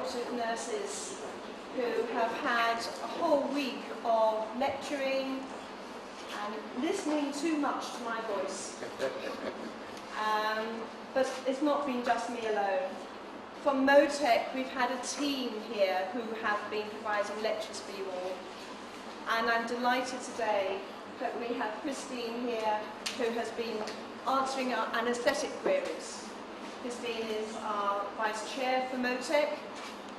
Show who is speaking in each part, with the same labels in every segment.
Speaker 1: Peri-Operative Nurses who have had a whole week of lecturing and listening too much to my voice. But it's not been just me alone. From Motec, we've had a team here who have been providing lectures for you all. And I'm delighted today that we have Christine here who has been answering our anaesthetic queries. Christine is our Vice Chair for Motec.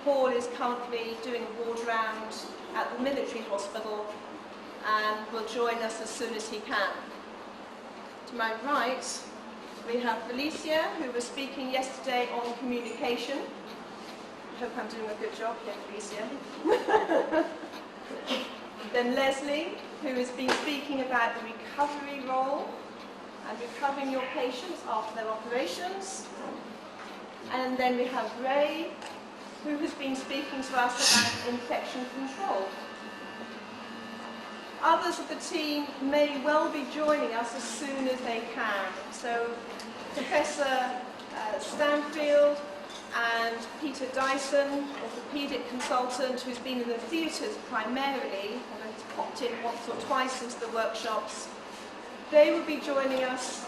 Speaker 1: Paul is currently doing a ward round at the military hospital and will join us as soon as he can. To my right, we have Felicia, who was speaking yesterday on communication. I hope I'm doing a good job here, Felicia. Then Leslie, who has been speaking about the recovery role and recovering your patients after their operations. And then we have Ray, who has been speaking to us about infection control. Others of the team may well be joining us as soon as they can. So Professor Stanfield and Peter Dyson, orthopaedic consultant who's been in the theatres primarily, and has popped in once or twice into the workshops, they will be joining us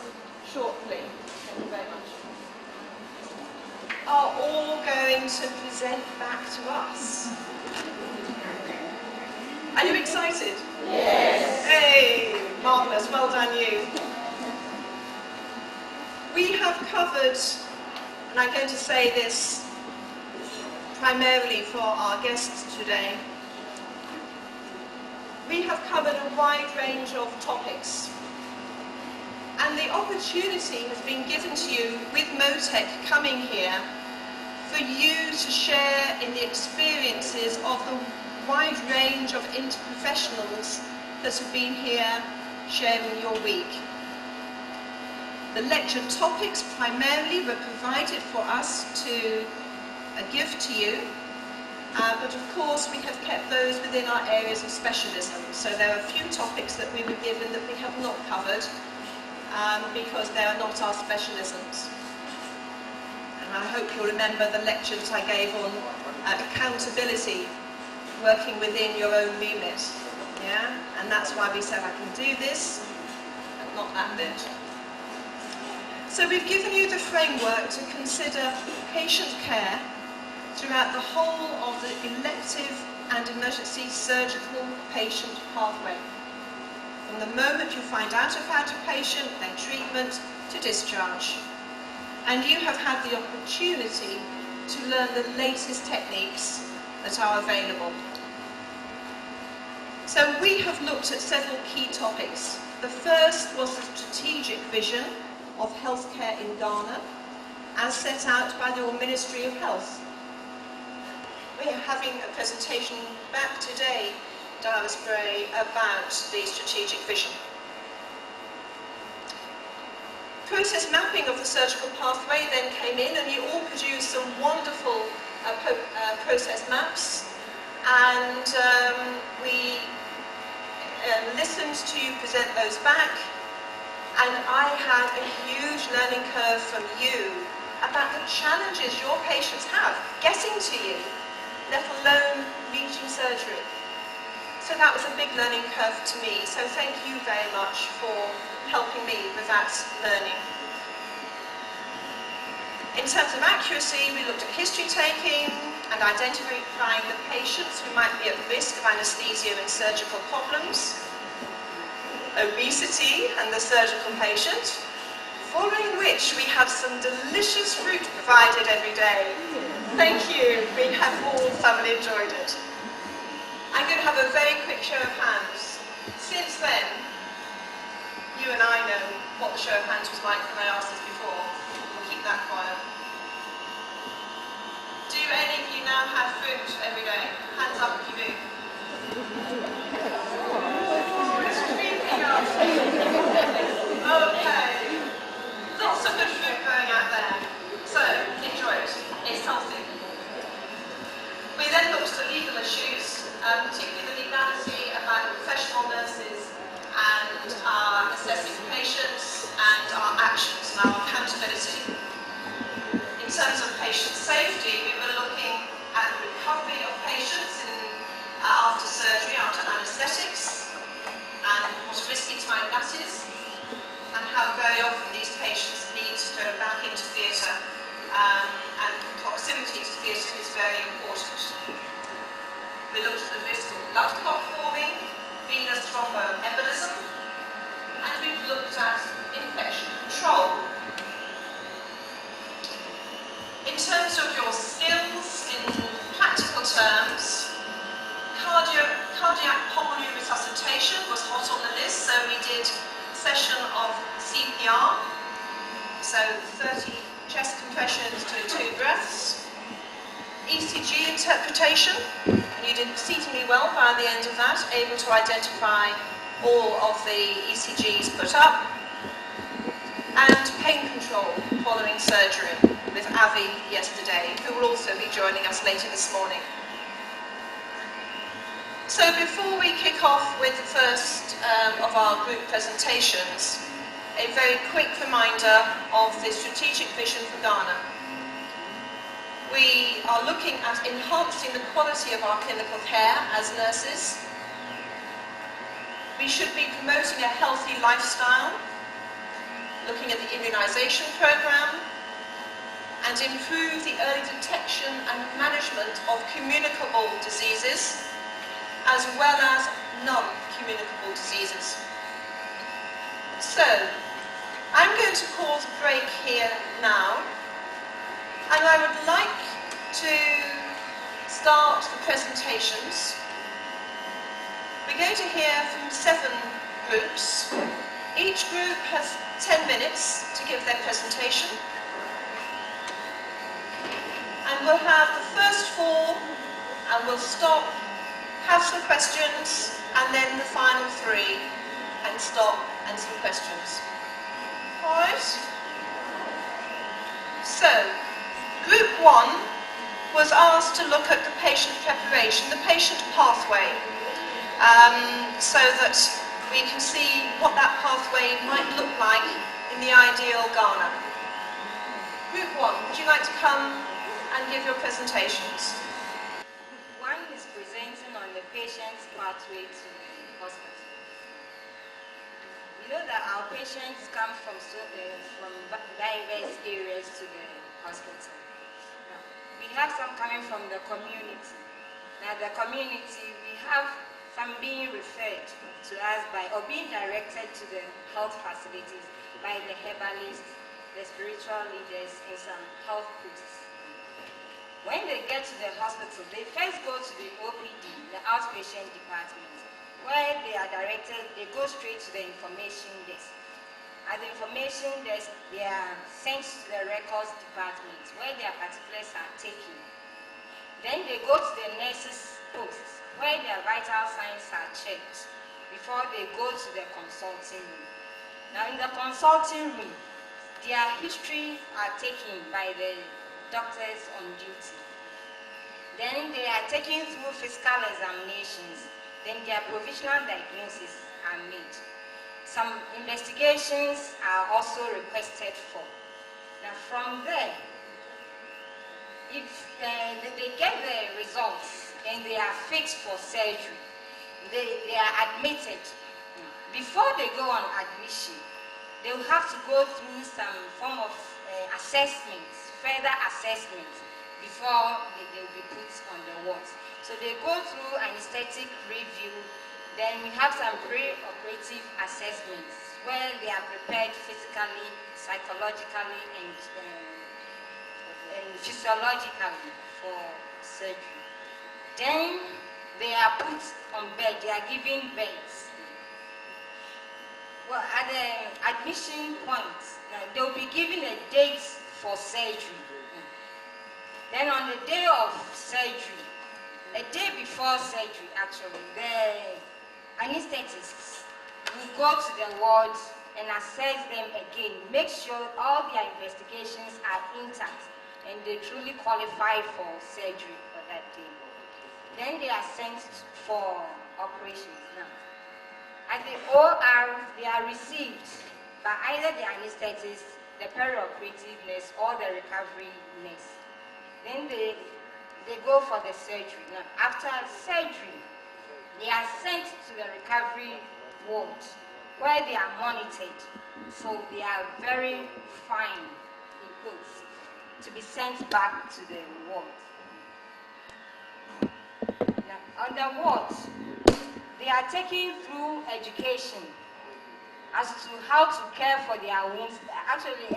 Speaker 1: shortly. Thank you very much. Are all going to present back to us. Are you excited? Yes. Hey, marvellous, well done you. We have covered, and I'm going to say this primarily for our guests today, we have covered a wide range of topics. And the opportunity has been given to you with Motec coming here for you to share in the experiences of the wide range of interprofessionals that have been here sharing your week. The lecture topics primarily were provided for us to give to you, but of course we have kept those within our areas of specialism. So there are a few topics that we were given that we have not covered because they are not our specialisms. And I hope you'll remember the lecture that I gave on accountability, working within your own remit. Yeah? And that's why we said I can do this, and not that bit. So we've given you the framework to consider patient care throughout the whole of the elective and emergency surgical patient pathway. From the moment you find out about a patient, their treatment, to discharge. And you have had the opportunity to learn the latest techniques that are available. So we have looked at several key topics. The first was the strategic vision of healthcare in Ghana, as set out by the Ministry of Health. We are having a presentation back today, Dara Spray, about the strategic vision. Process mapping of the surgical pathway then came in, and you all produced some wonderful process maps, and we listened to you present those back, and I had a huge learning curve from you about the challenges your patients have getting to you, let alone reaching surgery. So that was a big learning curve to me, so thank you very much for helping me with that learning. In terms of accuracy, we looked at history taking and identifying the patients who might be at risk of anaesthesia and surgical problems, obesity and the surgical patient, following which we have some delicious fruit provided every day. Thank you, we have all thoroughly enjoyed it. I'm going to have a very quick show of hands. Since then, you and I know what the show of hands was like when I asked this before. We'll keep that quiet. Do any of you now have fruit every day? Hands up if you do. Okay. Lots of good fruit going out there. So, enjoy it. It's healthy. We then looked at legal issues, particularly the legality about professional nurses and our assessing patients and our actions and our accountability. In terms of patient safety, we were looking at time that is, and how very often these patients need to go back into theatre, and proximity to theatre is very important. We looked at the risk of blood clot forming, venous thromboembolism, and we've looked at infection control. In terms of your skills, in practical terms, cardiac pulmonary resuscitation was hot on the list, so we did a session of CPR, so 30 chest compressions to 2 breaths. ECG interpretation, and you did exceedingly well by the end of that, able to identify all of the ECGs put up. And pain control following surgery with Avi yesterday, who will also be joining us later this morning. So before we kick off with the first of our group presentations, a very quick reminder of the strategic vision for Ghana. We are looking at enhancing the quality of our clinical care as nurses. We should be promoting a healthy lifestyle, looking at the immunisation programme, and improve the early detection and management of communicable diseases, as well as non-communicable diseases. So, I'm going to pause a break here now, and I would like to start the presentations. We're going to hear from 7 groups. Each group has 10 minutes to give their presentation. And we'll have the first 4, and we'll stop, have some questions, and then the final 3, and stop, and some questions. All right? So, group 1 was asked to look at the patient preparation, the patient pathway, so that we can see what that pathway might look like in the ideal Ghana. Group 1, would you like to come and give your presentations?
Speaker 2: One is presenting on the patient's pathway to the hospital. You know that our patients come from diverse areas to the hospital. Now, we have some coming from the community. Now the community, we have some being referred to us by, or being directed to the health facilities by the herbalists, the spiritual leaders, and some health coaches. When they get to the hospital, they first go to the OPD, the outpatient department, where they are directed, they go straight to the information desk. At the information desk, they are sent to the records department, where their particulars are taken. Then they go to the nurses' posts, where their vital signs are checked before they go to the consulting room. Now in the consulting room, their histories are taken by the doctors on duty. Then they are taken through physical examinations. Then their provisional diagnoses are made. Some investigations are also requested for. Now from there, if they get the results and they are fixed for surgery, they are admitted. Before they go on admission, they will have to go through some form of assessments, further assessments, before they will be put on the wards. So they go through anesthetic review, then we have some pre-operative assessments where they are prepared physically, psychologically, and physiologically for surgery. Then they are put on bed, they are given beds. Well, at the admission point, they will be given a date for surgery. Then on the day of surgery, a day before surgery actually, the anesthetists will go to the ward and assess them again, make sure all their investigations are intact and they truly qualify for surgery for that day. Then they are sent for operations. Now, at the OR, they are received by either the anesthetist, the peri-operative nurse, or the recovery nurse. Then they go for the surgery. Now, after surgery, they are sent to the recovery ward where they are monitored. So they are very fine, in quotes, to be sent back to the ward. Now, on the wards, they are taken through education as to how to care for their wounds. Actually,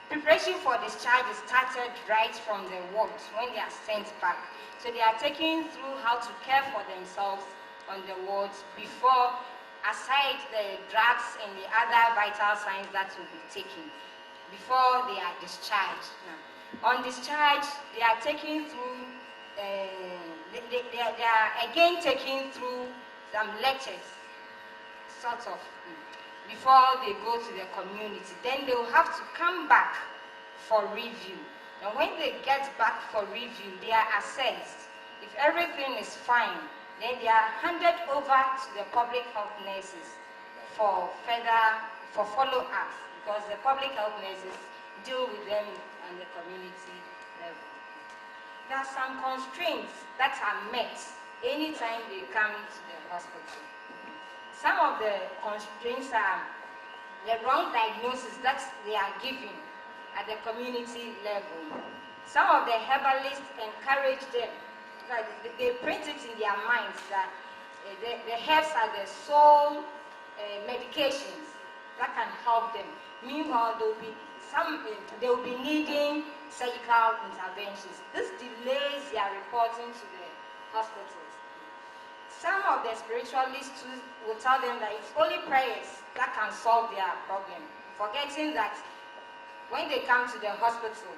Speaker 2: preparation for discharge is started right from the wards when they are sent back. So they are taken through how to care for themselves on the wards before, aside the drugs and the other vital signs that will be taken, before they are discharged. Now, on discharge, they are taken through, they are again taken through some lectures, sort of, before they go to the community. Then they will have to come back for review. And when they get back for review, they are assessed. If everything is fine, then they are handed over to the public health nurses for follow-ups, because the public health nurses deal with them on the community level. There are some constraints that are met anytime they come to the hospital. Some of the constraints are the wrong diagnosis that they are given at the community level. Some of the herbalists encourage them, they print it in their minds that the herbs are the sole medications that can help them. Meanwhile, they will be needing surgical interventions. This delays their reporting to the hospitals. Some of the spiritualists will tell them that it's only prayers that can solve their problem, forgetting that when they come to the hospital,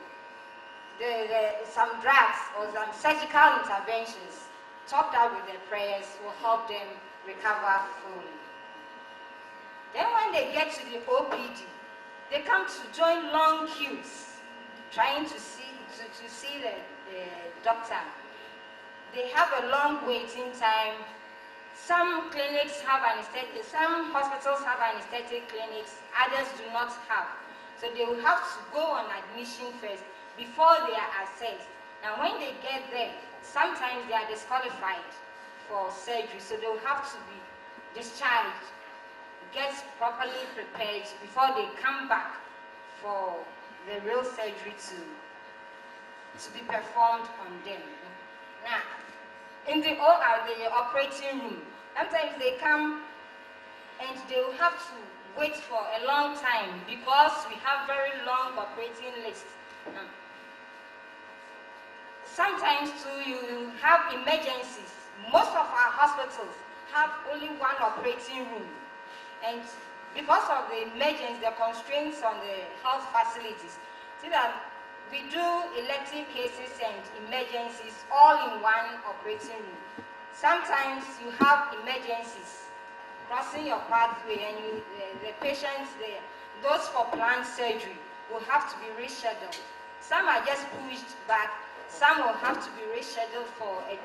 Speaker 2: some drugs or some surgical interventions topped up with their prayers will help them recover fully. Then when they get to the OPD, they come to join long queues trying to see the doctor. They have a long waiting time. Some clinics have anesthetic, some hospitals have anesthetic clinics, others do not have. So they will have to go on admission first before they are assessed. And when they get there, sometimes they are disqualified for surgery, so they will have to be discharged, get properly prepared before they come back for the real surgery to be performed on them. Now, in the OR, the operating room, sometimes they come and they will have to wait for a long time because we have very long operating lists. Sometimes too, you have emergencies. Most of our hospitals have only one operating room. And because of the emergency, the constraints on the health facilities, see that we do elective cases and emergencies all in one operating room. Sometimes you have emergencies crossing your pathway and the patients, those for planned surgery will have to be rescheduled. Some are just pushed back, some will have to be rescheduled for a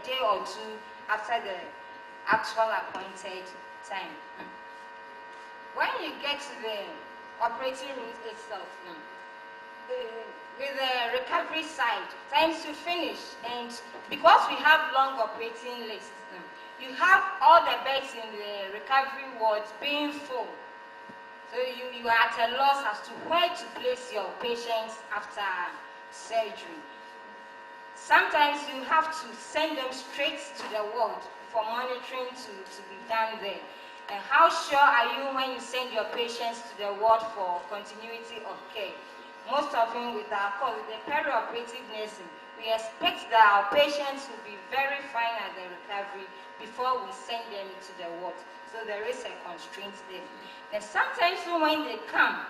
Speaker 2: day or two after the actual appointed time. When you get to the operating room itself, with the recovery side, times to finish, and because we have long operating lists, you have all the beds in the recovery wards being full. So you are at a loss as to where to place your patients after surgery. Sometimes you have to send them straight to the ward for monitoring to be done there. And how sure are you when you send your patients to the ward for continuity of care? Most often with our course, with the peri-operative nursing, we expect that our patients will be very fine at the recovery before we send them to the ward. So there is a constraint there. And sometimes when they come,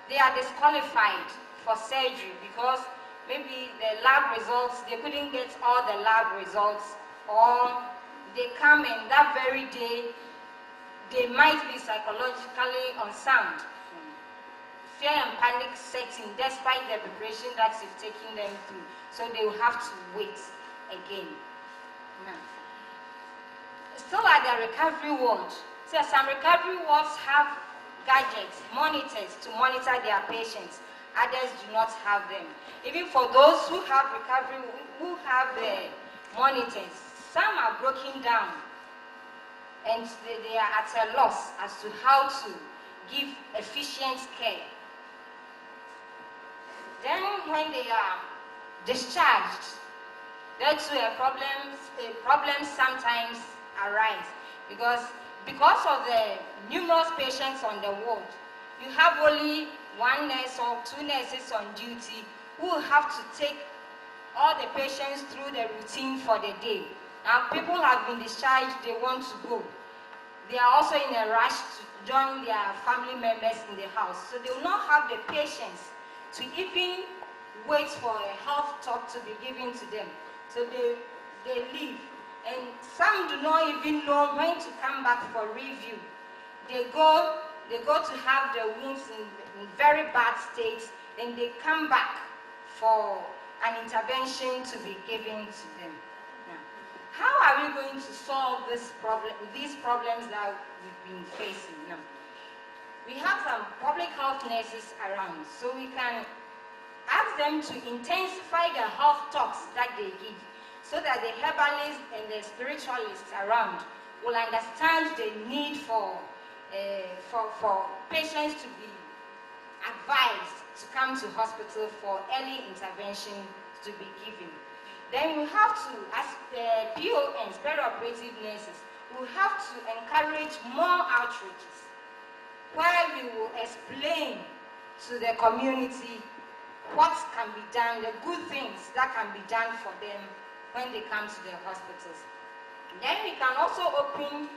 Speaker 2: they are disqualified for surgery because maybe the lab results, they couldn't get all the lab results, or they come and that very day, they might be psychologically unsound. Fear and panic setting despite the preparation that you've taken them through. So they will have to wait again. Now, still at the recovery ward, so some recovery wards have gadgets, monitors to monitor their patients. Others do not have them. Even for those who have recovery, who have the monitors, some are broken down. and they are at a loss as to how to give efficient care. Then when they are discharged, that's where problems sometimes arise because of the numerous patients on the ward. You have only one nurse or two nurses on duty who have to take all the patients through the routine for the day. Now people have been discharged, they want to go. They are also in a rush to join their family members in the house. So they will not have the patience to even wait for a health talk to be given to them. So they leave. And some do not even know when to come back for review. They go to have their wounds in very bad states, and they come back for an intervention to be given to them. Now, how are we going to solve these problems that we've been facing now? We have some public health nurses around, so we can ask them to intensify the health talks that they give, so that the herbalists and the spiritualists around will understand the need for patients to be advised to come to hospital for early intervention to be given. Then we have to, as PONs, Peri-Operative Nurses, we have to encourage more outreaches where we will explain to the community what can be done, the good things that can be done for them when they come to the hospitals. Then we can also open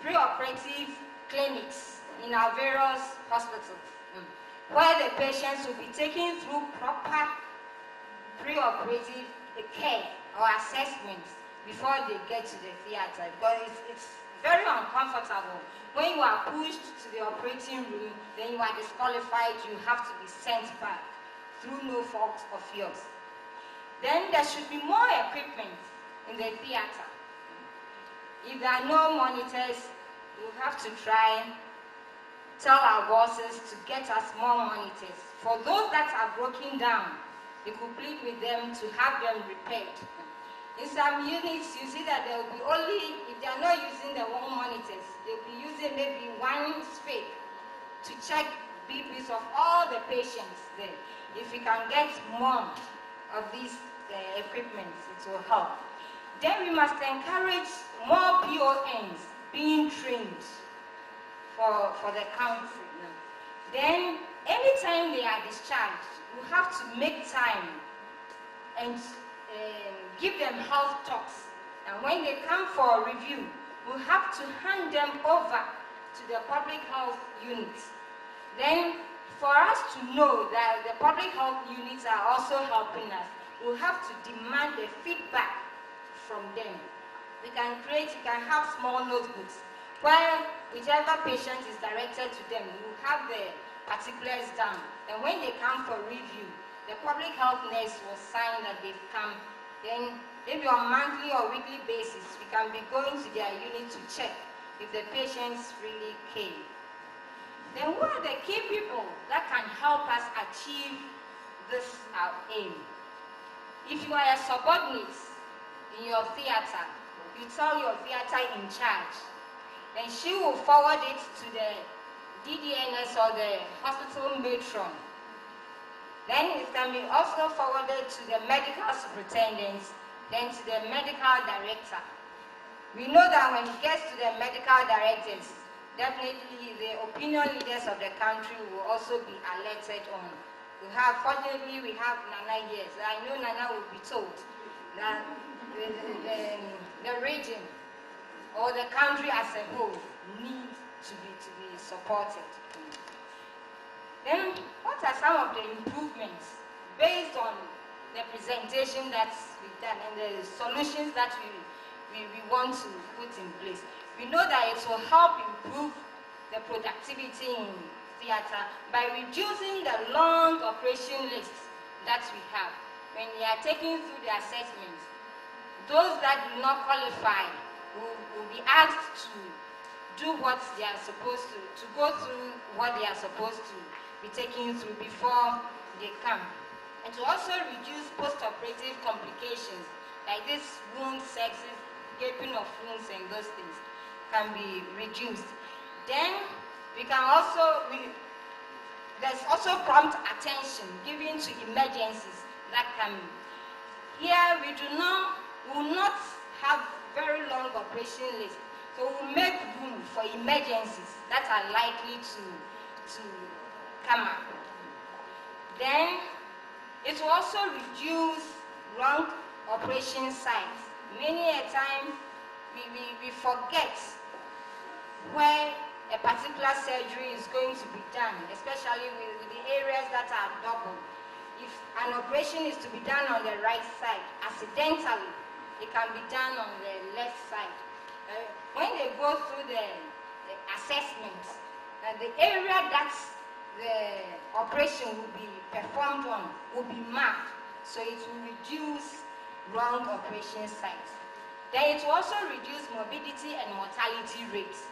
Speaker 2: pre-operative clinics in our various hospitals where the patients will be taken through proper pre-operative care or assessments before they get to the theater, because it's very uncomfortable. When you are pushed to the operating room, then you are disqualified, you have to be sent back through no fault of yours. Then there should be more equipment in the theater. If there are no monitors, we'll have to try and tell our bosses to get us more monitors. For those that are broken down, we could plead with them to have them repaired. In some units, you see that there will be only, if they are not using the one monitors, they'll be using maybe one spade to check BPs of all the patients there. If we can get more of these equipment, it will help. Then we must encourage more PONs being trained for the country. Then, anytime they are discharged, we have to make time and give them health talks. And when they come for a review, we have to hand them over to the public health units. Then, for us to know that the public health units are also helping us, we have to demand the feedback from them. We can have small notebooks where whichever patient is directed to them, we will have the particulars down. And when they come for review, the public health nurse will sign that they've come. Then maybe on a monthly or weekly basis, we can be going to their unit to check if the patients really came. Then who are the key people that can help us achieve this our aim? If you are a subordinate in your theater, you tell your theater in charge, then she will forward it to the DDNS or the hospital matron. Then it can be also forwarded to the medical superintendent, then to the medical director. We know that when it gets to the medical directors, definitely the opinion leaders of the country will also be alerted on. Fortunately, we have Nana here. So I know Nana will be told that the region or the country as a whole needs to be supported. Then, what are some of the improvements based on the presentation that we've done and the solutions that we want to put in place? We know that it will help improve the productivity in theater by reducing the long operation lists that we have. When we are taking through the assessment, those that do not qualify will be asked to do what they are supposed to go through what they are supposed to be taken through before they come. And to also reduce post-operative complications like this wound sepsis, gaping of wounds and those things can be reduced. Then we can also, there's also prompt attention given to emergencies that can, here we will not have very long operation lists. So we'll make room for emergencies that are likely to come up. Then it will also reduce wrong operation sites. Many a time we forget where a particular surgery is going to be done, especially with the areas that are double. If an operation is to be done on the right side, accidentally, it can be done on the left side. When they go through the assessment, the area that the operation will be performed on will be marked, so it will reduce wrong operation sites. Then it will also reduce morbidity and mortality rates.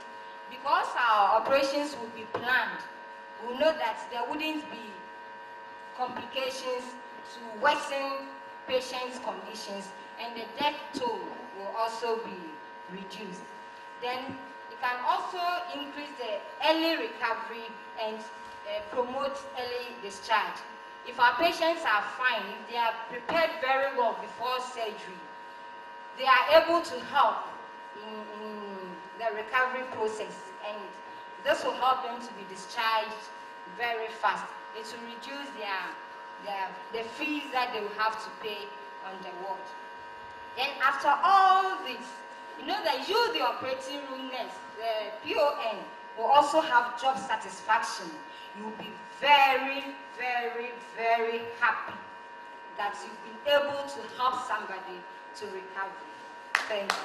Speaker 2: Because our operations will be planned, we'll know that there wouldn't be complications to worsen patients' conditions, and the death toll will also be reduced. Then it can also increase the early recovery and promote early discharge. If our patients are fine, if they are prepared very well before surgery, they are able to help in the recovery process, and this will help them to be discharged very fast. It will reduce the fees that they will have to pay on the ward. Then after all this, you know that you, the operating room nurse, the PON, will also have job satisfaction. You will be very, very, very happy that you've been able to help somebody to recover. Thank you.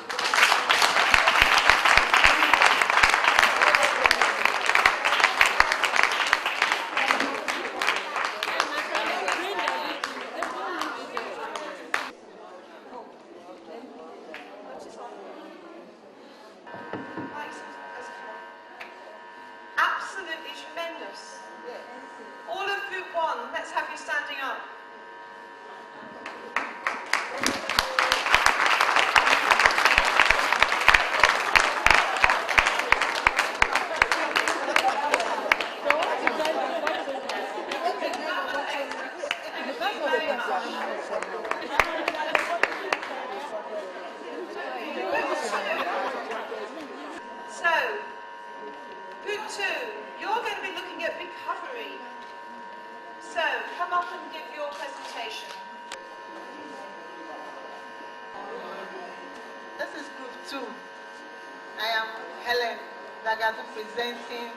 Speaker 1: Absolutely tremendous. All of Group 1, let's have you standing up. So, Group 2, you're going to be looking at recovery. So, come up and give your presentation.
Speaker 3: This is Group 2. I am Helen Dagadu presenting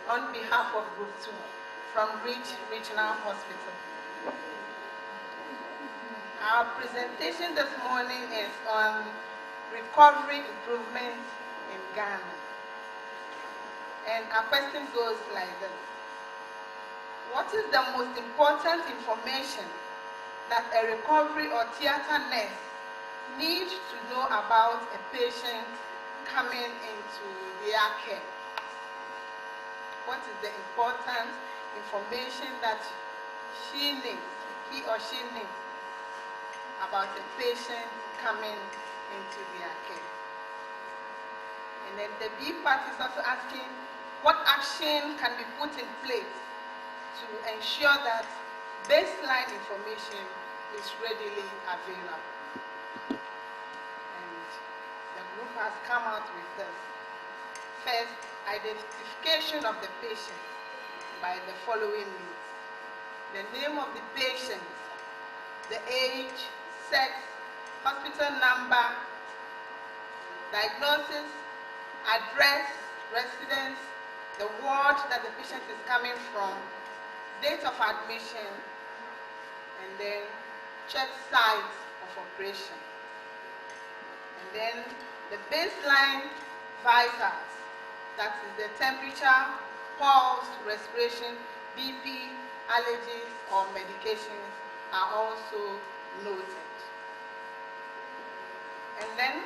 Speaker 3: on behalf of Group 2 from Reach Regional Hospital. Our presentation this morning is on recovery improvement in Ghana. And our question goes like this. What is the most important information that a recovery or theater nurse needs to know about a patient coming into their care? What is the important information that he or she needs about a patient coming into their care? And then the B part is also asking, what action can be put in place to ensure that baseline information is readily available? And the group has come out with this. First, identification of the patient by the following means: the name of the patient, the age, sex, hospital number, diagnosis, address, residence, the ward that the patient is coming from, date of admission, and then check site of operation. And then the baseline vitals, that is the temperature, pulse, respiration, BP, allergies, or medications are also noted. And then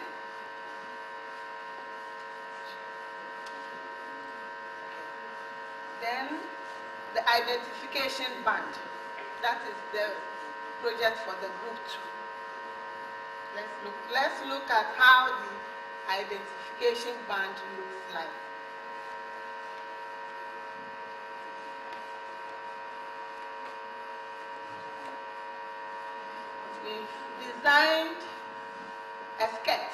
Speaker 3: the identification band, that is the project for the Group 2. Let's look at how the identification identification band looks like. We've designed a sketch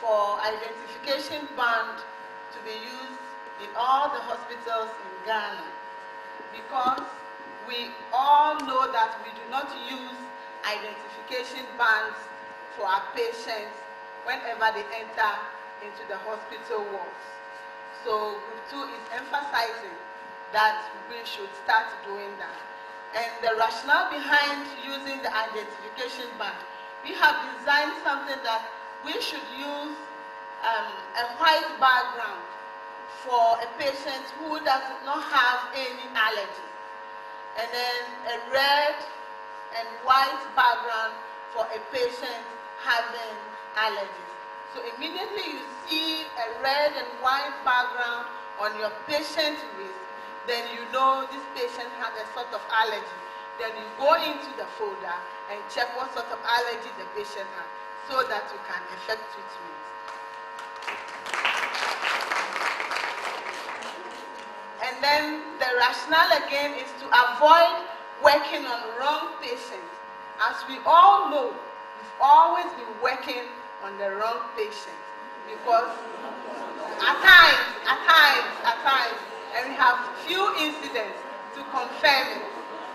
Speaker 3: for identification band to be used in all the hospitals in Ghana, because we all know that we do not use identification bands for our patients whenever they enter into the hospital wards. So Group 2 is emphasizing that we should start doing that. And the rationale behind using the identification band, we have designed something that we should use a white background for a patient who does not have any allergies, and then a red and white background for a patient having allergies. So immediately you see a red and white background on your patient's wrist, then you know this patient has a sort of allergy. Then you go into the folder and check what sort of allergy the patient has, so that you can effect treatment. And then the rationale again is to avoid working on wrong patients. As we all know, we've always been working on the wrong patient, because at times, and we have few incidents to confirm it.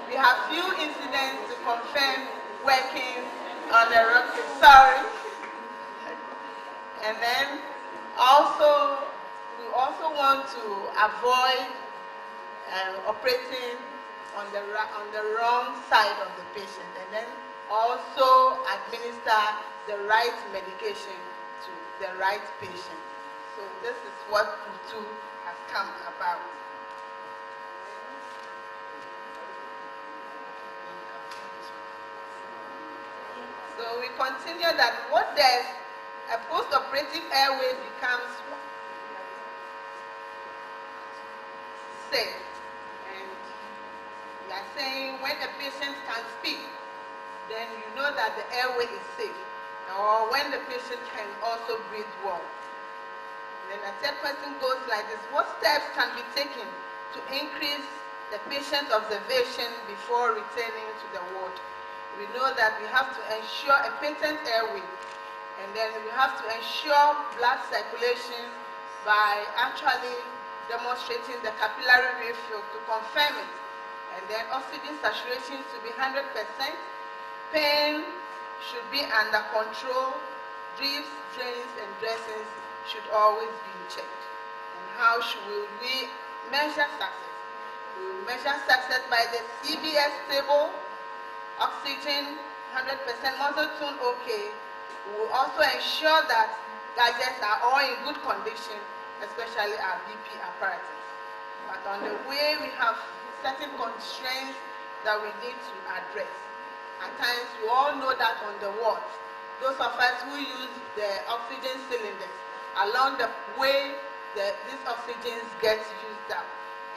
Speaker 3: We have few incidents to confirm working on the wrong patient. Sorry. And then also, we also want to avoid operating on the wrong side of the patient, and then also administer the right medication to the right patient. So this is what Group 2 has come about. So we continue that what does a post-operative airway becomes safe. And we are saying when a patient can speak, then you know that the airway is safe. Or when the patient can also breathe well. Then the third question goes like this: what steps can be taken to increase the patient observation before returning to the ward? We know that we have to ensure a patent airway, and then we have to ensure blood circulation by actually demonstrating the capillary refill to confirm it, and then oxygen saturation to be 100%. Pain should be under control. Drips, drains, and dressings should always be checked. And how will we measure success? We will measure success by the CBS table. Oxygen 100%, muscle tone okay. We will also ensure that gadgets are all in good condition, especially our BP apparatus. But on the way, we have certain constraints that we need to address. At times, we all know that on the wards, those of us who use the oxygen cylinders, along the way, these oxygens get used up,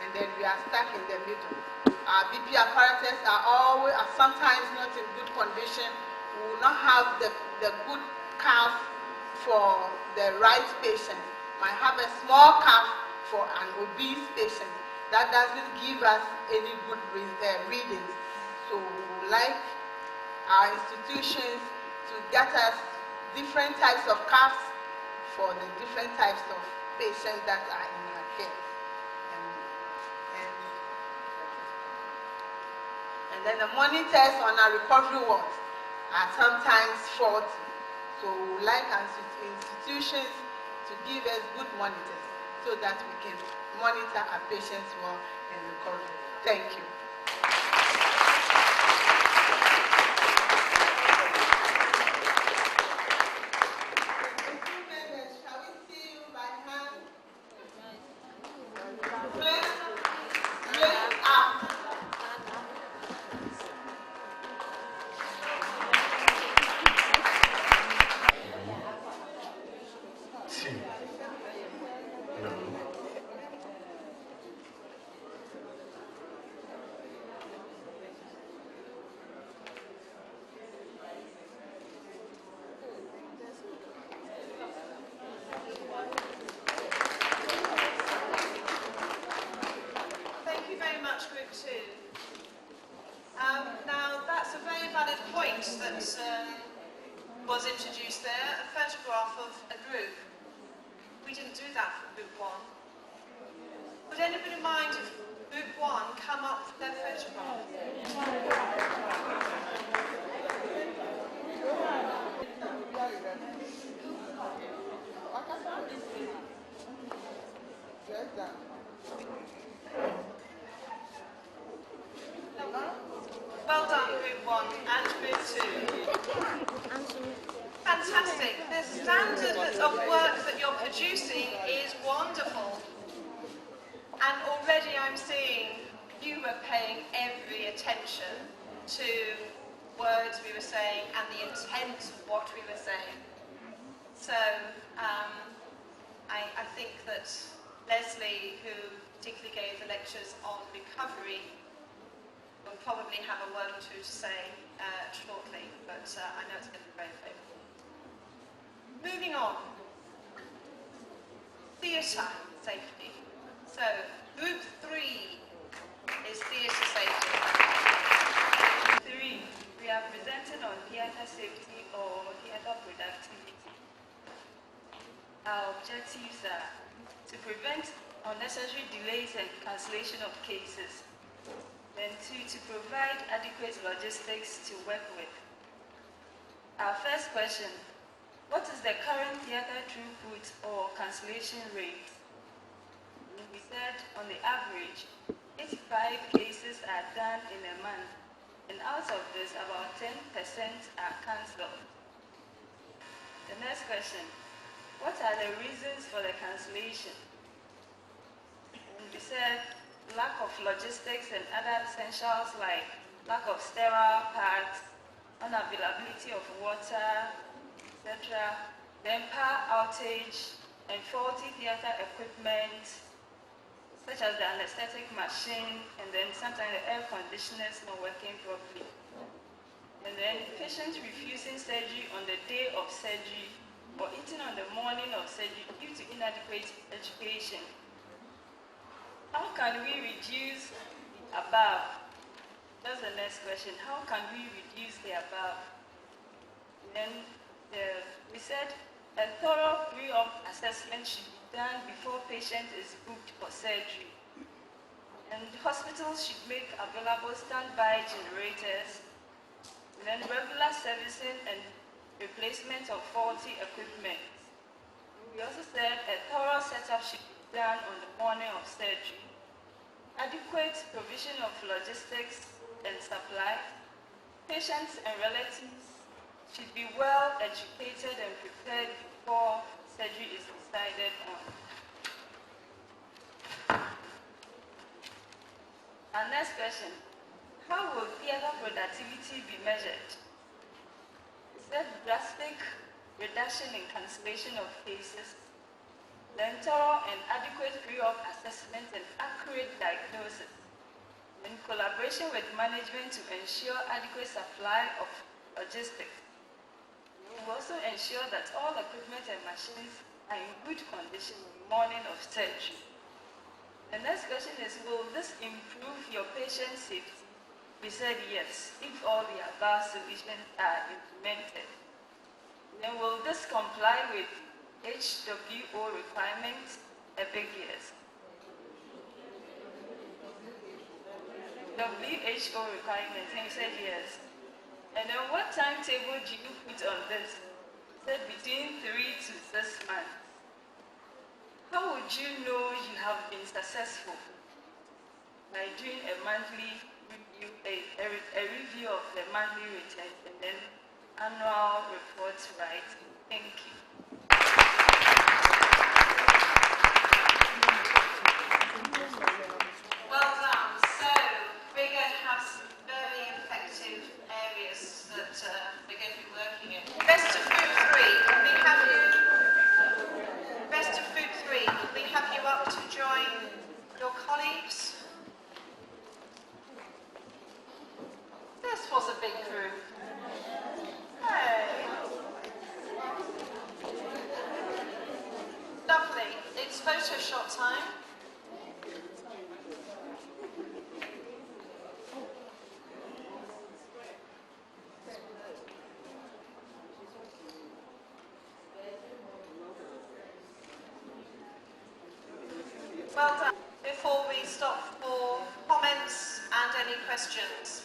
Speaker 3: and then we are stuck in the middle. Our BP apparatus are sometimes not in good condition. We will not have the good cuff for the right patient. Might have a small cuff for an obese patient. That doesn't give us any good readings. So we would like our institutions to get us different types of cuffs for the different types of patients that are in our care. And then the monitors on our recovery wards are sometimes faulty. So we would like our institutions to give us good monitors so that we can monitor our patients well in recovery. Thank you.
Speaker 1: much, Group 2. Now, that's a very valid point that was introduced there, a photograph of a group. We didn't do that for Group 1. Would anybody mind if Group 1 come up with their photograph? Well done, Group 1 and Group 2. Fantastic. The standard of work that you're producing is wonderful. And already I'm seeing you were paying every attention to words we were saying and the intent of what we were saying. So I think that Leslie, who particularly gave the lectures on recovery, will probably have a word or two to say shortly, but I know it's going to be very favourable. Moving on. Theatre safety. So, Group 3 is theatre safety.
Speaker 4: 3. We are presenting on theatre safety or theatre productivity. Our objectives are to prevent unnecessary delays and cancellation of cases. Then 2, to provide adequate logistics to work with. Our first question, what is the current theatre throughput or cancellation rate? We said on the average, 85 cases are done in a month, and out of this, about 10% are cancelled. The next question, what are the reasons for the cancellation? And we said lack of logistics and other essentials like lack of sterile pads, unavailability of water, etc. Then power outage and faulty theatre equipment, such as the anesthetic machine, and then sometimes the air conditioner is not working properly. And then patients refusing surgery on the day of surgery or eating on the morning of surgery due to inadequate education. How can we reduce the above? That's the next question. How can we reduce the above? Then we said a thorough pre-op assessment should be done before patient is booked for surgery. And hospitals should make available standby generators. And then regular servicing and replacement of faulty equipment. We also said a thorough setup should be done on the morning of surgery. Adequate provision of logistics and supply. Patients and relatives should be well educated and prepared before surgery is decided on. Our next question, how will theatre productivity be measured? We said drastic reduction in cancellation of cases, then thorough and adequate pre-op assessment and accurate diagnosis, in collaboration with management to ensure adequate supply of logistics. We will also ensure that all equipment and machines are in good condition in the morning of surgery. The next question is, will this improve your patient safety? We said yes, if all the above solutions are implemented. Then will this comply with HWO requirements? A big yes. WHO requirements, and you said yes. And then what timetable do you put on this? Said between 3 to 6 months. How would you know you have been successful? By doing a monthly review, a review of the monthly returns and then annual reports writing. Thank you.
Speaker 1: Well done. So, we're going to have some very effective areas that we're going to be working in. Rest of Group 3, we have you. Rest of Group 3, we have you up to join your colleagues. This was a big group. Hey. Well done. Before we stop for comments and any questions.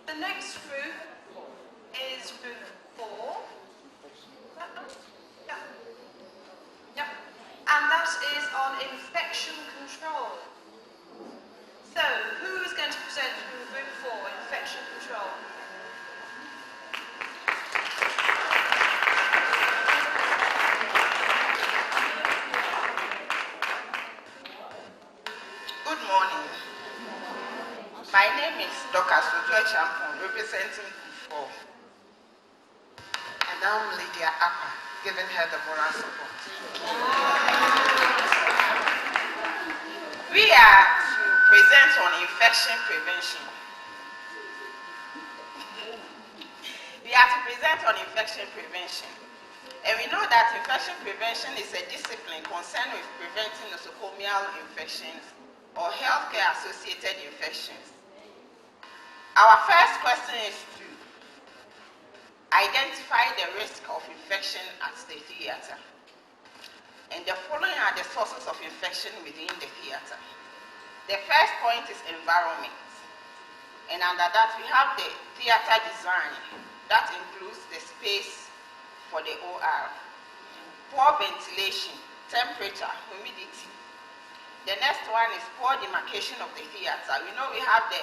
Speaker 1: The next group is group 4. Yeah. Yep. And that is on infection control. So, who is going to present from group 4, infection control?
Speaker 5: Good morning. My name is Dr. Sojoy Champon, representing Group 4. And I'm Lydia Appa, giving her the moral support. We are to present on infection prevention. We are to present on infection prevention. And we know that infection prevention is a discipline concerned with preventing nosocomial infections or healthcare-associated infections. Our first question is to identify the risk of infection at the theater. And the following are the sources of infection within the theater. The first point is environment. And under that, we have the theater design. That includes the space for the OR. Poor ventilation, temperature, humidity. The next one is poor demarcation of the theater. We know we have the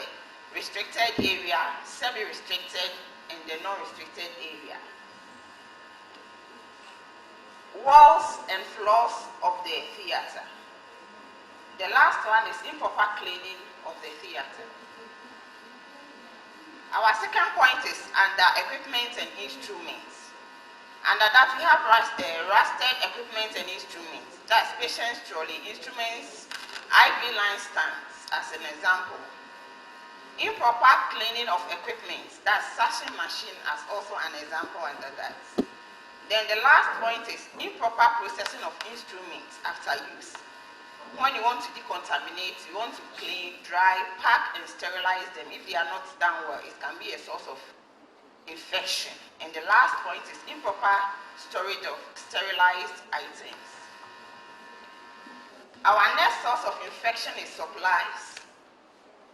Speaker 5: restricted area, semi-restricted, and the non-restricted area. Walls and floors of the theater. The last one is improper cleaning of the theater. Our second point is under equipment and instruments. Under that, we have rusted equipment and instruments. That's patient's trolley, instruments, IV line stands, as an example. Improper cleaning of equipment, that's suction machine, as also an example under that. Then the last point is improper processing of instruments after use. When you want to decontaminate, you want to clean, dry, pack, and sterilize them. If they are not done well, it can be a source of infection. And the last point is improper storage of sterilized items. Our next source of infection is supplies.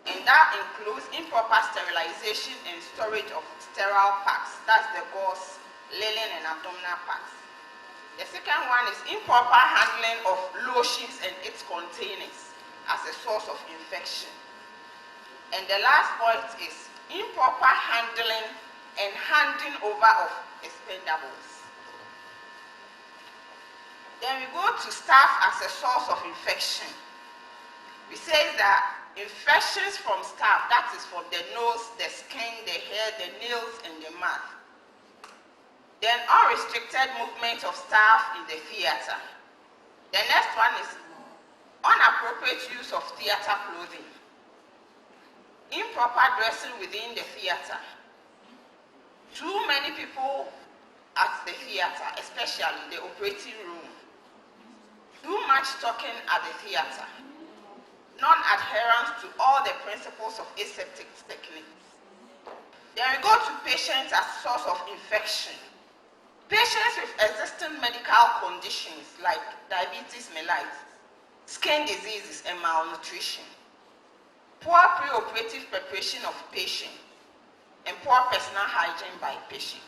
Speaker 5: And that includes improper sterilization and storage of sterile packs. That's the gauze, linen, and abdominal packs. The second one is improper handling of lotions and its containers as a source of infection. And the last point is improper handling and handing over of expendables. Then we go to staff as a source of infection. We say that infections from staff, that is from the nose, the skin, the hair, the nails, and the mouth. Then unrestricted movement of staff in the theater. The next one is inappropriate use of theater clothing. Improper dressing within the theater. Too many people at the theater, especially the operating room. Too much talking at the theater. Non-adherence to all the principles of aseptic techniques. Then we go to patients as source of infection. Patients with existing medical conditions like diabetes mellitus, skin diseases, and malnutrition. Poor pre-operative preparation of patient, and poor personal hygiene by patient.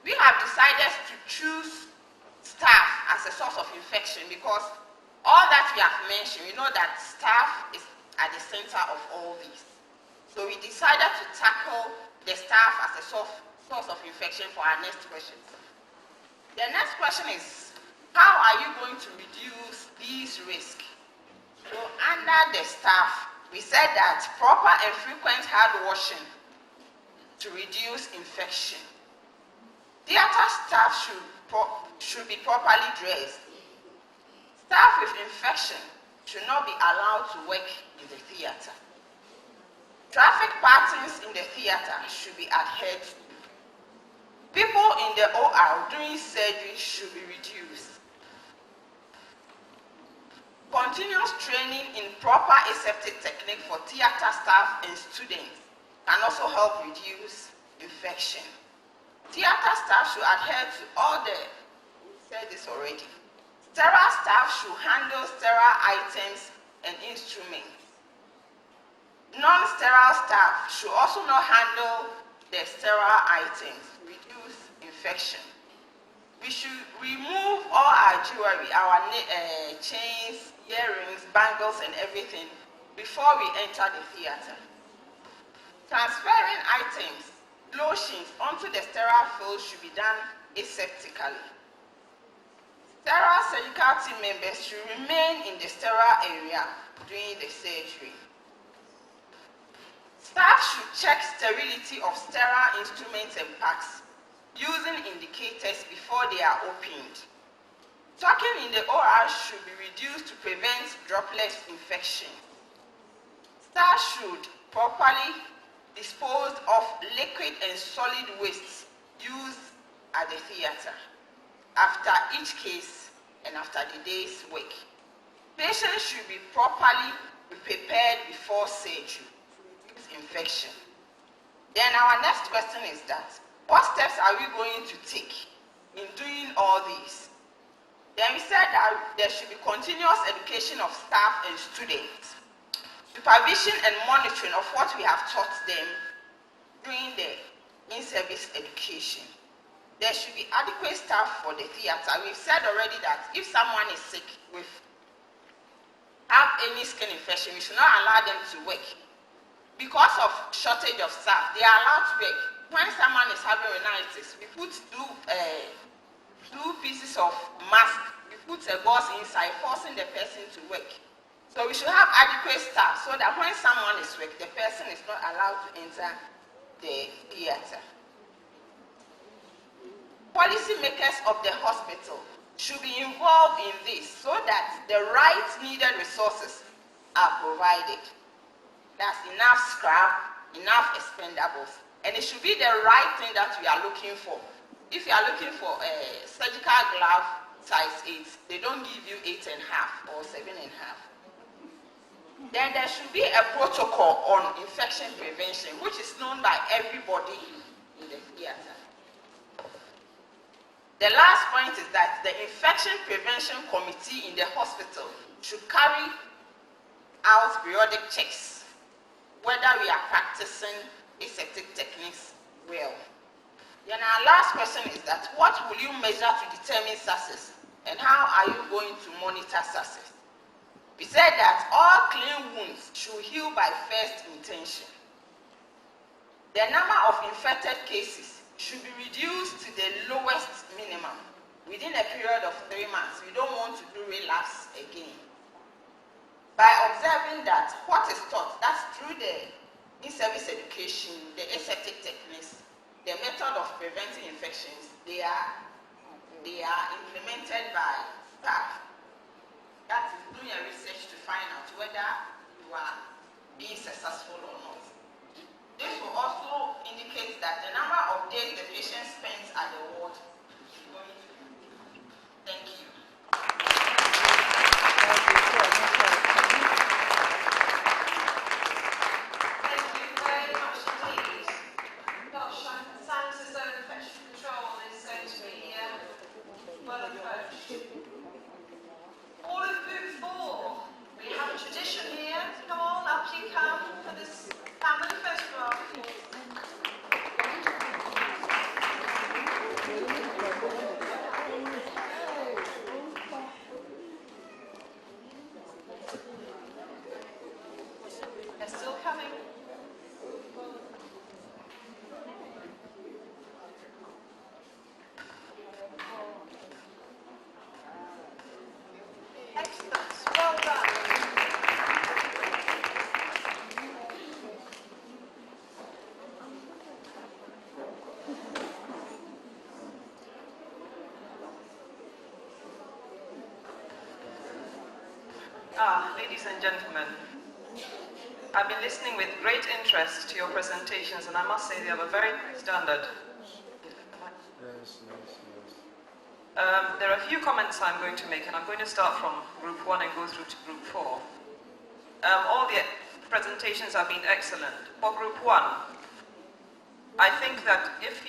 Speaker 5: We have decided to choose staff as a source of infection because all that we have mentioned, we know that staff is at the center of all these. So we decided to tackle the staff as a source of infection for our next question. The next question is, how are you going to reduce these risks? So under the staff, we said that proper and frequent hand washing to reduce infection. Theater staff should be properly dressed. Staff with infection should not be allowed to work in the theater. Traffic patterns in the theater should be adhered to. People in the OR doing surgery should be reduced. Continuous training in proper aseptic technique for theater staff and students can also help reduce infection. Theater staff should adhere to all the, we said this already, Sterile staff should handle sterile items and instruments. Non-sterile staff should also not handle the sterile items to reduce infection. We should remove all our jewelry, our chains, earrings, bangles, and everything before we enter the theater. Transferring items, lotions onto the sterile field should be done aseptically. Sterile surgical team members should remain in the sterile area during the surgery. Staff should check sterility of sterile instruments and packs using indicators before they are opened. Talking in the OR should be reduced to prevent droplet infection. Staff should properly dispose of liquid and solid wastes used at the theater after each case and after the day's work. Patients should be properly prepared before surgery to reduce infection. Then our next question is that, what steps are we going to take in doing all these? Then we said that there should be continuous education of staff and students, supervision and monitoring of what we have taught them during the in-service education. There should be adequate staff for the theater. We've said already that if someone is sick with have any skin infection, we should not allow them to work. Because of shortage of staff, they are allowed to work. When someone is having rhinitis, we put two pieces of mask, we put a gauze inside, forcing the person to work. So we should have adequate staff so that when someone is sick, the person is not allowed to enter the theater. Policy makers of the hospital should be involved in this so that the right needed resources are provided. That's enough scrap, enough expendables, and it should be the right thing that we are looking for. If you are looking for a surgical glove size 8, they don't give you 8.5 or 7.5. Then there should be a protocol on infection prevention, which is known by everybody in the theater. The last point is that the infection prevention committee in the hospital should carry out periodic checks whether we are practicing aseptic techniques well. Then our last question is that, what will you measure to determine success, and how are you going to monitor success? We said that all clean wounds should heal by first intention. The number of infected cases should be reduced to the lowest minimum within a period of 3 months. We don't want to do relapse again. By observing that what is taught, that's through the in-service education, the aseptic techniques, the method of preventing infections, they are implemented by staff. That is doing a research to find out whether you are being successful or not. This will also indicate that the number of days the patient spends at the ward is going to be. Thank you.
Speaker 1: Thank you very much indeed. Gosh, it sounds as though infection control is going to be well approached. All of booth 4, we have a tradition here. Come on, up you come for this family photograph. They're still coming. Excellent. Well done.
Speaker 6: Ladies and gentlemen, I've been listening with great interest to your presentations, and I must say they have a very high standard. There are a few comments I'm going to make, and I'm going to start from Group 1 and go through to Group 4. All the presentations have been excellent. For Group 1, I think that if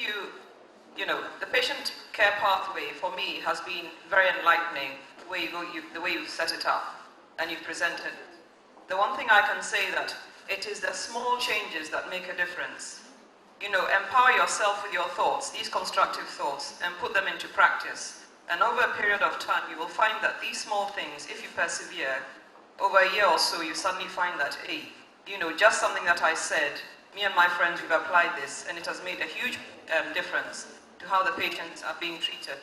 Speaker 6: the patient care pathway for me has been very enlightening. the way you set it up and you presented. The one thing I can say that it is the small changes that make a difference. You know, empower yourself with your thoughts, these constructive thoughts, and put them into practice. And over a period of time, you will find that these small things, if you persevere, over a year or so, you suddenly find that, hey, you know, just something that I said, me and my friends, we've applied this, and it has made a huge difference to how the patients are being treated.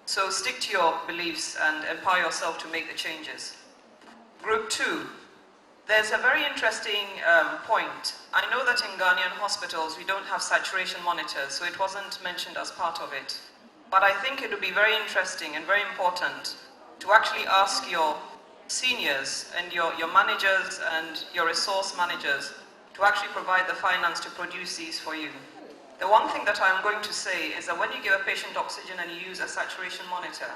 Speaker 6: So stick to your beliefs and empower yourself to make the changes. Group 2. There's a very interesting point. I know that in Ghanaian hospitals we don't have saturation monitors, so it wasn't mentioned as part of it. But I think it would be very interesting and very important to actually ask your seniors and your managers and your resource managers to actually provide the finance to produce these for you. The one thing that I'm going to say is that when you give a patient oxygen and you use a saturation monitor,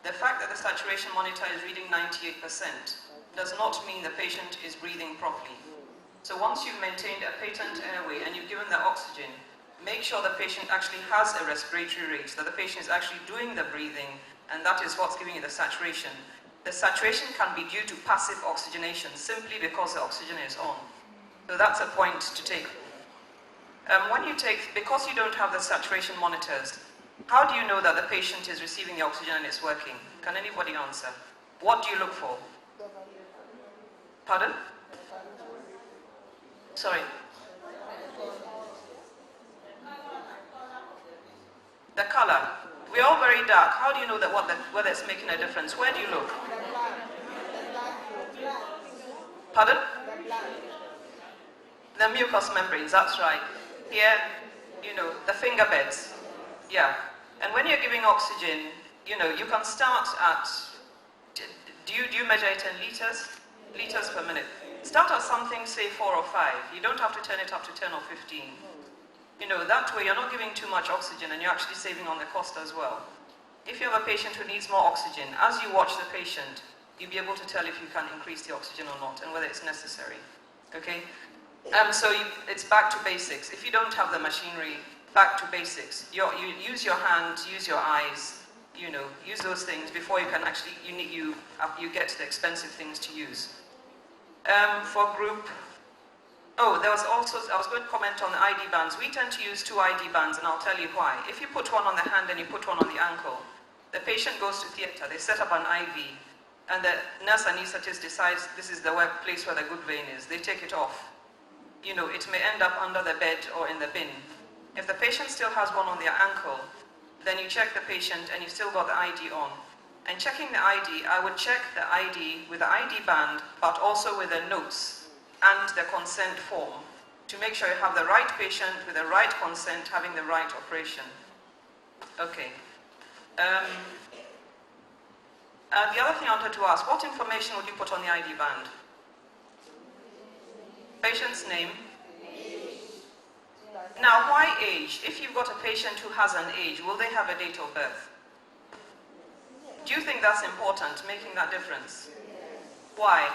Speaker 6: the fact that the saturation monitor is reading 98% does not mean the patient is breathing properly. So once you've maintained a patent airway and you've given the oxygen, make sure the patient actually has a respiratory rate, that the patient is actually doing the breathing, and that is what's giving you the saturation. The saturation can be due to passive oxygenation, simply because the oxygen is on. So that's a point to take. Because you don't have the saturation monitors, how do you know that the patient is receiving the oxygen and it's working? Can anybody answer? What do you look for? Pardon? Sorry. The color. We're all very dark. How do you know that whether it's making a difference? Where do you look? Pardon? The mucous membranes, that's right. Here, you know, the finger beds. Yeah. And when you're giving oxygen, you know, you can start at, do you measure it in liters? Liters per minute. Start at something, say 4 or 5. You don't have to turn it up to 10 or 15. You know, that way you're not giving too much oxygen and you're actually saving on the cost as well. If you have a patient who needs more oxygen, as you watch the patient, you'll be able to tell if you can increase the oxygen or not and whether it's necessary. Okay? It's back to basics. If you don't have the machinery, back to basics. You use your hands, use your eyes, you know, use those things before you can actually, you get to the expensive things to use. For group, I was going to comment on the ID bands. We tend to use 2 ID bands, and I'll tell you why. If you put one on the hand and you put one on the ankle, the patient goes to theatre, they set up an IV, and the nurse anaesthetist decides this is the place where the good vein is. They take it off. You know, it may end up under the bed or in the bin. If the patient still has one on their ankle, then you check the patient and you've still got the ID on. And checking the ID, I would check the ID with the ID band, but also with the notes and the consent form to make sure you have the right patient with the right consent having the right operation. Okay. The other thing I wanted to ask, what information would you put on the ID band? Patient's name. Now, why age? If you've got a patient who has an age, will they have a date of birth? Do you think that's important, making that difference? Why?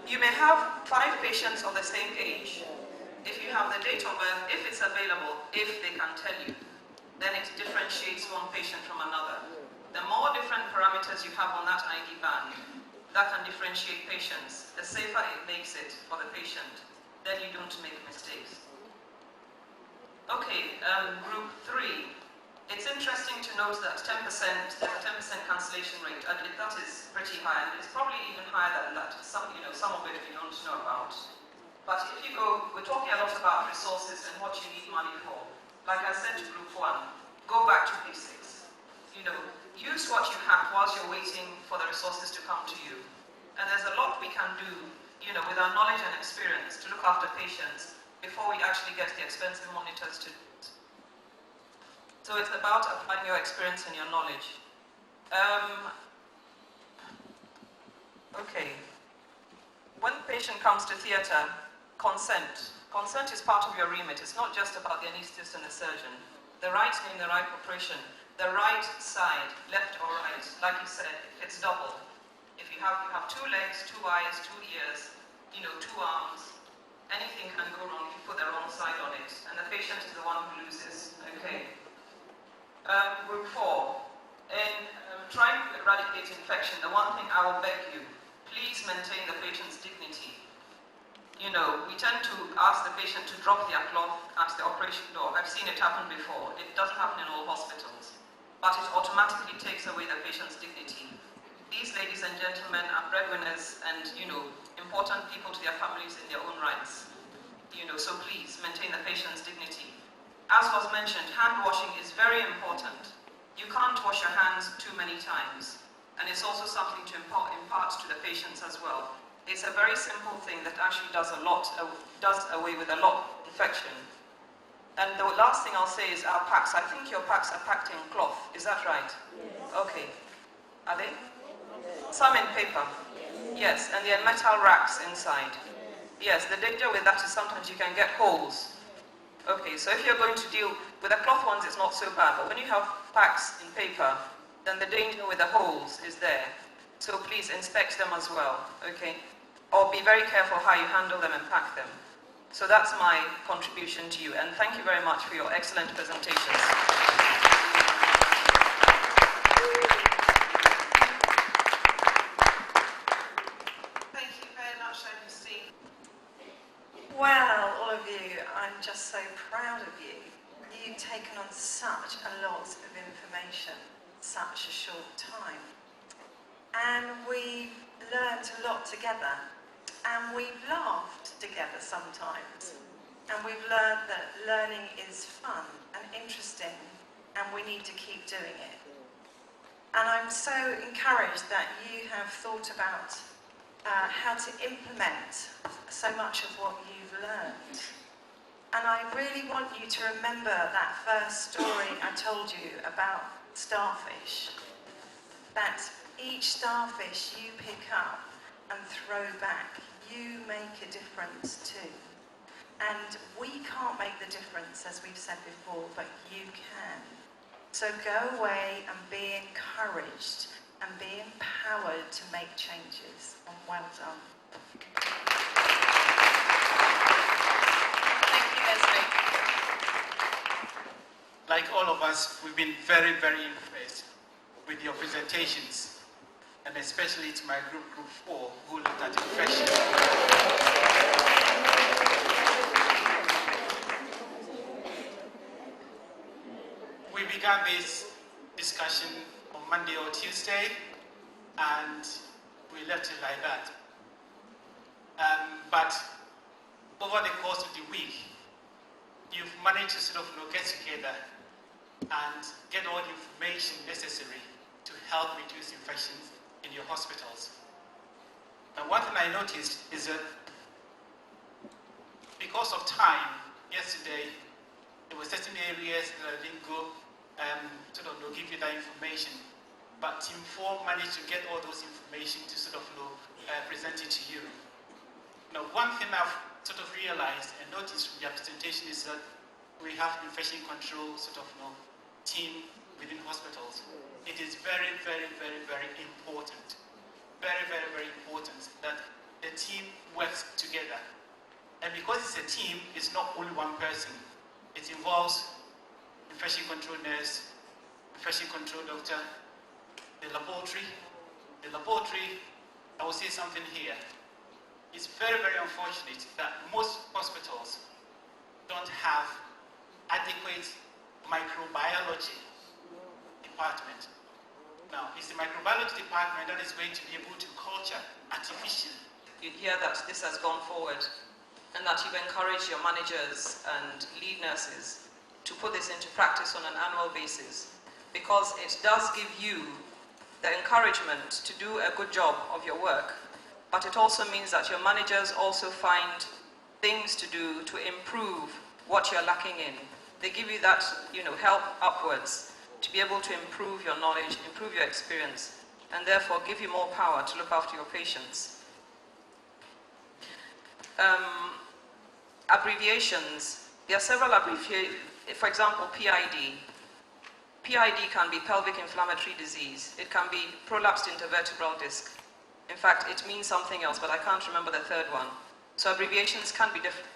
Speaker 6: You may have 5 patients of the same age. If you have the date of birth, if it's available, if they can tell you, then it differentiates one patient from another. The more different parameters you have on that ID band, that can differentiate patients, the safer it makes it for the patient. Then you don't make mistakes. Okay, group 3. It's interesting to note that 10%, there's a 10% cancellation rate. That is pretty high, and it's probably even higher than that. Some of it we don't know about. But if you go, we're talking a lot about resources and what you need money for. Like I said to group 1, go back to basics. You know, use what you have whilst you're waiting for the resources to come to you. And there's a lot we can do, you know, with our knowledge and experience to look after patients before we actually get the expensive monitors to do it. So it's about applying your experience and your knowledge. Okay. When the patient comes to theatre, consent. Consent is part of your remit. It's not just about the anaesthetist and the surgeon. The right name, the right operation, the right side, left or right. Like you said, it's double. If you have 2 legs, 2 eyes, 2 ears, you know, 2 arms, anything can go wrong if you put the wrong side on it, and the patient is the one who loses. Okay. Group 4, in trying to eradicate infection, the one thing I will beg you, please maintain the patient's dignity. You know, we tend to ask the patient to drop their cloth at the operation door. I've seen it happen before. It doesn't happen in all hospitals, but it automatically takes away the patient's dignity. These ladies and gentlemen are breadwinners and, you know, important people to their families in their own rights. You know, so please maintain the patient's dignity. As was mentioned, hand washing is very important. You can't wash your hands too many times, and it's also something to impart to the patients as well. It's a very simple thing that actually does away with a lot of infection. And the last thing I'll say is our packs. I think your packs are packed in cloth. Is that right? Yes. Okay. Are they? Yes. Some in paper? Yes. And they're metal racks inside? Yes. The danger with that is sometimes you can get holes. Okay, so if you're going to deal with the cloth ones, it's not so bad. But when you have packs in paper, then the danger with the holes is there. So please inspect them as well, okay? Or be very careful how you handle them and pack them. So that's my contribution to you, and thank you very much for your excellent presentations.
Speaker 1: Thank you very much, Christine.
Speaker 7: Well, all of you, I'm just so proud of you. You've taken on such a lot of information in such a short time. And we've learnt a lot together. And we've laughed together sometimes. And we've learned that learning is fun and interesting, and we need to keep doing it. And I'm so encouraged that you have thought about how to implement so much of what you've learned. And I really want you to remember that first story I told you about starfish. That each starfish you pick up and throw back, you make a difference too. And we can't make the difference, as we've said before, but you can. So go away and be encouraged and be empowered to make changes. And well done.
Speaker 1: Thank you, Leslie.
Speaker 8: Like all of us, we've been very, very impressed with your presentations, and especially to my group 4, who looked at infection. We began this discussion on Monday or Tuesday, and we left it like that. But over the course of the week, you've managed to sort of get together and get all the information necessary to help reduce infections in your hospitals. Now, one thing I noticed is that because of time, yesterday, there were certain areas that I didn't go give you that information, but Team 4 managed to get all those information to present it to you. Now, one thing I've sort of realized and noticed from your presentation is that we have infection control team within hospitals. It is very, very, very, very important. Very, very, very important that the team works together. And because it's a team, it's not only one person. It involves infection control nurse, infection control doctor, the laboratory. The laboratory, I will say something here. It's very, very unfortunate that most hospitals don't have adequate microbiology department. Now, it's the microbiology department that is going to be able to culture artificially.
Speaker 6: You hear that this has gone forward and that you've encouraged your managers and lead nurses to put this into practice on an annual basis, because it does give you the encouragement to do a good job of your work, but it also means that your managers also find things to do to improve what you're lacking in. They give you that, help upwards to be able to improve your knowledge, improve your experience, and therefore give you more power to look after your patients. Abbreviations. There are several abbreviations. For example, PID. PID can be pelvic inflammatory disease. It can be prolapsed intervertebral disc. In fact, it means something else, but I can't remember the third one. So abbreviations can be different.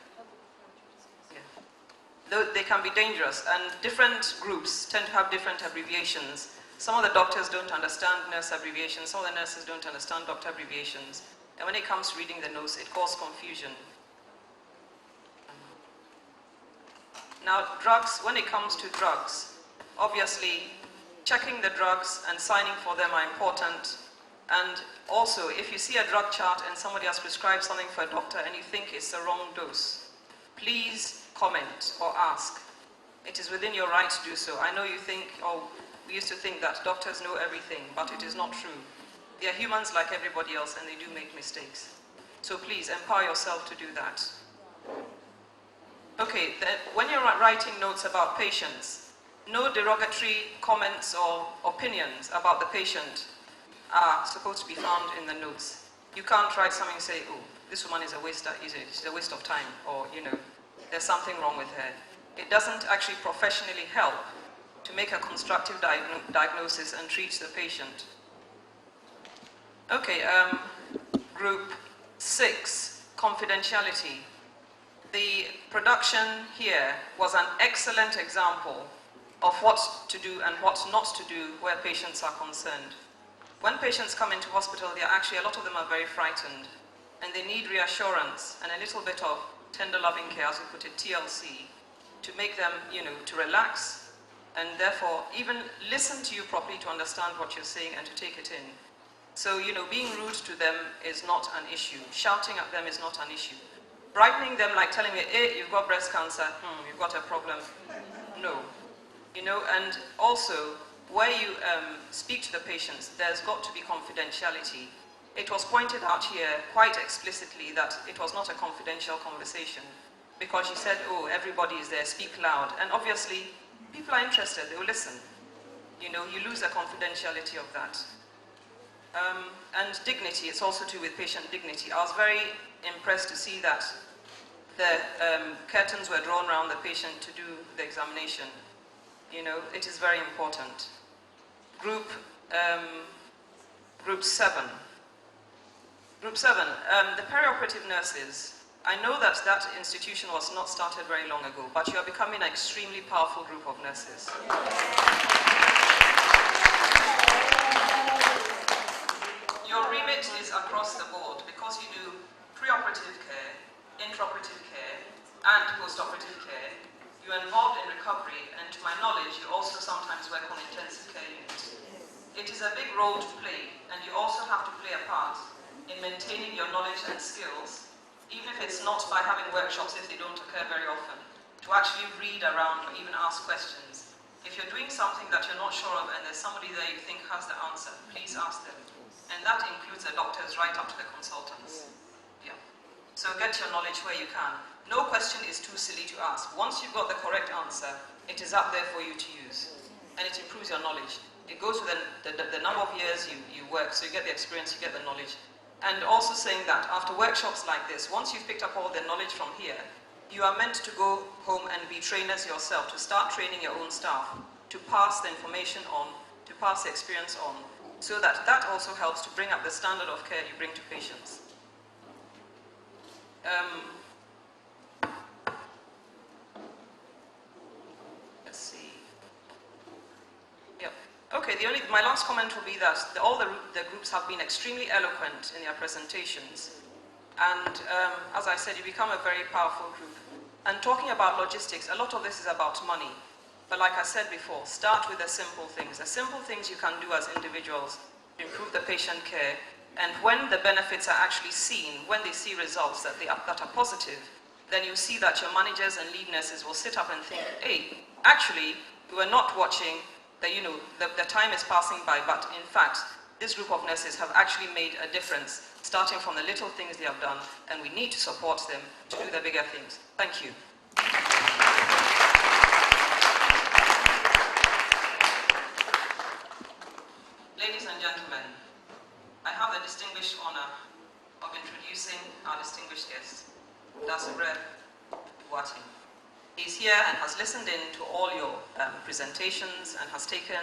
Speaker 6: Yeah. though they can be dangerous, and different groups tend to have different abbreviations. Some of the doctors don't understand nurse abbreviations, some of the nurses don't understand doctor abbreviations, and when it comes to reading the notes, it causes confusion. Now, drugs, when it comes to drugs, obviously, checking the drugs and signing for them are important. And also, if you see a drug chart and somebody has prescribed something for a doctor and you think it's the wrong dose, please comment or ask. It is within your right to do so. I know you think, oh, we used to think that doctors know everything, but it is not true. They are humans like everybody else and they do make mistakes. So please, empower yourself to do that. Okay, when you're writing notes about patients, no derogatory comments or opinions about the patient are supposed to be found in the notes. You can't write something and say, oh, this woman is a waste of time, or, you know, there's something wrong with her. It doesn't actually professionally help to make a constructive diagnosis and treat the patient. Okay, group 6, confidentiality. The production here was an excellent example of what to do and what not to do where patients are concerned. When patients come into hospital, they are actually, a lot of them are very frightened, and they need reassurance and a little bit of tender loving care, as we put it, TLC, to make them, you know, to relax, and therefore even listen to you properly to understand what you're saying and to take it in. So, you know, being rude to them is not an issue. Shouting at them is not an issue. Frightening them like telling me, hey, you've got breast cancer, you've got a problem. No. You know, and also, where you speak to the patients, there's got to be confidentiality. It was pointed out here quite explicitly that it was not a confidential conversation, because she said, oh, everybody is there, speak loud. And obviously, people are interested, they will listen. You know, you lose the confidentiality of that. And dignity, it's also to do with patient dignity. I was very impressed to see that the curtains were drawn around the patient to do the examination. You know, it is very important. Group 7. Group 7, the peri-operative nurses. I know that that institution was not started very long ago, but you are becoming an extremely powerful group of nurses. Your remit is across the board because you do pre-operative care, intraoperative care, and post-operative care. You're involved in recovery, and to my knowledge, you also sometimes work on intensive care units. It is a big role to play, and you also have to play a part in maintaining your knowledge and skills, even if it's not by having workshops, if they don't occur very often, to actually read around or even ask questions. If you're doing something that you're not sure of and there's somebody there you think has the answer, please ask them. And that includes the doctors right up to the consultants. Yeah. So get your knowledge where you can. No question is too silly to ask. Once you've got the correct answer, it is up there for you to use. And it improves your knowledge. It goes with the number of years you work, so you get the experience, you get the knowledge. And also saying that after workshops like this, once you've picked up all the knowledge from here, you are meant to go home and be trainers yourself, to start training your own staff, to pass the information on, to pass the experience on, so that that also helps to bring up the standard of care you bring to patients. Let's see. Yep. Okay, my last comment will be that all the groups have been extremely eloquent in their presentations. And as I said, you become a very powerful group. And talking about logistics, a lot of this is about money. But like I said before, start with the simple things. The simple things you can do as individuals to improve the patient care. And when the benefits are actually seen, when they see results that are positive, then you see that your managers and lead nurses will sit up and think, hey, actually, we were not watching, the time is passing by, but in fact, this group of nurses have actually made a difference, starting from the little things they have done, and we need to support them to do the bigger things. Thank you. Ladies and gentlemen, I have the distinguished honor of introducing our distinguished guest, Dasure Buating. He's here and has listened in to all your presentations and has taken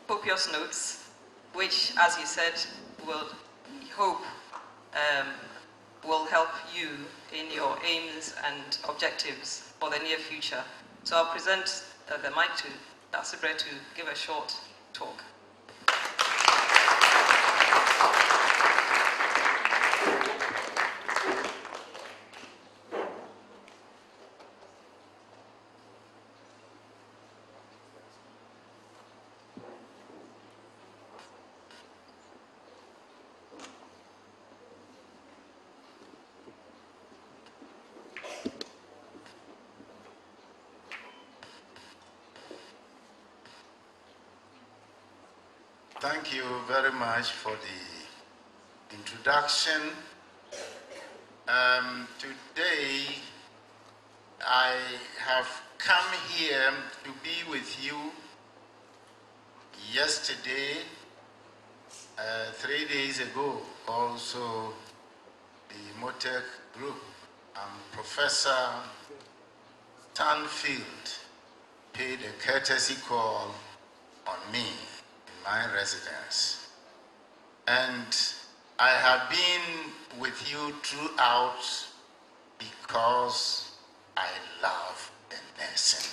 Speaker 6: copious notes, which, as he said, we hope will help you in your aims and objectives for the near future. So I'll present the mic to Asibre to give a short talk.
Speaker 9: Thank you very much for the introduction. Today, I have come here to be with you. Yesterday, 3 days ago, also the MotecLife group and Professor Stanfield paid a courtesy call on me in my residence. And I have been with you throughout because I love the nursing.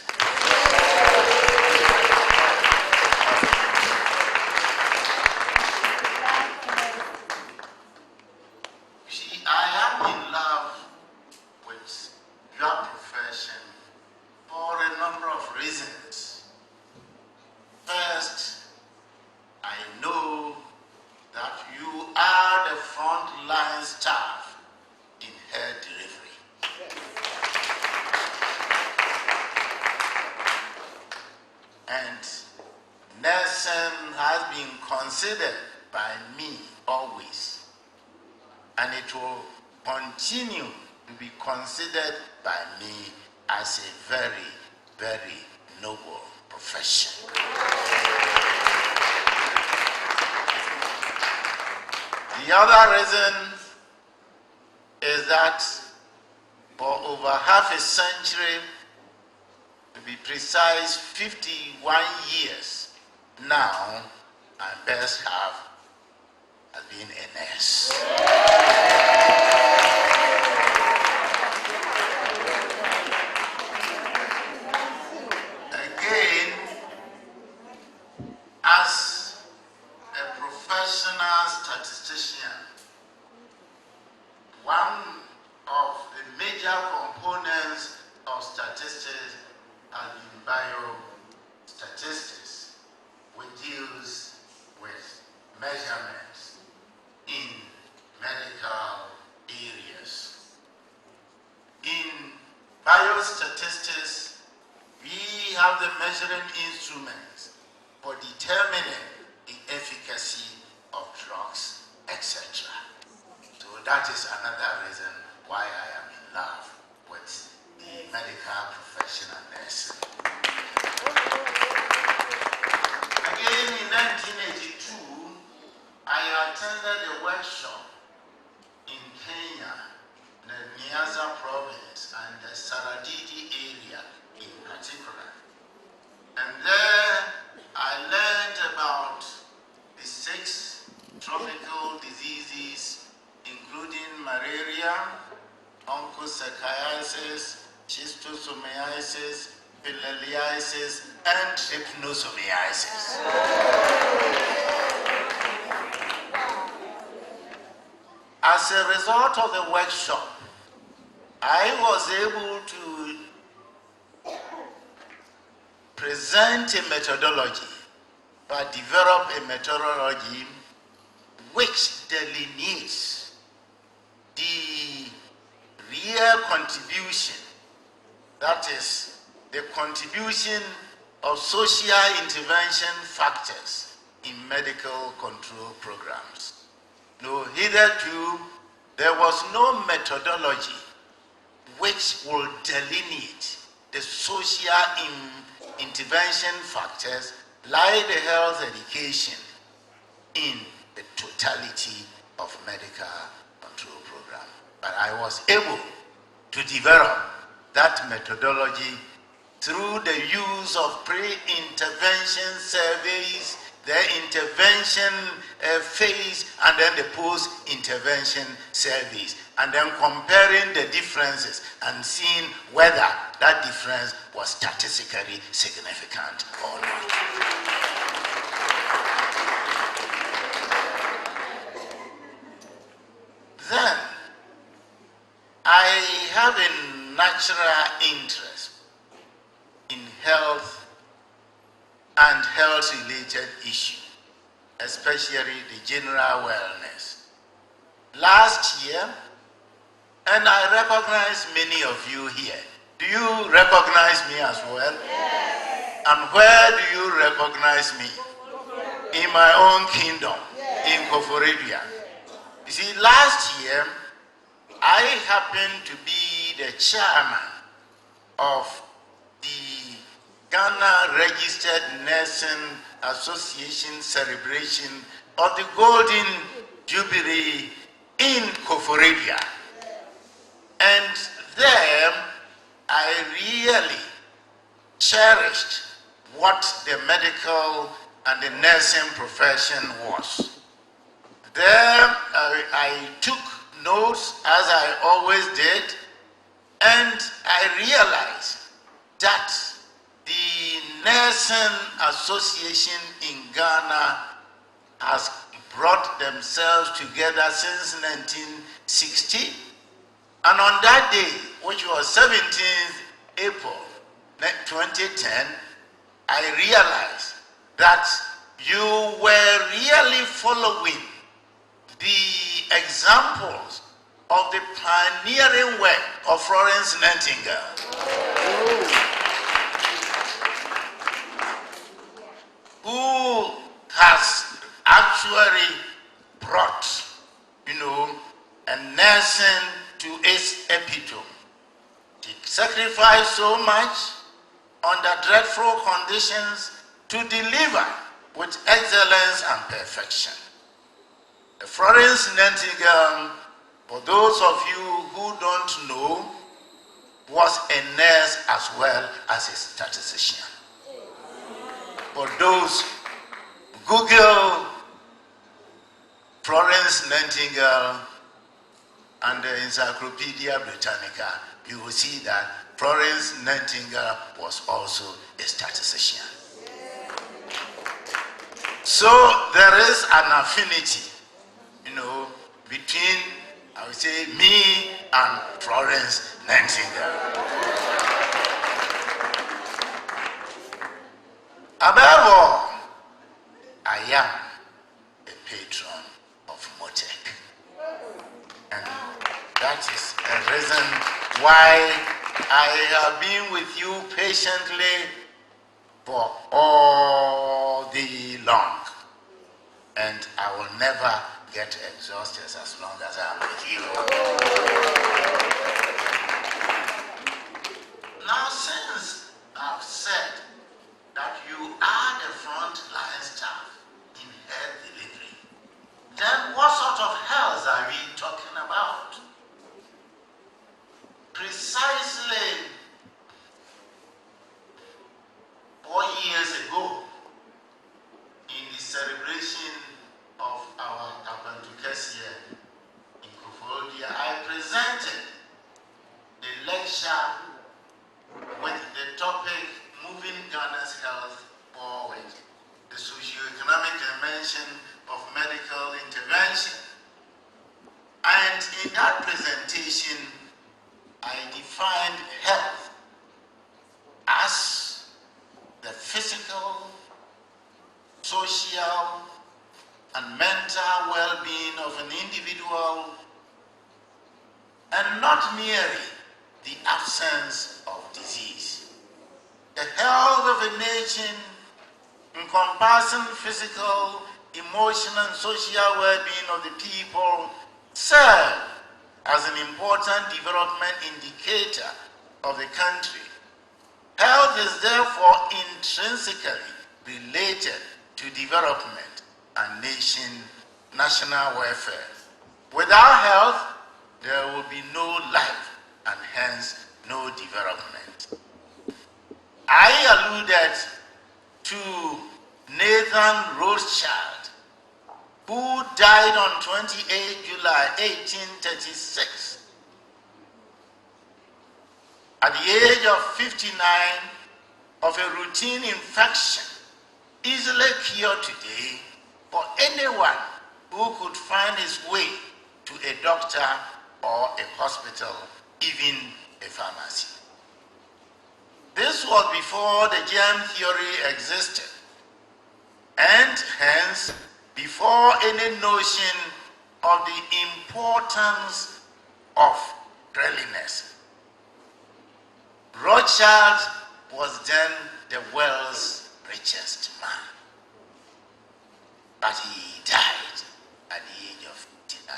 Speaker 9: See, I am in love with your profession for a number of reasons. First, I know that you are the front-line staff in hair delivery. And nursing has been considered by me always, and it will continue to be considered by me as a very, very noble profession. The other reason is that for over half a century, to be precise 51 years now, my best half has been a nurse. Again, as a professional statistician, one of the major components of statistics has been biostatistics, which deals with measurements in medical areas. In biostatistics, we have the measuring instruments for determining the efficacy of drugs, etc. So that is another reason why I am in love with the medical profession and nursing. Again, in 1982, I attended a workshop in Kenya, the Nyanza province and the Saradidi area in particular. And there I learned about the 6 tropical diseases, including malaria, onchocerciasis, schistosomiasis, filariasis, and trypanosomiasis. As a result of the workshop, I was able to present a methodology, but develop a methodology which delineates the real contribution, that is, the contribution of social intervention factors in medical control programs. No, hitherto, there was no methodology which will delineate the social intervention factors like the health education in the totality of medical control program. But I was able to develop that methodology through the use of pre-intervention surveys, the intervention phase, and then the post-intervention service, and then comparing the differences and seeing whether that difference was statistically significant or not. Then, I have a natural interest in health and health-related issues, especially the general wellness. Last year, and I recognize many of you here. Do you recognize me as well? Yes. And where do you recognize me? In my own kingdom, in Koforidua. You see, last year, I happened to be the chairman of the Ghana Registered Nursing Association celebration of the Golden Jubilee in Koforidua. And there, I really cherished what the medical and the nursing profession was. There, I took notes, as I always did, and I realized that the Nursing Association in Ghana has brought themselves together since 1960, and on that day, which was 17th April 2010, I realized that you were really following the examples of the pioneering work of Florence Nightingale. Who has actually brought, a nursing to its epitome. She sacrificed so much under dreadful conditions to deliver with excellence and perfection. The Florence Nightingale, for those of you who don't know, was a nurse as well as a statistician. For those, Google Florence Nightingale and the Encyclopedia Britannica, you will see that Florence Nightingale was also a statistician. So there is an affinity, between, I would say, me and Florence Nightingale. Above all, I am a patron of MotecLife. And that is a reason why I have been with you patiently for all day long. And I will never get exhausted as long as I'm with you. Now, since I've said that you are the front-line staff in health delivery, then what sort of health are we talking about? Precisely 4 years ago, in the celebration of our Tabantukesia in Koforidua, I presented a lecture with the topic Moving Ghana's Health Forward, the socio-economic dimension of medical intervention. And in that presentation, I defined health as the physical, social, and mental well-being of an individual, and not merely the absence of disease. The health of a nation, encompassing physical, emotional, and social well-being of the people, serve as an important development indicator of the country. Health is therefore intrinsically related to development and national welfare. Without health, there will be no life and hence no development. I alluded to Nathan Rothschild who died on 28 July 1836 at the age of 59 of a routine infection, easily cured today for anyone who could find his way to a doctor or a hospital, even a pharmacy. This was before the germ theory existed, and hence before any notion of the importance of cleanliness. Rothschild was then the world's richest man, but he died at the age of 59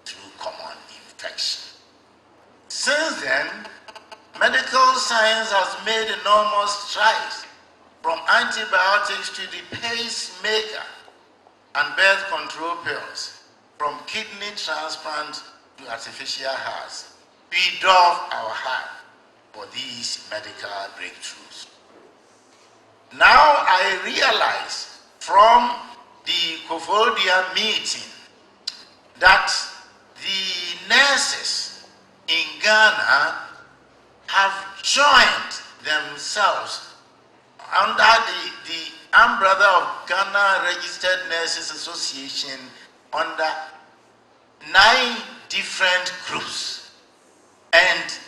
Speaker 9: through common infection. Since then, medical science has made enormous strides, from antibiotics to the pacemaker and birth control pills, from kidney transplant to artificial hearts. We doff our hat for these medical breakthroughs. Now I realize from the Kofodia meeting that the nurses in Ghana have joined themselves under the umbrella of Ghana Registered Nurses Association under 9 different groups. And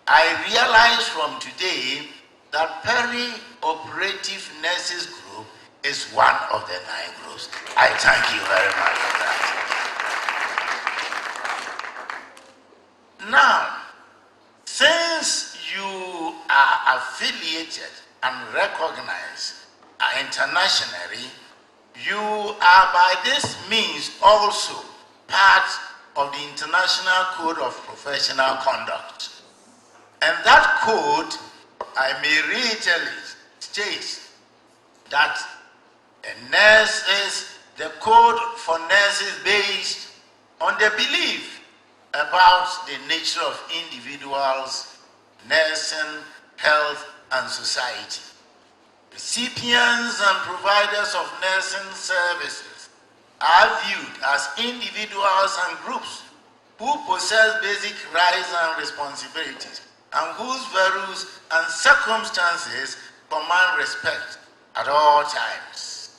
Speaker 9: I realize from today that Peri-Operative Nurses Group is one of the 9 groups. I thank you very much for that. Now, since you are affiliated and recognized internationally, you are by this means also part of the International Code of Professional Conduct. And that code, I may reiterate, states that a nurse is the code for nurses based on the belief about the nature of individuals, nursing, health, and society. Recipients and providers of nursing services are viewed as individuals and groups who possess basic rights and responsibilities and whose values and circumstances command respect at all times.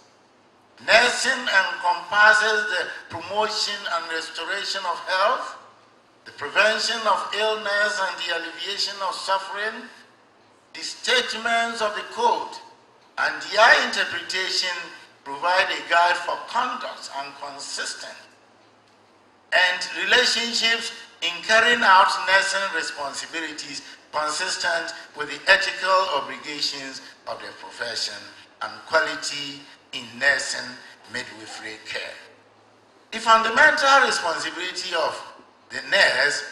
Speaker 9: Nursing encompasses the promotion and restoration of health, the prevention of illness and the alleviation of suffering. The statements of the code and their interpretation provide a guide for conduct and consistent and relationships in carrying out nursing responsibilities consistent with the ethical obligations of the profession and quality in nursing midwifery care. The fundamental responsibility of the nurse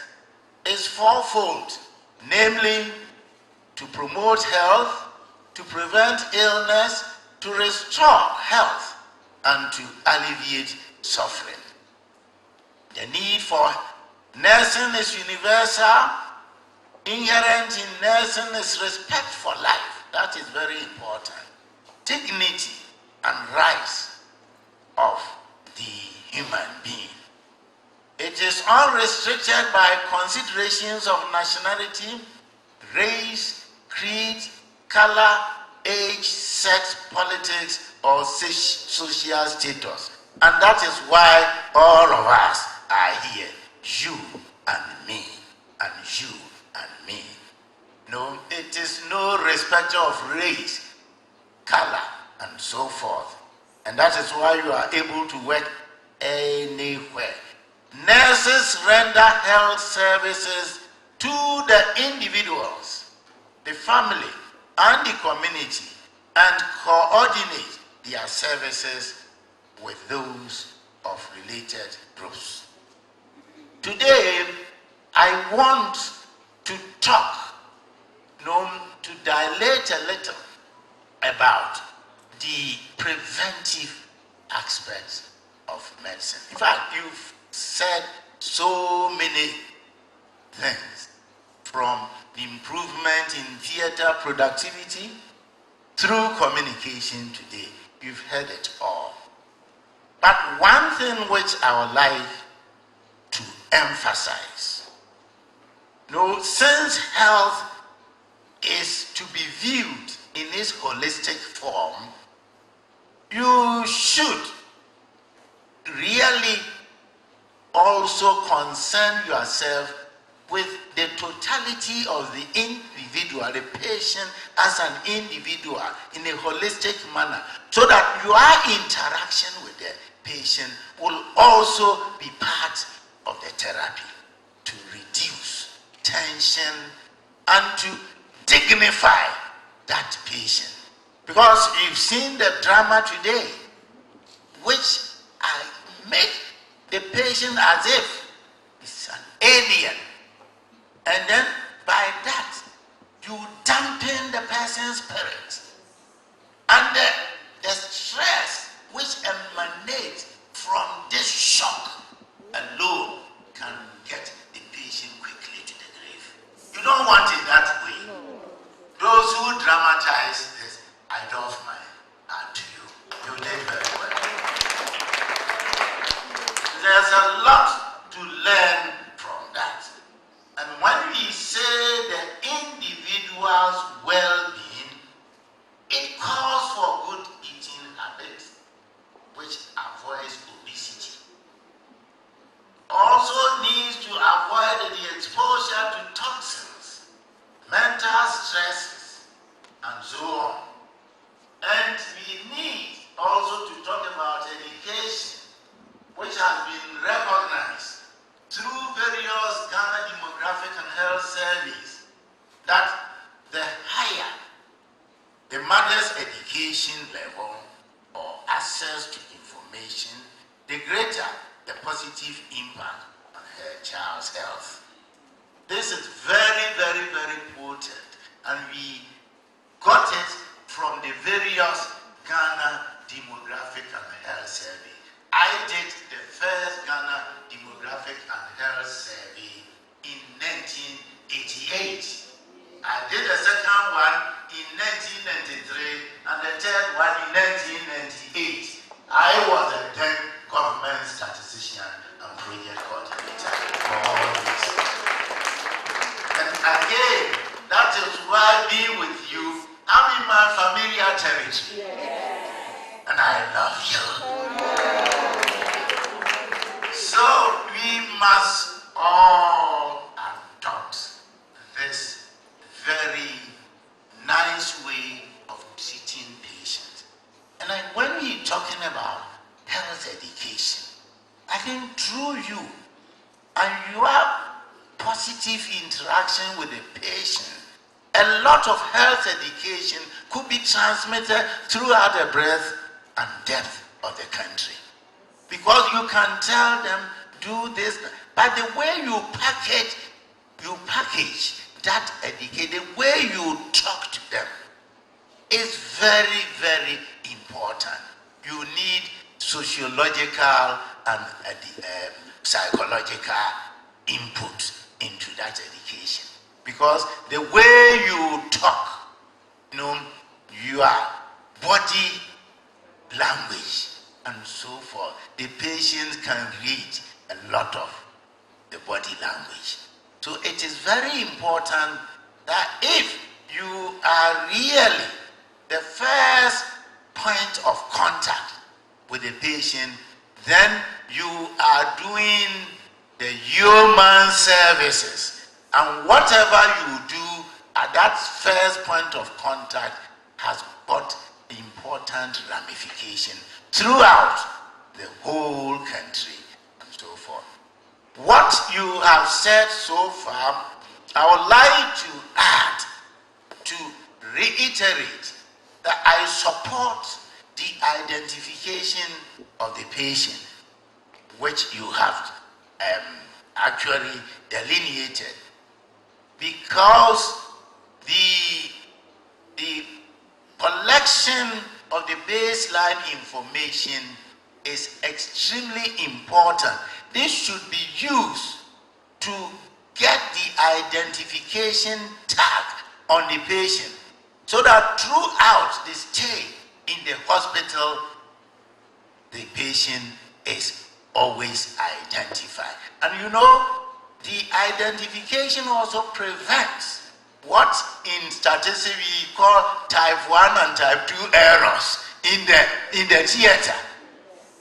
Speaker 9: is fourfold, namely to promote health, to prevent illness, to restore health, and to alleviate suffering. The need for nursing is universal. Inherent in nursing is respect for life. That is very important. Dignity and rights of the human being. It is unrestricted by considerations of nationality, race, creed, color, age, sex, politics, or social status. And that is why all of us are here. You and me, and you and me. No, it is no respecter of race, color, and so forth. And that is why you are able to work anywhere. Nurses render health services to the individuals, the family, and the community, and coordinate their services with those of related groups. Today, I want to talk, to dilate a little about the preventive aspects of medicine. In fact, you've said so many things, from the improvement in theater productivity through communication today. You've heard it all. But one thing which I would like to emphasize, since health is to be viewed in its holistic form, you should really also concern yourself with the totality of the individual, the patient as an individual in a holistic manner, so that your interaction with the patient will also be part of the therapy to reduce tension and to dignify that patient. Because you've seen the drama today, which make the patient as if it's an alien. And then by that, you dampen the person's spirit. And the stress which emanates from this shock alone can get the patient quickly to the grave. You don't want it that way. Those who dramatize this, I doff my hat to you. You did very well. There's a lot to learn from that. And when we say the individual's well-being, it calls for good eating habits, which avoids obesity. Also needs to avoid the exposure to toxins, mental stresses, and so on. And we need also to talk about education, which has been recognized through various Ghana Demographic and Health Surveys, that the higher the mother's education level or access to information, the greater the positive impact on her child's health. This is very, very, very important, and we got it from the various Ghana Demographic and Health Survey. I did the first Ghana Demographic and Health Survey in 1988. I did the second one in 1993 and the third one in 1998. I was a then government statistician and project coordinator for all this. And again, that is why being with you, I'm in my familiar territory. And I love you. So we must all adopt this very nice way of treating patients. And when we're talking about health education, I think through you and your positive interaction with the patient, a lot of health education could be transmitted throughout the breadth and depth of the country. Because you can tell them, do this, but the way you package that education, the way you talk to them is very, very important. You need sociological and psychological input into that education. Because the way you talk, your body language and so forth, the patient can read a lot of the body language. So it is very important that if you are really the first point of contact with the patient, then you are doing the human services. And whatever you do at that first point of contact has got important ramification throughout the whole country and so forth. What you have said so far, I would like to add, to reiterate that I support the identification of the patient, which you have actually delineated, because the collection of the baseline information is extremely important. This should be used to get the identification tag on the patient, so that throughout the stay in the hospital, the patient is always identified. And you know, the identification also prevents what in statistics we call type 1 and type 2 errors in the theater,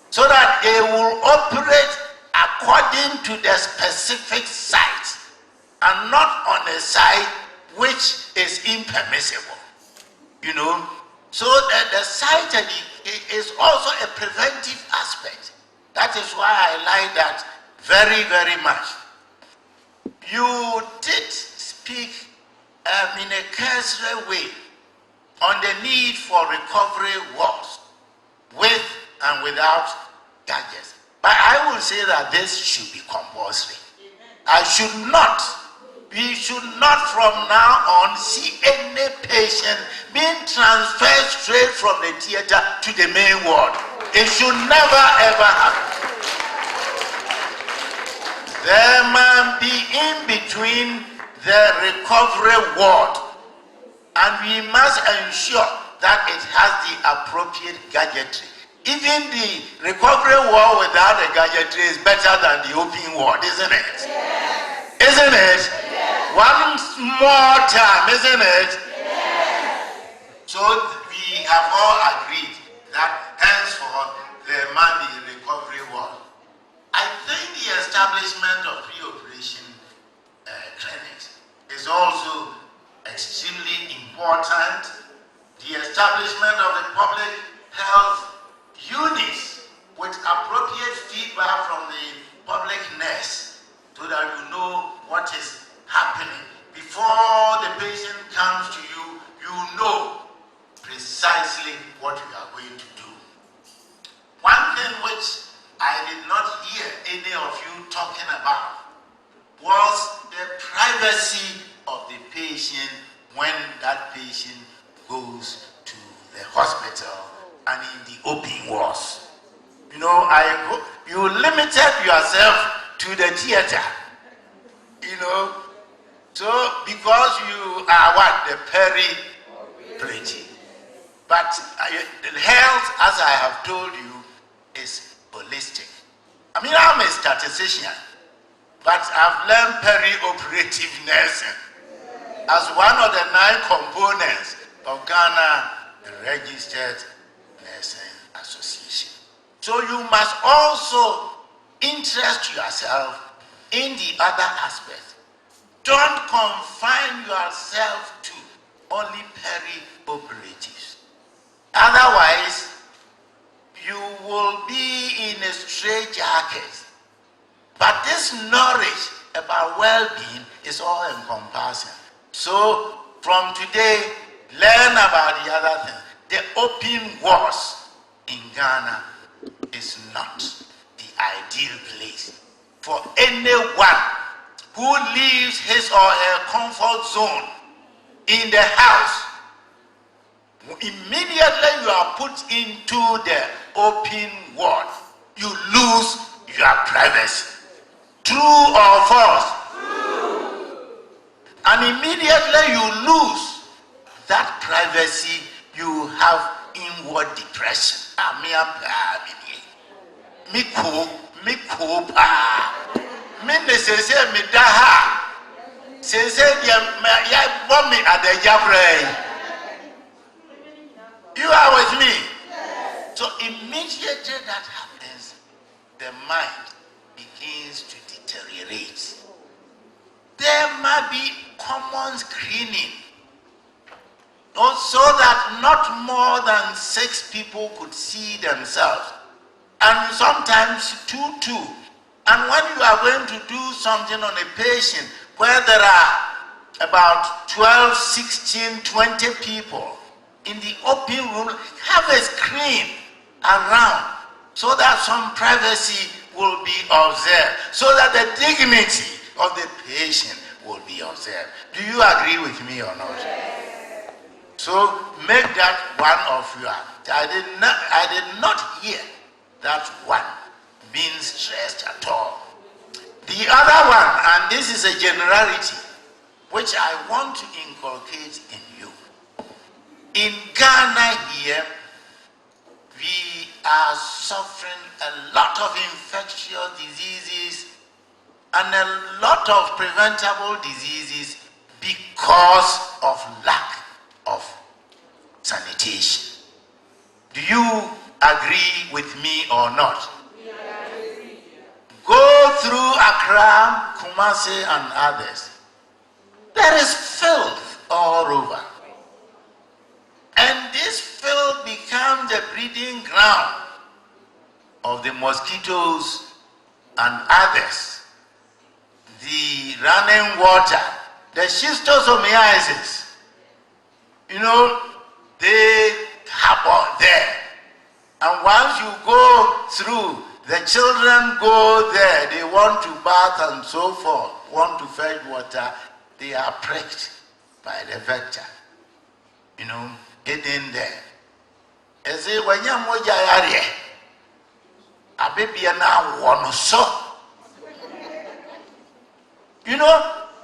Speaker 9: so that they will operate according to the specific site and not on a site which is impermissible. You know, so that the site is also a preventive aspect. That is why I like that very, very much. You did speak in a cursory way on the need for recovery wards with and without gadgets. But I will say that this should be compulsory. We should not from now on see any patient being transferred straight from the theater to the main ward. It should never ever happen. There must be in between the recovery ward, and we must ensure that it has the appropriate gadgetry. Even the recovery ward without the gadgetry is better than the open ward, isn't it? Yes. Isn't it? Yes. One more time, isn't it? Yes. So we have all agreed that henceforth there must be a recovery ward. I think the establishment of pre-operation clinics is also extremely important. The establishment of the public health units with appropriate feedback from the public nurse, so that you know what is happening. Before the patient comes to you, you know precisely what you are going to do. One thing which I did not hear any of you talking about was the privacy of the patient when that patient goes to the hospital and in the open wards. You know, you limited yourself to the theater, you know, so because you are what? The Peri-Operative. But health, as I have told you, is holistic. I mean, I'm a statistician, but I've learned Peri-Operative nursing as one of the 9 components of Ghana Registered Nursing Association. So you must also interest yourself in the other aspects. Don't confine yourself to only Peri-Operatives. Otherwise, you will be in a straitjacket. But this knowledge about well-being is all encompassing. So from today, learn about the other thing. The open wards in Ghana is not the ideal place for anyone who leaves his or her comfort zone in the house. Immediately you are put into the open ward, you lose your privacy. True or false? True. And immediately you lose that privacy, you have inward depression. You are with me? Yes. So immediately that happens, the mind begins to deteriorate. There might be common screening, so that not more than 6 people could see themselves, and sometimes 2. And when you are going to do something on a patient where there are about 12, 16, 20 people, in the open room, have a screen around so that some privacy will be observed, so that the dignity of the patient will be observed. Do you agree with me or not? Yes. So make that one of your. I did not hear that one being stressed at all. The other one, and this is a generality, which I want to inculcate in you. In Ghana here, we are suffering a lot of infectious diseases and a lot of preventable diseases because of lack of sanitation. Do you agree with me or not? Go through Accra, Kumasi, and others. There is filth all over. And this filth becomes the breeding ground of the mosquitoes and others. The running water, the schistosomiasis, they harbor there. And once you go through, the children go there, they want to bath and so forth, want to fetch water, they are pricked by the vector, hidden there. I say, when you are moja a baby now one so.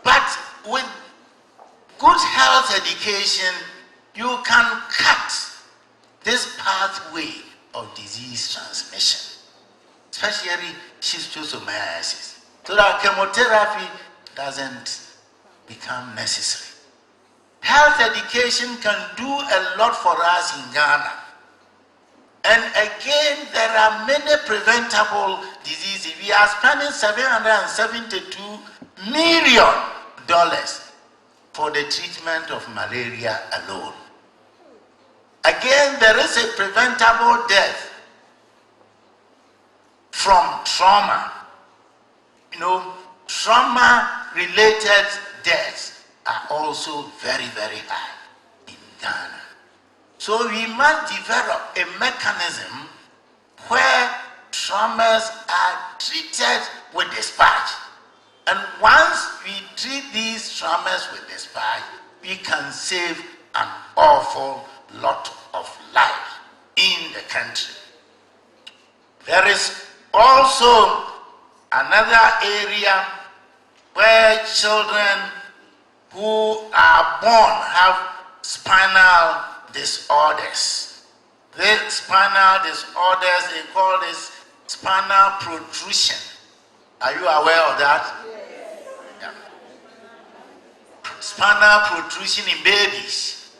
Speaker 9: But with good health education, you can cut this pathway of disease transmission, especially schistosomiasis, so that chemotherapy doesn't become necessary. Health education can do a lot for us in Ghana. And again, there are many preventable diseases. We are spending $772 million for the treatment of malaria alone. Again, there is a preventable death from trauma. Trauma-related deaths are also very, very high in Ghana. So we must develop a mechanism where traumas are treated with dispatch. And once we treat these traumas with dispatch, we can save an awful lot of lives in the country. There is also another area where children who are born have spinal disorders. The spinal disorders, they call this spinal protrusion. Are you aware of that? Yeah. Spinal protrusion in babies.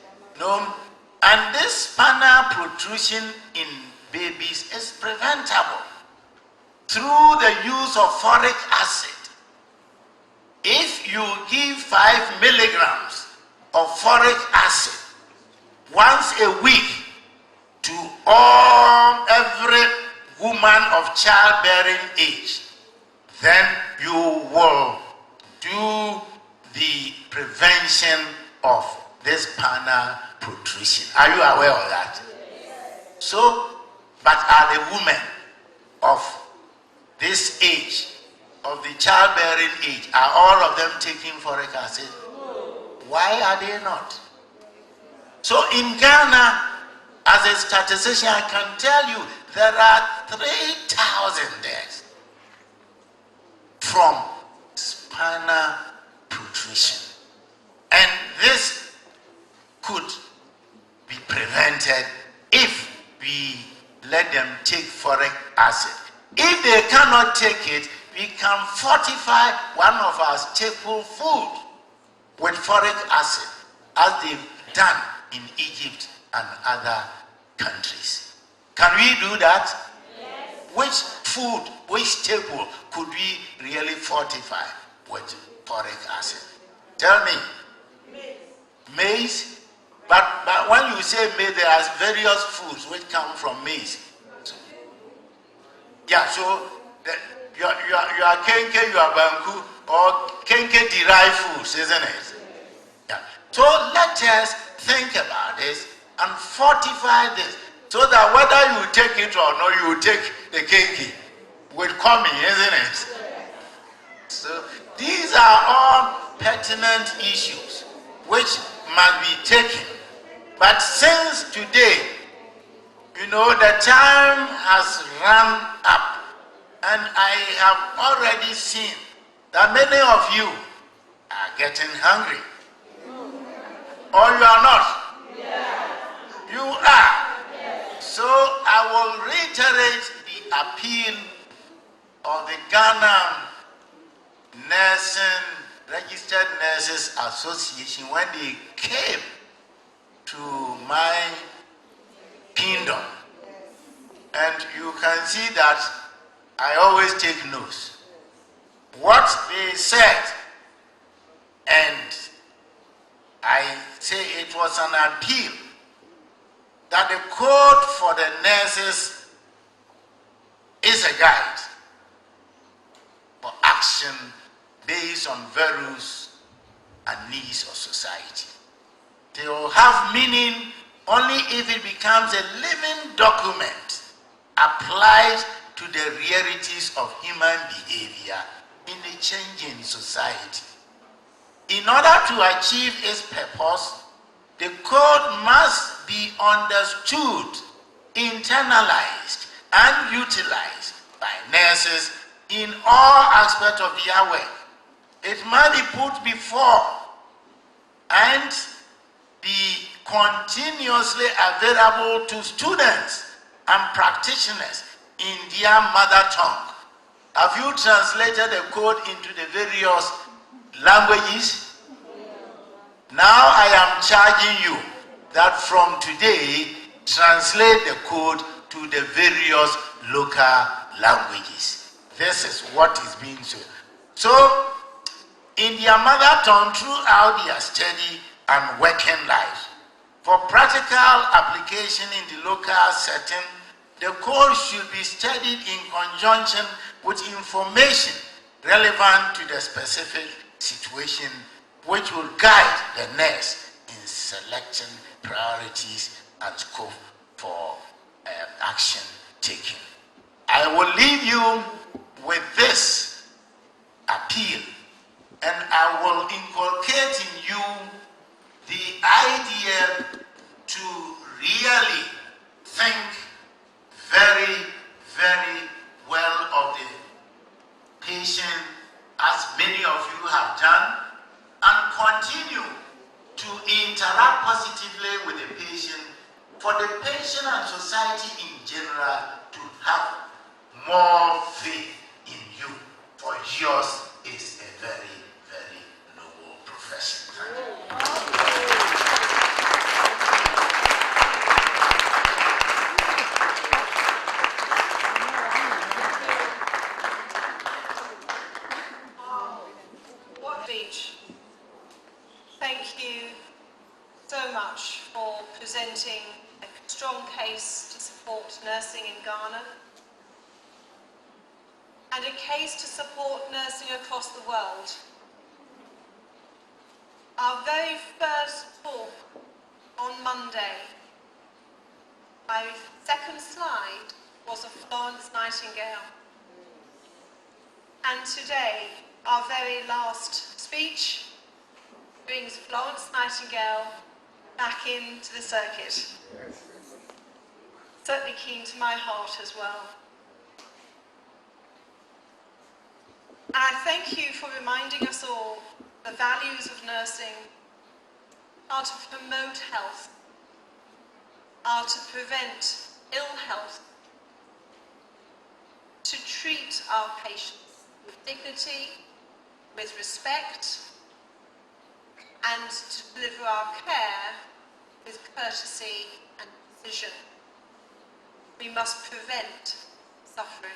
Speaker 9: And this spinal protrusion in babies is preventable through the use of folic acid. If you give 5 milligrams of folic acid once a week to every woman of childbearing age, then you will do the prevention of this spinal protrusion. Are you aware of that? So, but are the women of this age, of the childbearing age, are all of them taking folic acid? Why are they not? So in Ghana, as a statistician, I can tell you there are 3,000 deaths from spinal protrusion. And this could be prevented if we let them take folic acid. If they cannot take it, we can fortify one of our staple food with folic acid, as they've done in Egypt and other countries. Can we do that? Yes. Which food, which staple could we really fortify with folic acid? Tell me. Maize? But when you say maize, there are various foods which come from maize. Yeah, so you are kenke, you are banku, or kenke derived foods, isn't it? Yeah. So let us think about this and fortify this, so that whether you take it or not, you take the kenke with coming, isn't it? So these are all pertinent issues which must be taken. But since today, the time has run up, and I have already seen that many of you are getting hungry. Or you are not? Yeah. You are. Yeah. So I will reiterate the appeal of the Ghana Registered Nurses Association when they came to my kingdom. And you can see that I always take notes. What they said, and I say it was an appeal that the code for the nurses is a guide for action based on values and needs of society. They will have meaning only if it becomes a living document applied to the realities of human behavior in the changing society. In order to achieve its purpose, the code must be understood, internalized, and utilized by nurses in all aspects of their work. It must be put before and be continuously available to students and practitioners in their mother tongue. Have you translated the code into the various languages? Now I am charging you that from today, translate the code to the various local languages. This is what is being said. So, in their mother tongue throughout their study and working life, for practical application in the local setting, the code should be studied in conjunction with information relevant to the specific situation, which will guide the nurse in selecting priorities and scope for action taken. I will leave you with this appeal, and I will inculcate in you the idea to really think very, very well of the patient, as many of you have done, and continue to interact positively with the patient, for the patient and society in general to have more faith in you, for yours is a very, very noble profession.
Speaker 1: What speech. Thank you so much for presenting a strong case to support nursing in Ghana and a case to support nursing across the world. Our very first talk on Monday, my second slide was of Florence Nightingale. And today, our very last speech brings Florence Nightingale back into the circuit. Certainly keen to my heart as well. And I thank you for reminding us all the values of nursing are to promote health, are to prevent ill health, to treat our patients with dignity, with respect, and to deliver our care with courtesy and precision. We must prevent suffering.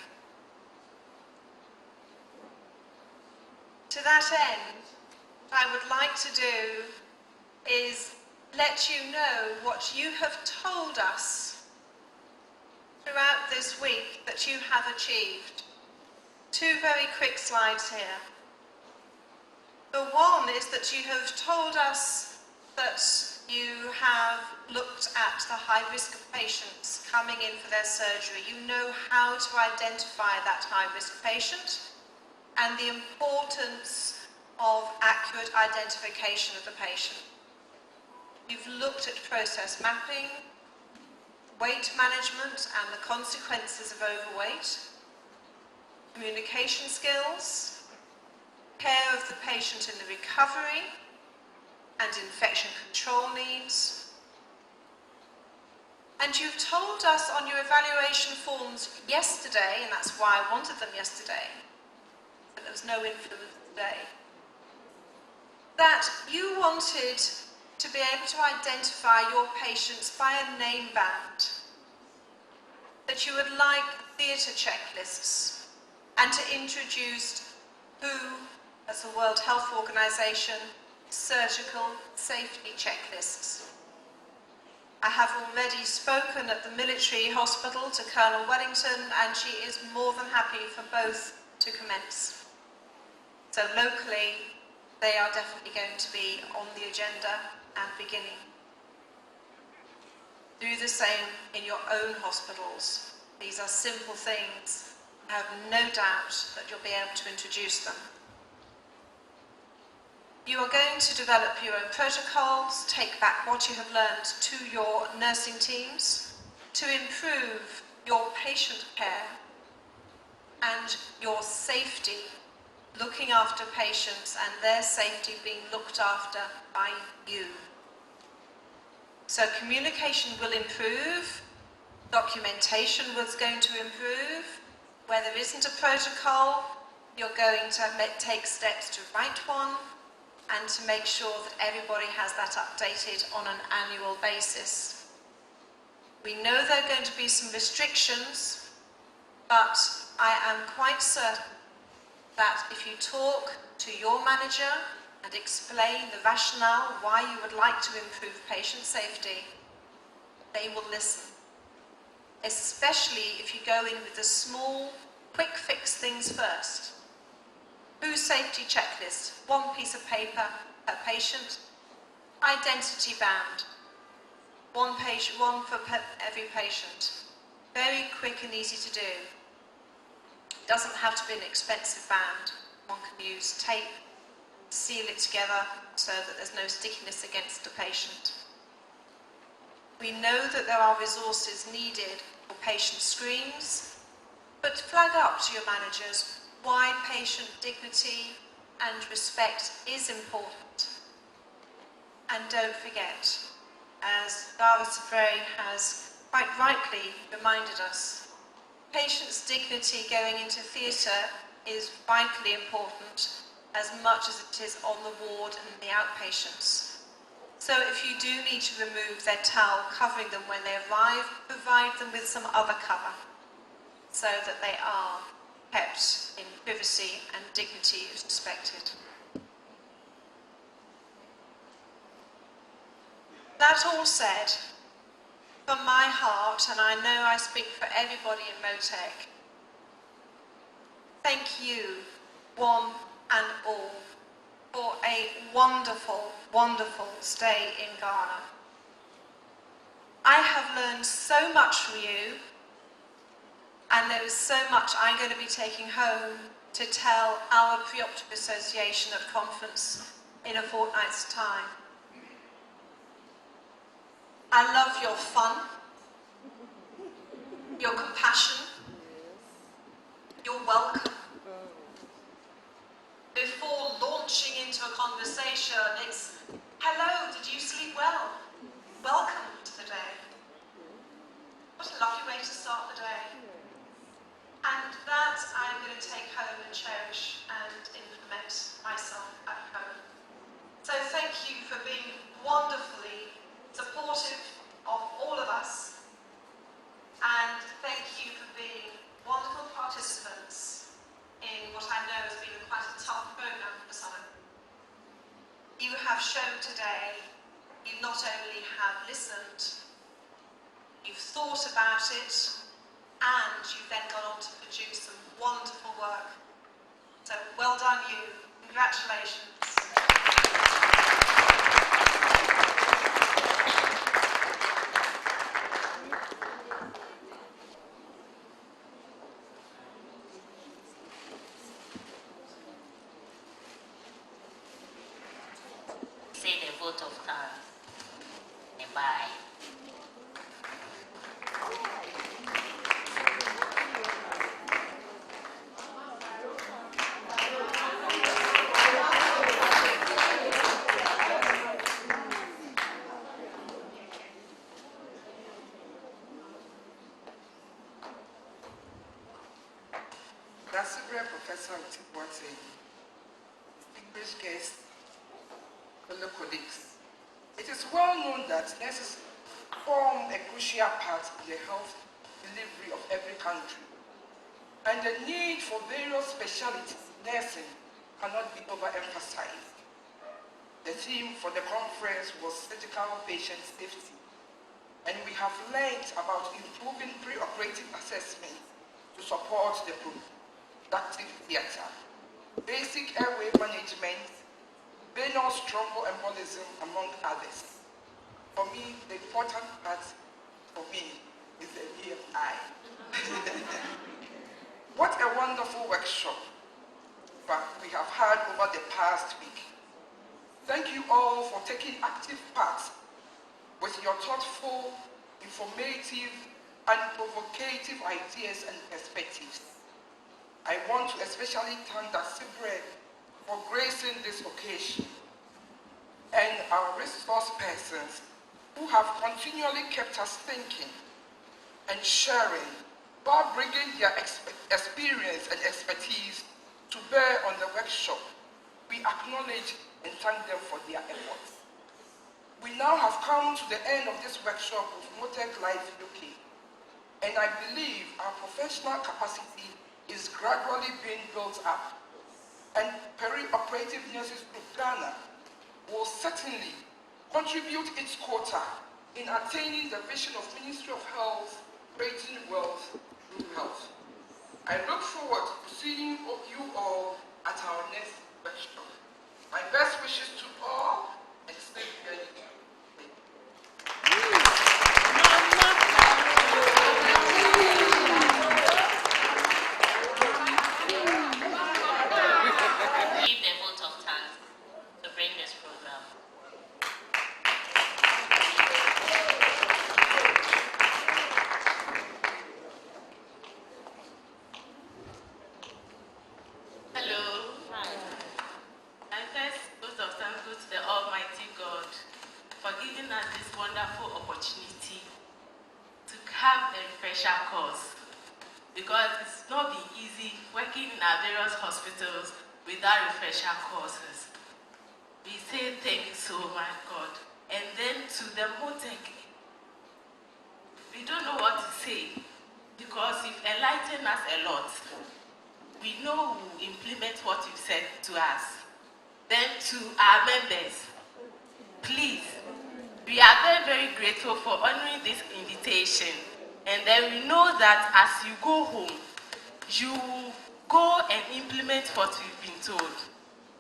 Speaker 1: To that end, what I would like to do is let you know what you have told us throughout this week that you have achieved. Two very quick slides here. The one is that you have told us that you have looked at the high risk of patients coming in for their surgery. You know how to identify that high risk patient and the importance of accurate identification of the patient. You've looked at process mapping, weight management and the consequences of overweight, communication skills, care of the patient in the recovery and infection control needs, And you've told us on your evaluation forms yesterday, and that's why I wanted them yesterday, but there was no influence today, that you wanted to be able to identify your patients by a name band, that you would like theatre checklists, and to introduce WHO, as the World Health Organization, surgical safety checklists. I have already spoken at the military hospital to Colonel Wellington, and she is more than happy for both to commence. So locally, they are definitely going to be on the agenda and beginning. Do the same in your own hospitals. These are simple things. I have no doubt that you'll be able to introduce them. You are going to develop your own protocols, take back what you have learned to your nursing teams to improve your patient care and your safety, looking after patients and their safety being looked after by you. So communication will improve, documentation was going to improve. Where there isn't a protocol, you're going to take steps to write one, and to make sure that everybody has that updated on an annual basis. We know there are going to be some restrictions, but I am quite certain that if you talk to your manager and explain the rationale why you would like to improve patient safety, they will listen. Especially if you go in with the small, quick fix things first. WHO safety checklist, one piece of paper per patient. Identity band, one for every patient. Very quick and easy to do. Doesn't have to be an expensive band. One can use tape, seal it together so that there's no stickiness against the patient. We know that there are resources needed for patient screens, but flag up to your managers why patient dignity and respect is important. And don't forget, as Barbara Sabray has quite rightly reminded us, patient's dignity going into theatre is vitally important as much as it is on the ward and the outpatients. So if you do need to remove their towel covering them when they arrive, provide them with some other cover so that they are kept in privacy and dignity is respected. That all said, from my heart, and I know I speak for everybody in Motec, thank you, one and all, for a wonderful, wonderful stay in Ghana. I have learned so much from you, and there is so much I'm going to be taking home to tell our Peri-Operative Association at conference in a fortnight's time. I love your fun, your compassion, your welcome. Before launching into a conversation, it's, hello, did you sleep well? Welcome to the day. What a lovely way to start the day. And that I'm going to take home and cherish and implement myself at home. So thank you for being wonderfully supportive of all of us. And thank you for being wonderful participants in what I know has been quite a tough program for some of you. You have shown today you not only have listened, you've thought about it, and you've then gone on to produce some wonderful work. So well done you. Congratulations.
Speaker 10: Say the vote of thanks. Bye.
Speaker 11: writing, distinguished guests, fellow colleagues. It is well known that nurses form a crucial part in the health delivery of every country, and the need for various specialties in nursing cannot be overemphasized. The theme for the conference was surgical patient safety, and we have learned about improving pre-operative assessment to support the productive theatre, basic airway management, venous thromboembolism, among others. For me, the important part for me is the BFI. What a wonderful workshop that we have had over the past week. Thank you all for taking active part with your thoughtful, informative, and provocative ideas and perspectives. I want to especially thank the Sibre for gracing this occasion, and our resource persons who have continually kept us thinking and sharing while bringing their experience and expertise to bear on the workshop. We acknowledge and thank them for their efforts. We now have come to the end of this workshop of MotecLife-UK, and I believe our professional capacity is gradually being built up, and Peri-Operative Nurses Group Ghana will certainly contribute its quota in attaining the vision of Ministry of Health, creating wealth through health. I look forward to seeing you all at our next workshop. My best wishes to all, and stay ready.
Speaker 10: Give the vote of thanks to bring this program.
Speaker 12: Hello. Hi. I first vote of thanks go to the Almighty God for giving us this wonderful opportunity to have a refresher course, because it's not been easy working in our various hospitals without refresher courses. We say thank you so much, God. And then to the Motec, we don't know what to say, because you've enlightened us a lot. We know we will implement what you've said to us. Then to our members, please, we are very, very grateful for honoring this invitation. And then we know that as you go home, you will go and implement what we've been told.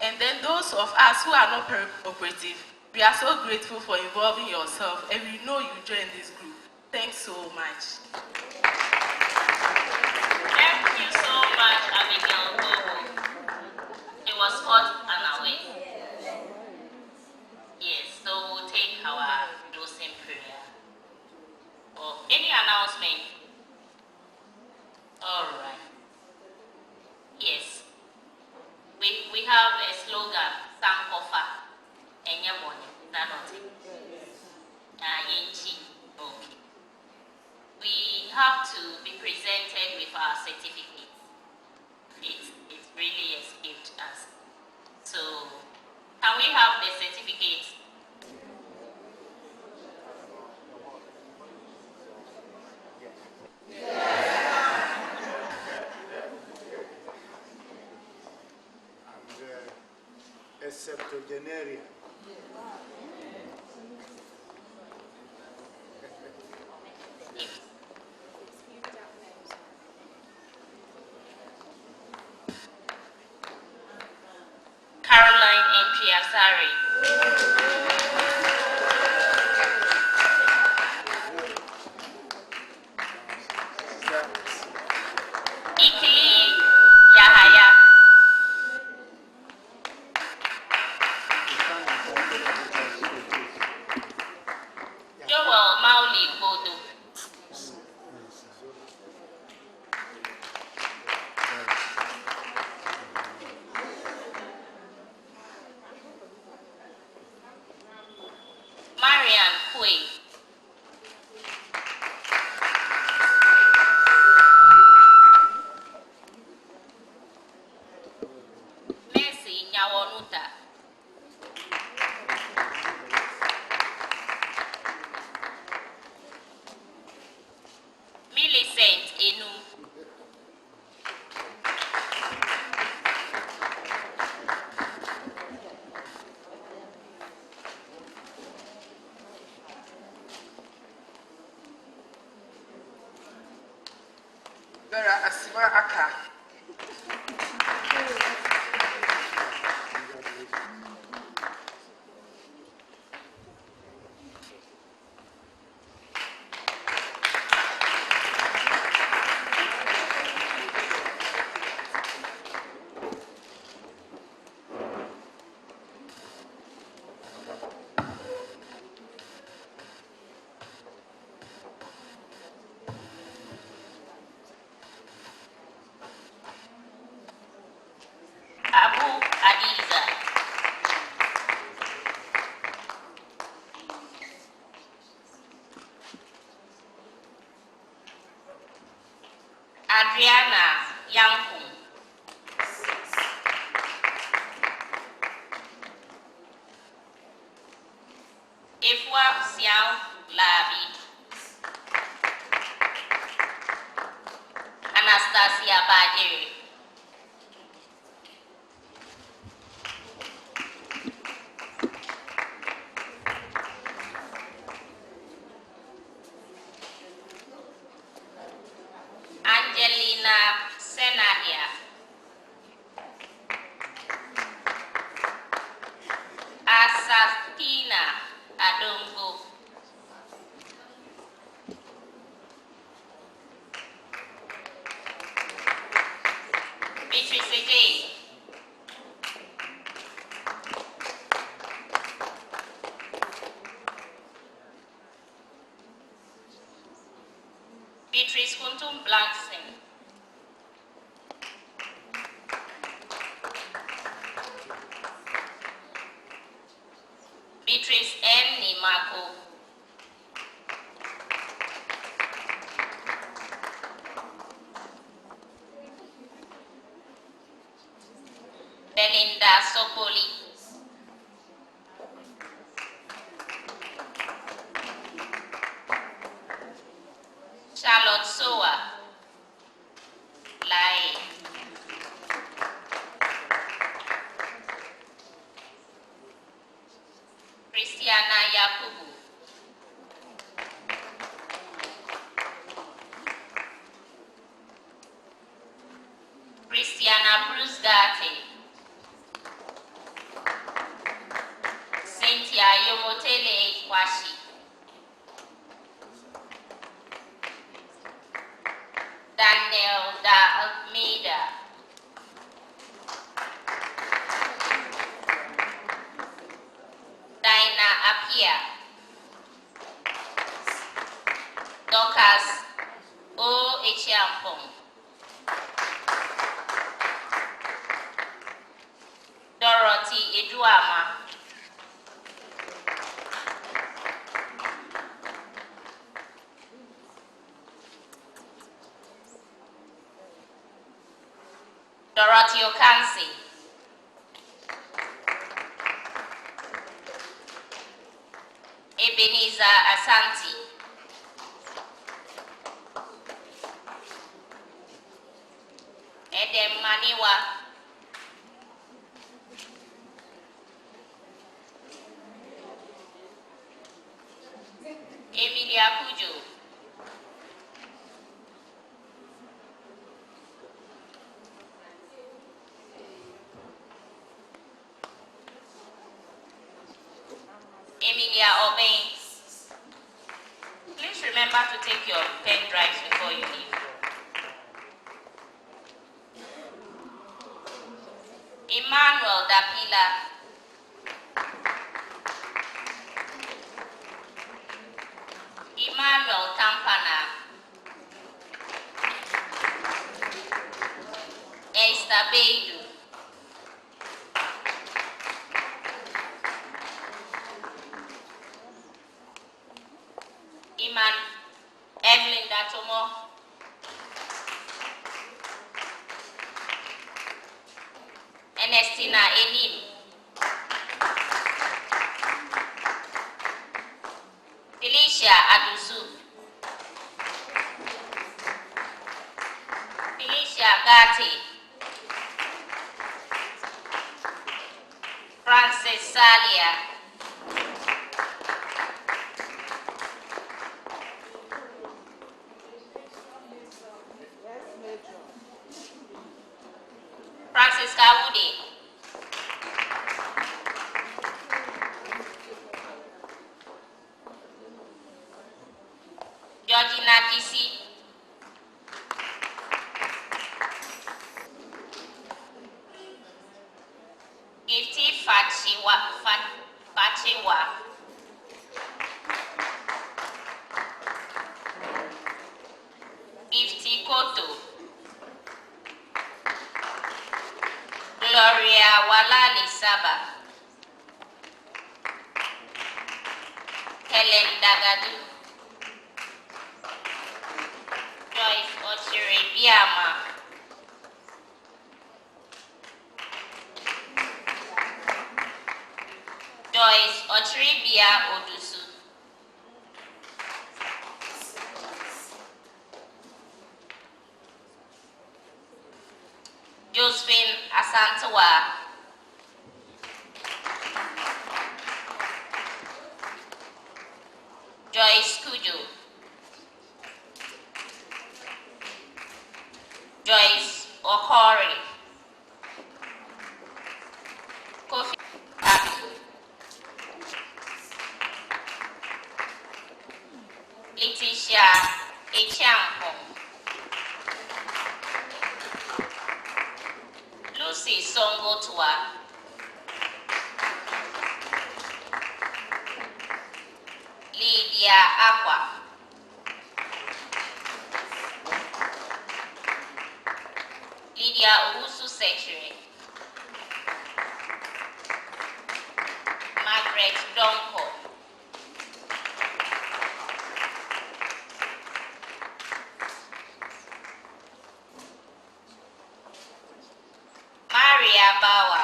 Speaker 12: And then those of us who are not Peri-Operative, we are so grateful for involving yourself, and we know you join this group. Thanks so much.
Speaker 10: Thank you so much, Abigail Bobo. It was hot and away. Yes, so we'll take our closing prayer. Or any announcement? All right. Yes. We have a slogan, Sankofa, Enyamone, Nanoti. Okay. We have to be presented with our certificate. It really escaped us. So, can we have the certificate?
Speaker 13: Septuagenarian.
Speaker 10: Caroline and Piasari. Ikili Yahaya. Joel Mauli Bodo. Marian Kui. Nyawonuta. Millicent Enu.
Speaker 11: Vera Asiva Aka.
Speaker 10: Abu Adiza. Adriana Yankun. Ifwa Xiao Labi. Anastasia Bajiri. Angelina Senahia. Asafina Adongo. Beatrice J. Beatrice Kuntum Blackson. Beatrice N. Nimako. Belinda Sopoli. Charlotte Soa. Lai. Christiana Yakubu. Christiana Bruce Gatti. Cynthia Yomotele Kwashi. Daniel Da Almeida. Dina Apia. Dorcas O. Echiampong. Dorothy Eduama. Dorothy Okansi. Ebenezer Asanti. Edem Maniwa. Emilia Pujo. Emilia Obain. Please remember to take your pen drives before you leave. Emmanuel Dapila. Emmanuel Tampana. Esther Beidu. Evelyn Datomo. Ernestina Enim, Felicia Adusu, Felicia Gatti, Francis Salia, Francis Kawudi, Georgina Kisi, Gifty Fachiwa, Gifty Koto, Gloria Walali Saba, Helen Dagadu, Joyce Ochiri Biama, Joyce Ochiribia Odusu, Josephine Asantewa, Joyce Kujo, Joyce Okori, Kofi Atu, Letitia Echampo, Lucy Songotua, Lydia Aqua, Lydia Owusu Secretary, Margaret Donko, Maria Bawa,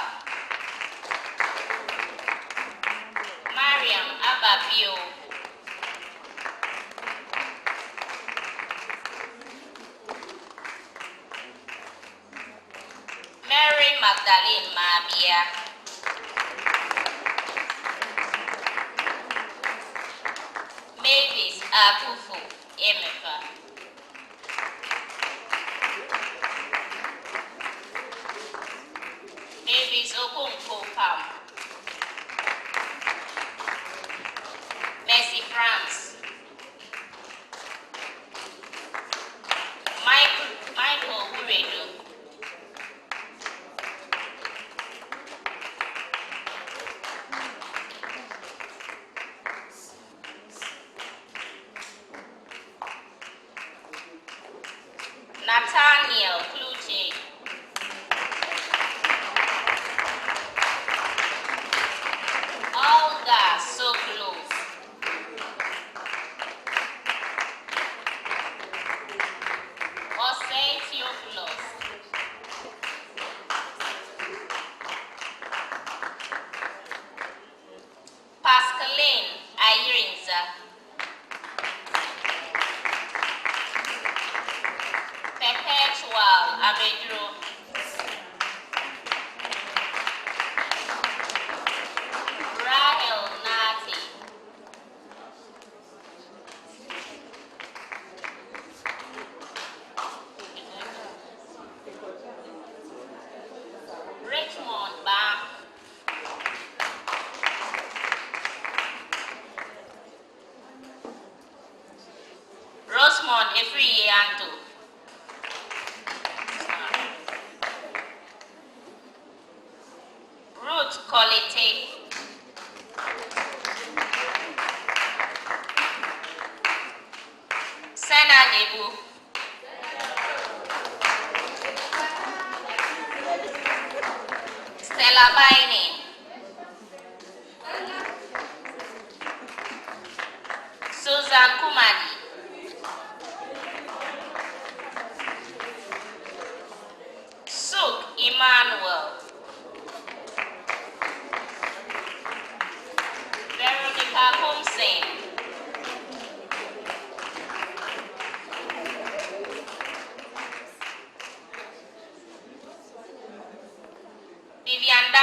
Speaker 10: Mariam Ababio, Mary Magdalene Mabia, Mavis Akufu Emefa, Mavis Okunko Pam, Mercy France, Michael Uredu, Nathaniel Kluche, Olga Sokolov, Osei Theophilus, Pascaline Ayrinza, Perpetual Abedro, Rahel Nati, Richmond Bam, Rosemont Efriyanto, Ruth Colite, Senna Nebu, Stella Baini, Susan Kumadi, Suk Emmanuel,
Speaker 1: Monday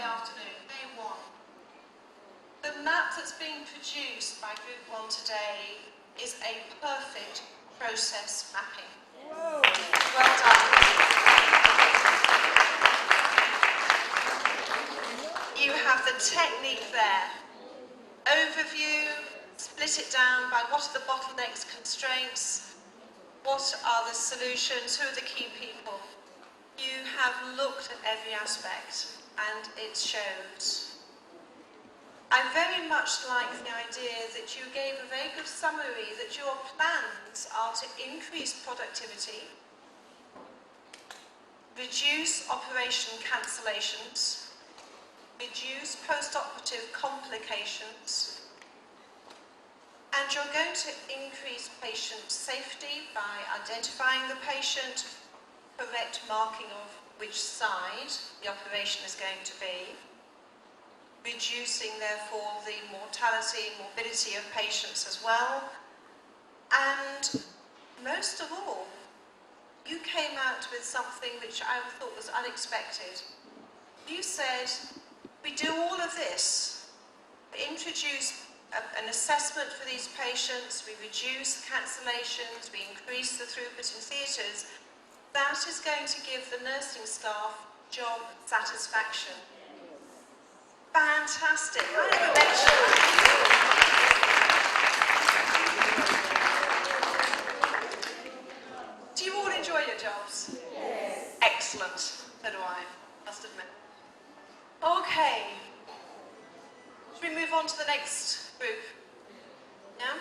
Speaker 1: afternoon, day 1. The map that's being produced by Group 1 today is a perfect process mapping. Whoa. Well done. You have the technique there. Overview, split it down by what are the bottlenecks, constraints, what are the solutions, who are the key people. You have looked at every aspect and it shows. I very much like the idea that you gave a very good summary that your plans are to increase productivity, reduce operation cancellations, reduce post-operative complications, and you're going to increase patient safety by identifying the patient, correct marking of which side the operation is going to be, reducing therefore the mortality and morbidity of patients as well, and most of all, you came out with something which I thought was unexpected. You said, we do all of this, we introduce an assessment for these patients, we reduce cancellations, we increase the throughput in theatres. That is going to give the nursing staff job satisfaction. Fantastic. I have a lecture. Do you all enjoy your jobs? Yes. Excellent. So do I, must admit. Okay. Should we move on to the next group? Yeah?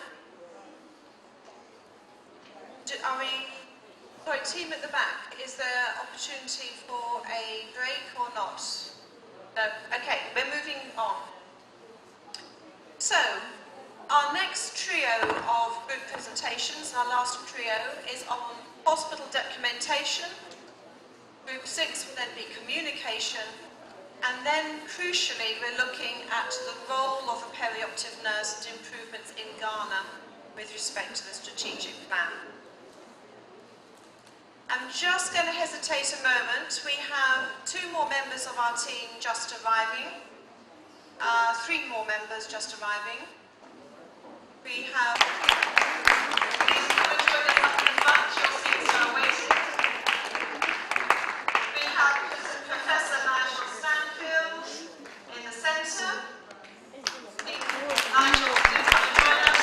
Speaker 1: Are we... Sorry, team at the back, is there opportunity for a break or not? No? Okay, we're moving on. So, our next trio of group presentations, our last trio, is on hospital documentation. Group 6 will then be communication. And then, crucially, we're looking at the role of a peri-operative nurse and improvements in Ghana with respect to the strategic plan. I'm just going to hesitate a moment. We have 2 more members of our team just arriving. 3 more members just arriving. We have... Please come and join us up in the front. Your seats are waiting. We have Professor Nigel Stanfield in the centre. Nigel, do come and join us.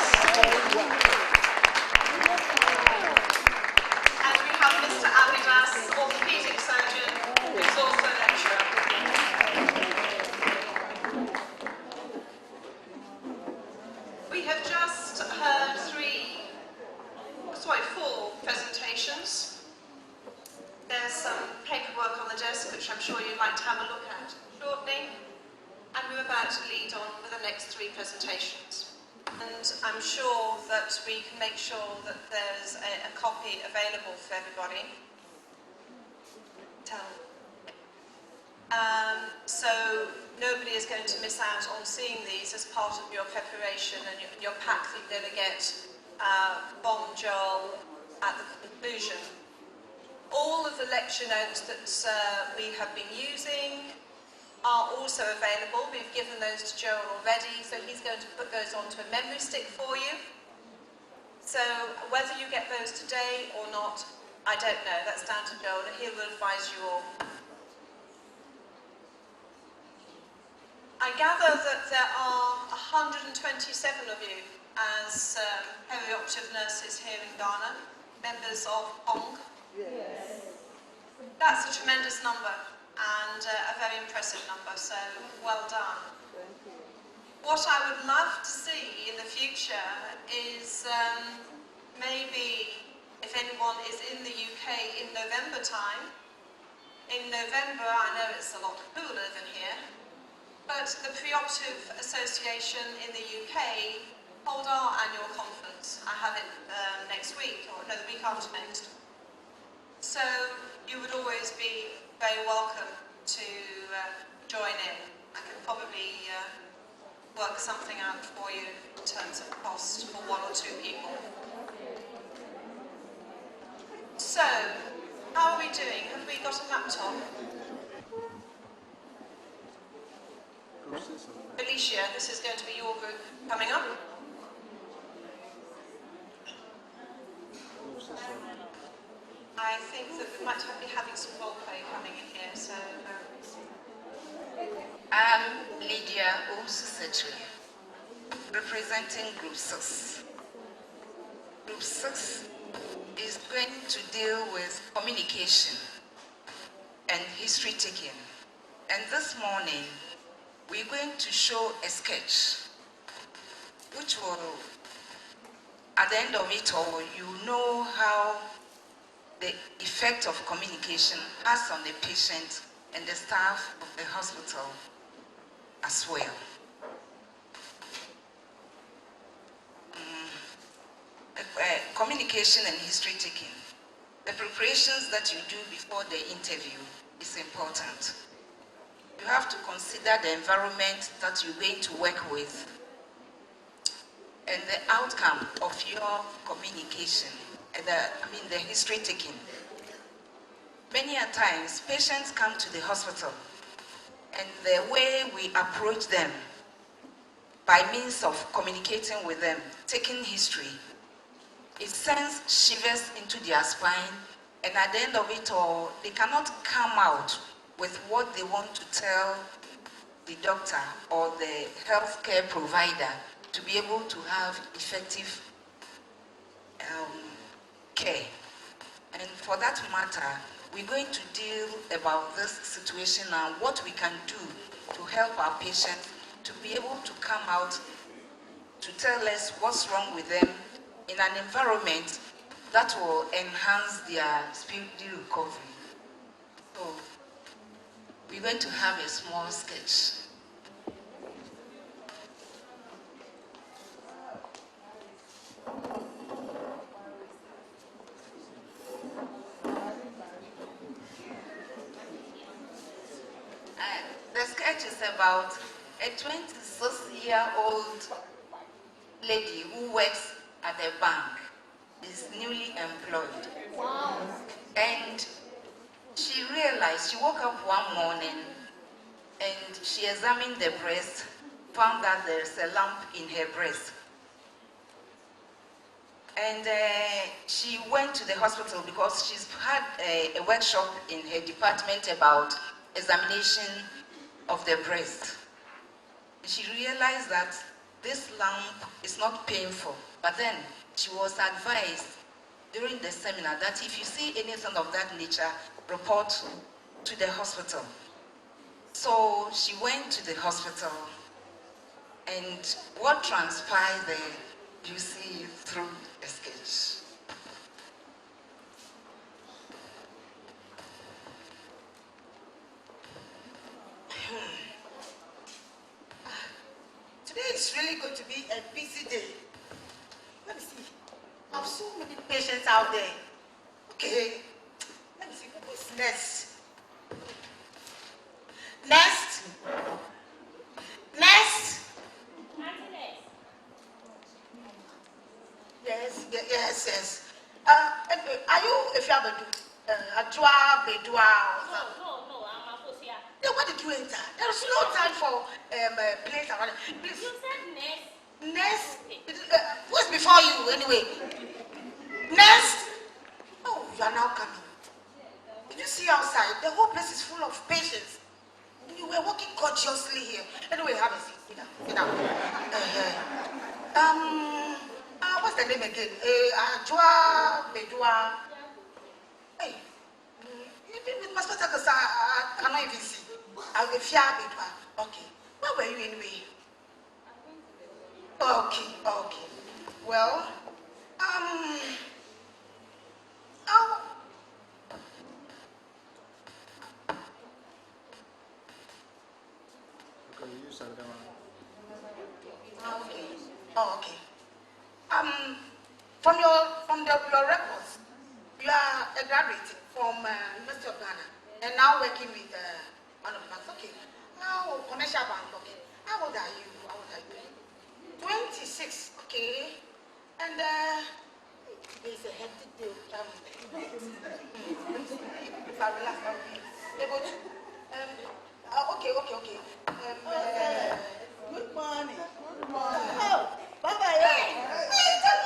Speaker 1: And we have Mr. Abidas, orthopaedic surgeon, who's also a lecturer. We have just heard 4 presentations. There's some paperwork on the desk which I'm sure you'd like to have a look at shortly. And we're about to lead on with the next 3 presentations. And I'm sure that we can make sure that there's a copy available for everybody. So nobody is going to miss out on seeing these as part of your preparation and your pack that you're going to get from Joel at the conclusion. All of the lecture notes that we have been using are also available. We've given those to Joel already, so he's going to put those onto a memory stick for you. So whether you get those today or not, I don't know. That's down to Joel, and he will advise you all. I gather that there are 127 of you as peri-operative nurses here in Ghana, members of PONGG. Yes. That's a tremendous number and a very impressive number, so well done. Thank you. What I would love to see in the future is maybe if anyone is in the UK in November time. In November, I know it's a lot cooler than here, but the Peri-Operative Association in the UK hold our annual conference. I have it next week, or no, the week after next. So you would always be very welcome to join in. I could probably work something out for you in terms of cost for 1 or 2 people. So, How are we doing? Have we got a laptop? Alicia, this is going to be your group coming up. I think that we might be having some role play coming in here, so...
Speaker 13: I'm Lydia Osusetri, representing Group 6. Group 6 is going to deal with communication and history taking. And this morning, we're going to show a sketch, which will, at the end of it all, you know how the effect of communication has on the patient and the staff of the hospital as well. Communication and history taking. The preparations that you do before the interview is important. You have to consider the environment that you're going to work with and the outcome of your communication, the history taking. Many a times, patients come to the hospital and the way we approach them by means of communicating with them, taking history, it sends shivers into their spine, and at the end of it all, they cannot come out with what they want to tell the doctor or the healthcare provider to be able to have effective care. And for that matter, we're going to deal about this situation and what we can do to help our patients to be able to come out to tell us what's wrong with them in an environment that will enhance their speedy recovery. So we're going to have a small sketch. The sketch is about a 26-year-old lady who works at a bank, is newly employed. Wow. And she realized, she woke up one morning and she examined the breast, found that there's a lump in her breast. And she went to the hospital because she's had a workshop in her department about examination of the breast. She realized that this lump is not painful, but then she was advised during the seminar that if you see anything of that nature, report to the hospital. So she went to the hospital, and what transpired there, you see through the sketch.
Speaker 14: Today is really going to be a busy day. Let me see. I have so many patients out there. Okay. Let me see. Who's next? Next? Next? Yes, yes, yes. Are you, if you have a Adwa, Bedua, or something?
Speaker 10: No, I'm a Fosia.
Speaker 14: Then why did you enter? There is no time for place around. Please.
Speaker 10: You said next.
Speaker 14: Next? Who's before you anyway? Next? Oh, you are now coming. Did you see outside? The whole place is full of patients. You were walking gorgeously here. Anyway, have a seat. Sit down. Sit down. What's the name again? Ajwa Bedua. Hey, with my spectacles, I cannot even see. Fia Bedua. Okay. Where were you anyway? Okay, okay. Well, okay. Oh, okay. From your records, you are a graduate from University of Ghana and now working with one of the banks. Okay. Now, commercial bank. Okay. How old are you? 26. Okay. And it's a hectic day. relax. Able to. Okay. Good morning. Good morning. Oh, bye-bye. Hey, good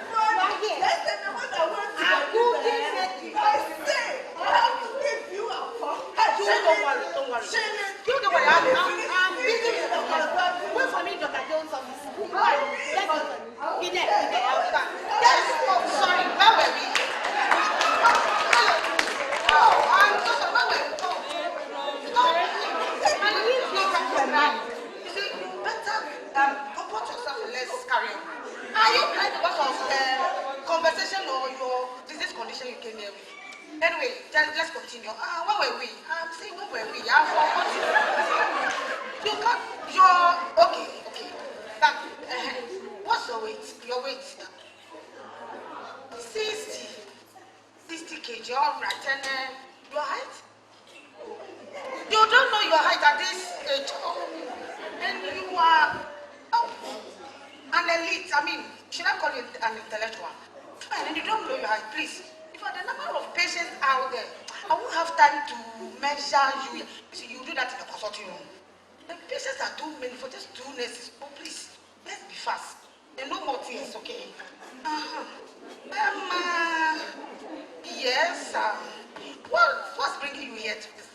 Speaker 14: morning. Yes, I want to give you a phone. Don't worry. You don't worry. I'm busy with the husband. Wait for me, Dr. Jones' office. Right. Let's go. Be there. I'll start. Yes. Oh, sorry. Where were we? Oh, I'm so sorry. Where were we? You see, you better comport yourself and let's carry on. Are you trying because of conversation or your disease condition you came here with? Anyway, let's continue. Where were we? I'm saying where were we? I'm forgotten. You got your okay. But what's your weight? Your weight? 60 kg. All right. And your height? You don't know your height at this age. And you are an elite. I mean, should I call you an intellectual? And you don't know your height, please. For the number of patients out there, I won't have time to measure you. See, you do that in the consulting room. The patients are too many for just 2 nurses. Oh, please, let's be fast. And no more tears, okay? Yes. What's bringing you here to this?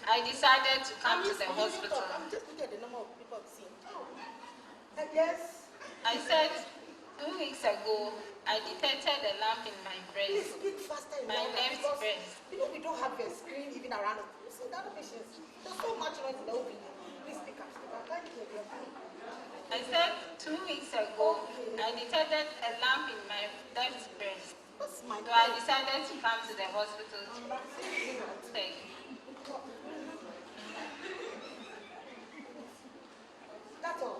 Speaker 2: I decided to come to the hospital.
Speaker 14: I'm just looking at the number of people I've seen. Yes.
Speaker 2: I said 2 weeks ago, I detected a lump in my breast.
Speaker 14: Please speak faster.
Speaker 2: My left breast.
Speaker 14: You know we don't have a screen even around us. You see the other patients. There's so much noise in the open. Please speak up. I can't hear you.
Speaker 2: I said 2 weeks ago, I detected a lump in my left breast.
Speaker 14: What's my
Speaker 2: So I decided to come to the hospital to check.
Speaker 14: That's all.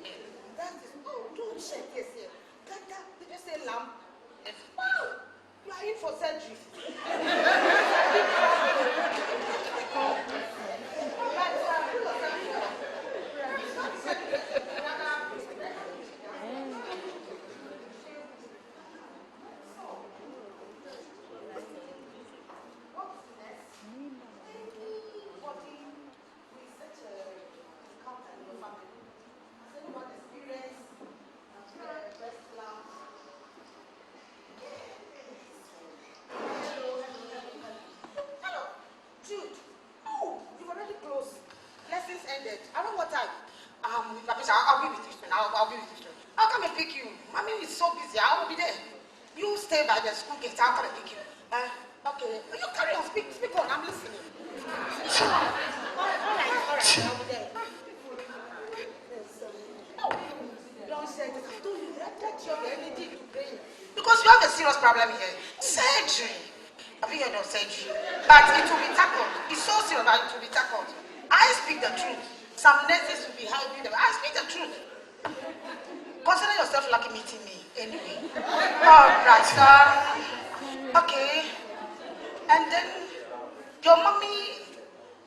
Speaker 2: Yes.
Speaker 14: That is. Oh, don't check. Yes. Did you say lamb?
Speaker 2: Yes.
Speaker 14: Wow. You are in for surgery. I'll be with you. I'll come and pick you. Mommy is so busy. I will be there. You stay by the school gate. I'll come and pick you. Okay. You carry on. Speak on. I'm listening. All right. I'll be there. Don't say this. I told you that you have anything to bring. Because you have a serious problem here. Surgery. Have you heard of surgery? But it will be tackled. It's so serious, but it will be tackled. I speak the truth. Some nurses will be helping them. I speak the truth. Consider yourself lucky meeting me anyway. Alright, okay. And then your mommy,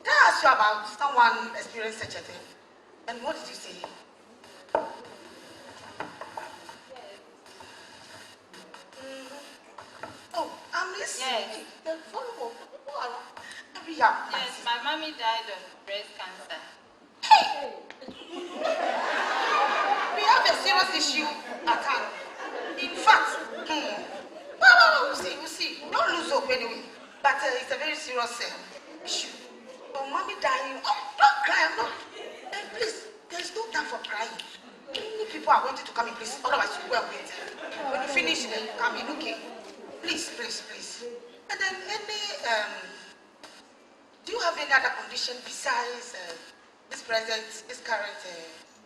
Speaker 14: can I ask you about someone experienced such a thing? And what did you say? Oh, I'm listening.
Speaker 2: Yes.
Speaker 14: Yes,
Speaker 2: my mommy died of breast cancer.
Speaker 14: Hey! We have a serious issue at hand. In fact, we'll see. Don't lose hope anyway. But it's a very serious issue. Your mommy dying. Oh, don't cry. I'm not. Please, there's no time for crying. Many people are wanting to come in, please. Otherwise, you will wait. When you finish, then you come in, okay? Please. And then do you have any other condition besides this current?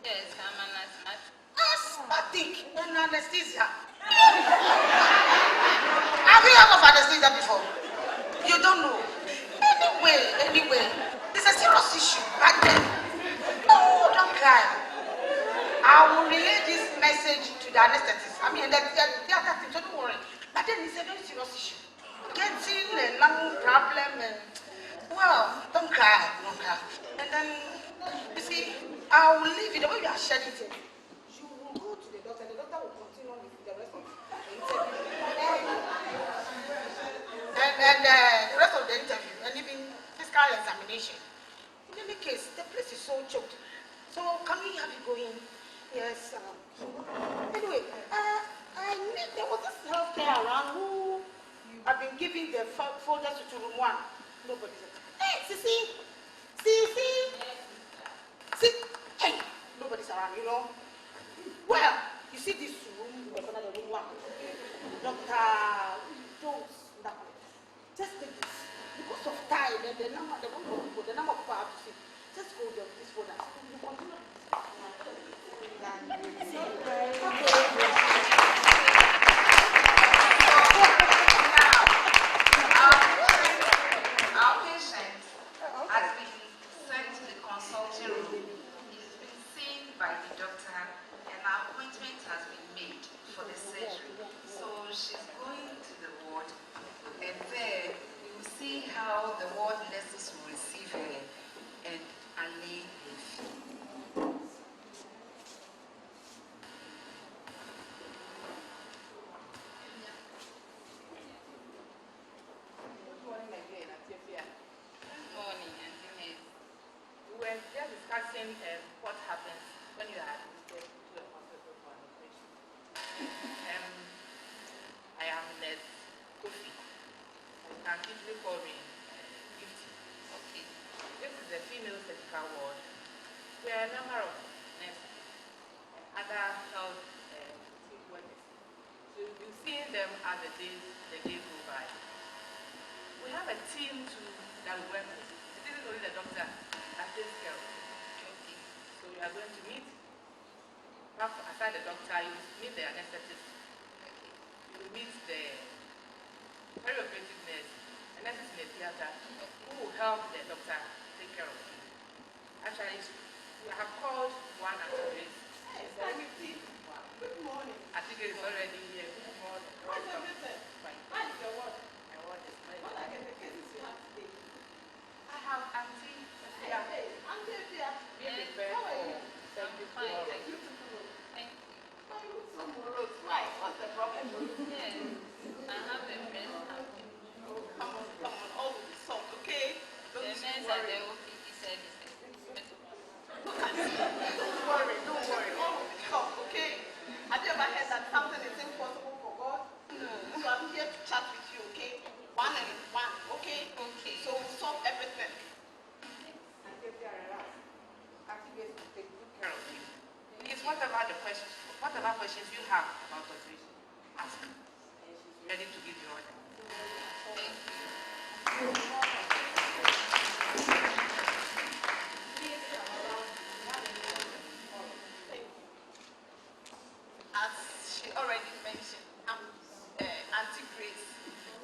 Speaker 2: Yes, I'm an asthmatic.
Speaker 14: Asthmatic and anesthesia. Have you ever had anesthesia before? You don't know. Anyway, it's a serious issue. But then, oh, don't cry. I will relay this message to the anesthetist. I mean, the other thing, so don't worry. But then it's a very serious issue. Getting a lung problem and, well, don't cry. And then, you see, I will leave it the way you are shedding it. You will continue with the rest of the interview. And the rest of the interview, and even physical examination. In any case, the place is so choked. So can we have you go in? Yes. Anyway, there was this healthcare around who have been giving the folders to room 1. Nobody said, hey, see, hey, nobody's around, you know. Well, you see this room, the room 1. Dr. Jones, just take this. Because of time and the number of people I have to see, just go there with this folder. You continue.
Speaker 13: Our patient has been sent to the consulting room. He's been seen by the doctor, and our appointment has been made for the surgery. So she's going to the ward, and there you will see how the ward nurses will receive her and allay her fear.
Speaker 15: We were just discussing what happens when you are admitted to a hospital for an operation. I am Nurse Kofi. You can usually call me Gifty. Okay. This is the female surgical ward. We are a number of nurses and other health team workers. So you'll be seeing them as the days go by. We have a team too that we work with. It isn't only the doctor that takes care of it. Okay. So you are going to meet, aside the doctor, you meet the anesthetist. Okay. You will meet the peri-operative nurse, the nurses in the theater, who will help the doctor take care of it. Actually, we have called one activist. Good morning. I think it is already here. Good morning. How's everything? Fine. How is your work? My work is fine. What are the cases you have today? I have Auntie. Yeah. Hey, Auntie, yeah. How are you? Fine. Thank you. Thank you. Why you look so morose? Why? What's the problem? Yes. I have a friend. Oh, come on. All with the salt, okay? Don't worry. Don't worry. All will be solved, okay? Have you ever heard that something is impossible for God? No. So I'm here to chat with you, okay? One and one, okay? Okay. So we'll solve everything. Please, whatever questions you have about operation, ask me. She's ready to give you order. Thank you. As she already mentioned, I'm Auntie Grace.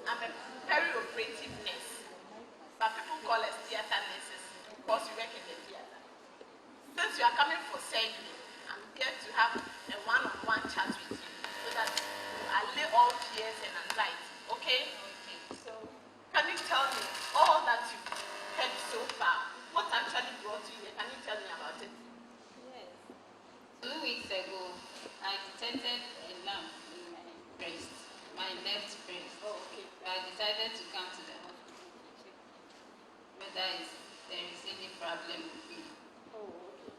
Speaker 15: I'm a peri-operative nurse, but people call us theater nurses because we work in the theater. Since you are coming for surgery, I'm here to have a one-on-one chat with you so that you allay all fears and anxiety. Okay? Okay. So, can you tell me all that you've heard so far? What actually brought you here? Can you tell me about it?
Speaker 10: Yes. 2 weeks ago, I detected a lump in my breast, my left breast.
Speaker 1: Oh, okay.
Speaker 10: I decided to come to the hospital to check whether there is any problem with me.
Speaker 1: Oh, okay.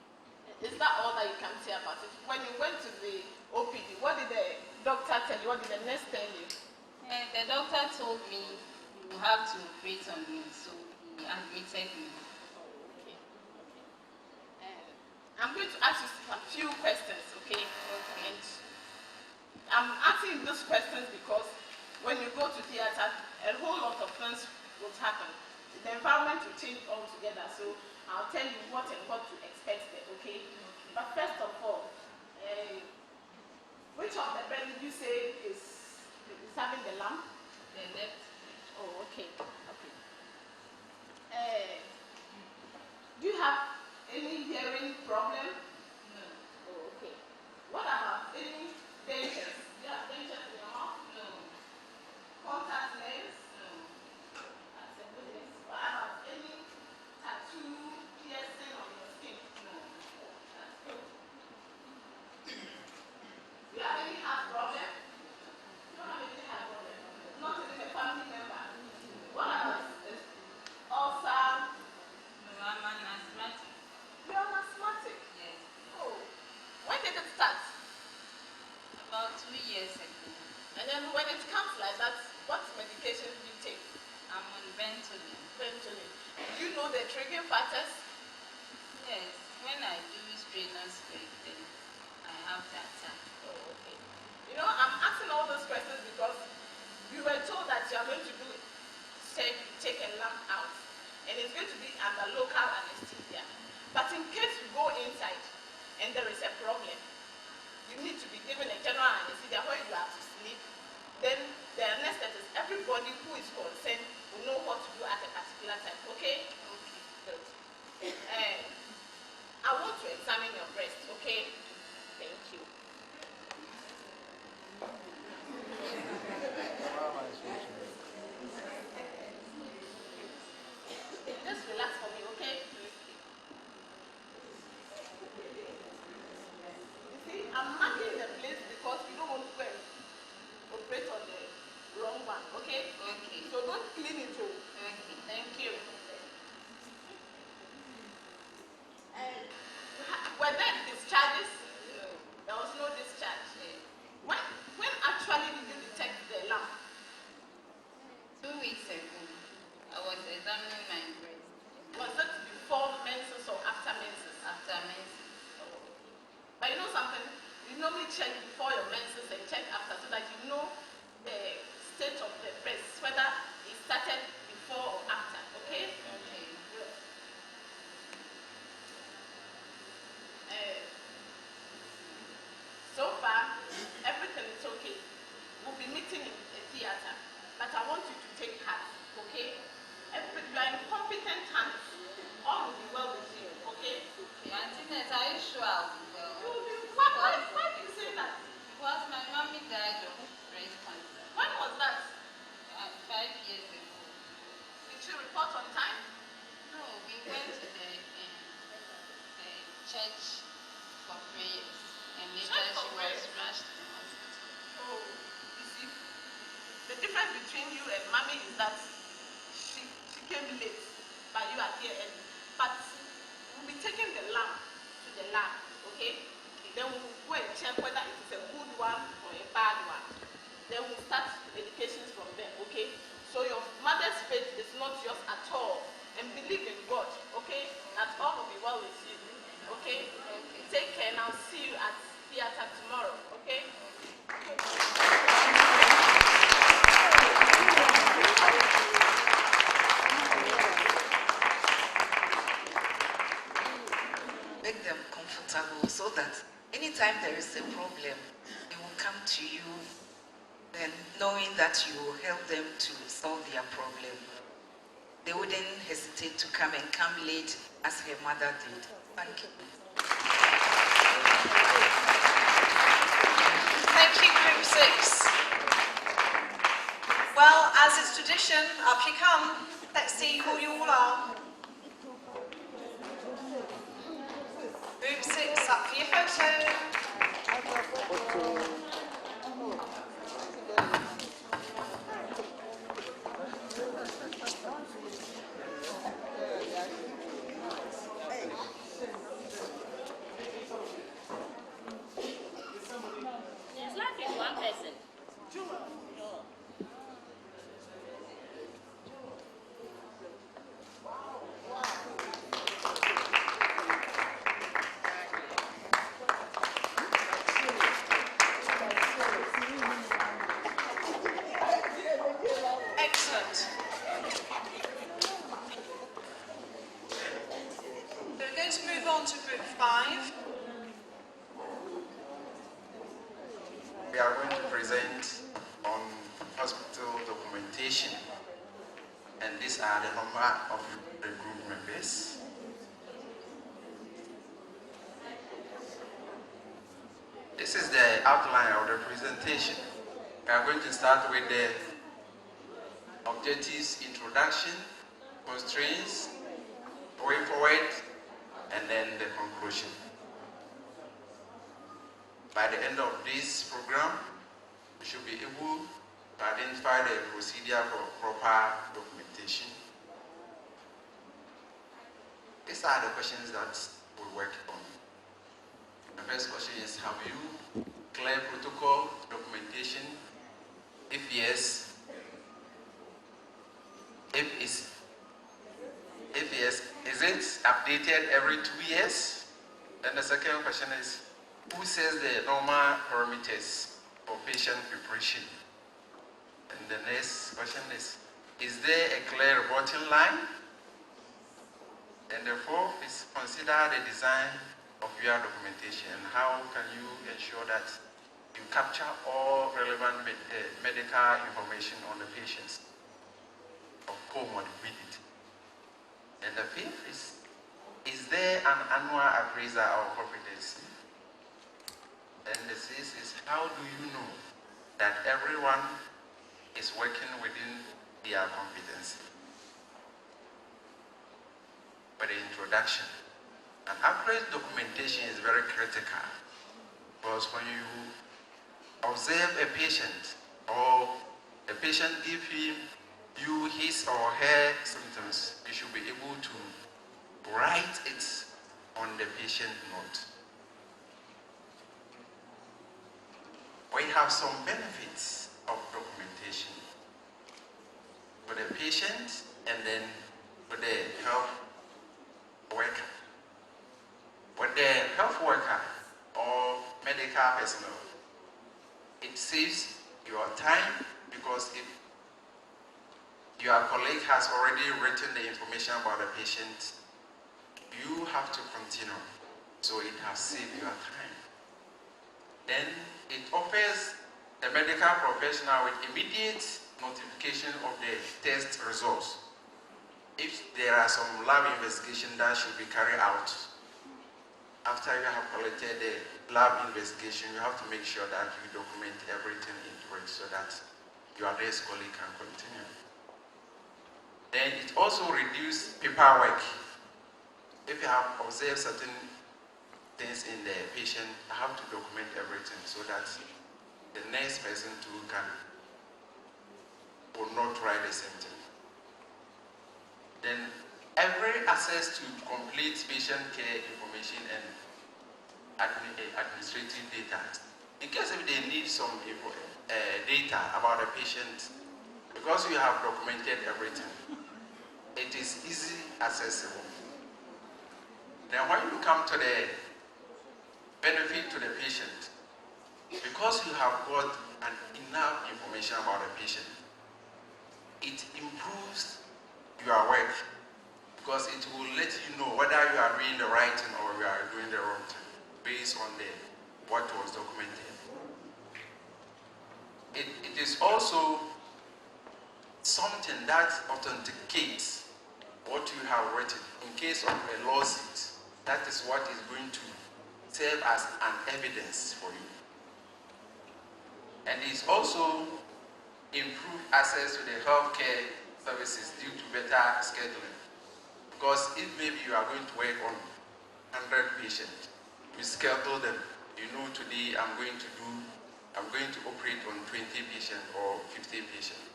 Speaker 1: Is that all that you can say about it? When you went to the OPD, what did the doctor tell you? What did the nurse tell you?
Speaker 10: The doctor told me you have to operate on me, so he admitted me.
Speaker 1: Oh, okay. I'm going to ask you a few questions, okay? And I'm asking these questions because when you go to theater, a whole lot of things will happen. The environment will change altogether, so I'll tell you what and what to expect there, okay? But first of all, which of the breast did you say is having the lump?
Speaker 10: The left.
Speaker 1: Oh, okay. Okay. Do you have any hearing problem?
Speaker 10: No.
Speaker 1: Oh, okay. What about any dentures? Do you have dentures in your mouth?
Speaker 10: No.
Speaker 1: Contact lens?
Speaker 10: No.
Speaker 1: That's a goodness. What about any tattoo, piercing on your skin?
Speaker 10: No.
Speaker 1: That's good. Do you have any
Speaker 3: And when it comes like that, what medication do you take?
Speaker 12: I'm on Ventolin.
Speaker 3: Ventolin. Do you know the triggering factors?
Speaker 12: Yes, when I do strenuous work, then I have the attack.
Speaker 3: Oh, okay. You know, I'm asking all those questions because we were told that you are going to do it. Take a lump out. And it's going to be under local anesthesia. But in case you go inside and there is a problem, you need to be given a general anesthesia where you are to sleep. Then the anesthetist, everybody who is concerned will know what to do at a particular time. Okay? Okay. Good. I want to examine your breast, okay? Thank you. Just relax for me, okay? You see, I'm marking the place because we don't want to go and operate on the wrong one, okay?
Speaker 12: Okay.
Speaker 3: So don't clean it all.
Speaker 12: Okay.
Speaker 3: Thank you. Were there discharges? There was no discharge. When actually did you detect the lump?
Speaker 12: 2 weeks ago, I was examining my breast.
Speaker 3: Was it before menses or after menses?
Speaker 12: After menses.
Speaker 3: But you know something? You normally check before your menses and check after so that you know the state of the breast, whether it started before or after, okay?
Speaker 12: Okay.
Speaker 3: Good. So far, everything is okay. We'll be meeting in a theater, but I want you to take heart, okay? You are in competent hands. All will be well with you, okay?
Speaker 12: Okay, Auntie Ness, are you sure I'll be well?
Speaker 3: Why do you say that?
Speaker 12: Because my mommy died of breast cancer.
Speaker 3: When was that?
Speaker 12: 5 years ago.
Speaker 3: Did she report on time?
Speaker 12: No, we went to the church for prayers, and later she was rushed to the hospital.
Speaker 3: Oh, you see, the difference between you and mommy is that she came late, but you are here early. But we'll be taking the lamp to the lab, okay? Then we'll go and check whether it is a good one or a bad one. Then we'll start medications from there, okay? So your mother's faith is not yours at all. And believe in God, okay? That all will be well with you, okay? Take care and I'll see you at theater tomorrow, okay?
Speaker 13: Make them comfortable so that anytime there is a problem, they will come to you and knowing that you will help them to solve their problem. They wouldn't hesitate to come and come late as her mother did. Thank you.
Speaker 1: Thank you, Group 6. Well, as is tradition, up you come. Let's see who you all are. Group 6, up for your photo.
Speaker 10: There's life in one person.
Speaker 1: Excellent. We're going to move on to Group 5.
Speaker 16: We are going to present on hospital documentation, and these are the number of the group members. This is the outline of the presentation. We are going to start with the objectives, introduction, constraints, way forward, and then the conclusion. By the end of this program, we should be able to identify the procedure for proper documentation. These are the questions that we'll work on. The first question is, have you clear protocol documentation If yes, is it updated every 2 years? Then the second question is, who sets the normal parameters for patient preparation? And the next question is there a clear reporting line? And the fourth is, consider the design of your documentation. How can you ensure that you capture all relevant medical information on the patients of comorbidity? And the fifth is there an annual appraisal of competency? And the sixth is, how do you know that everyone is working within their competency? For the introduction, an accurate documentation is very critical, because when you observe a patient or the patient give you his or her symptoms, you should be able to write it on the patient note. We have some benefits of documentation for the patient and then for the health worker. With the health worker or medical personnel, it saves your time, because if your colleague has already written the information about the patient, you have to continue. So it has saved your time. Then it offers the medical professional with immediate notification of the test results. If there are some lab investigation that should be carried out, after you have collected the lab investigation, you have to make sure that you document everything into it so that your next colleague can continue. Then it also reduces paperwork. If you have observed certain things in the patient, I have to document everything so that the next person too will not try the same thing. Then every access to complete patient care information and administrative data. In case if they need some data about the patient, because you have documented everything, it is easy accessible. Then when you come to the benefit to the patient, because you have got enough information about the patient, it improves your work, because it will let you know whether you are doing the right thing or you are doing the wrong thing based on what was documented. It is also something that authenticates what you have written. In case of a lawsuit, that is what is going to serve as an evidence for you. And it's also improved access to the healthcare services due to better scheduling. Because if maybe you are going to work on 100 patients, you schedule them. You know, today I'm going to operate on 20 patients or 50 patients.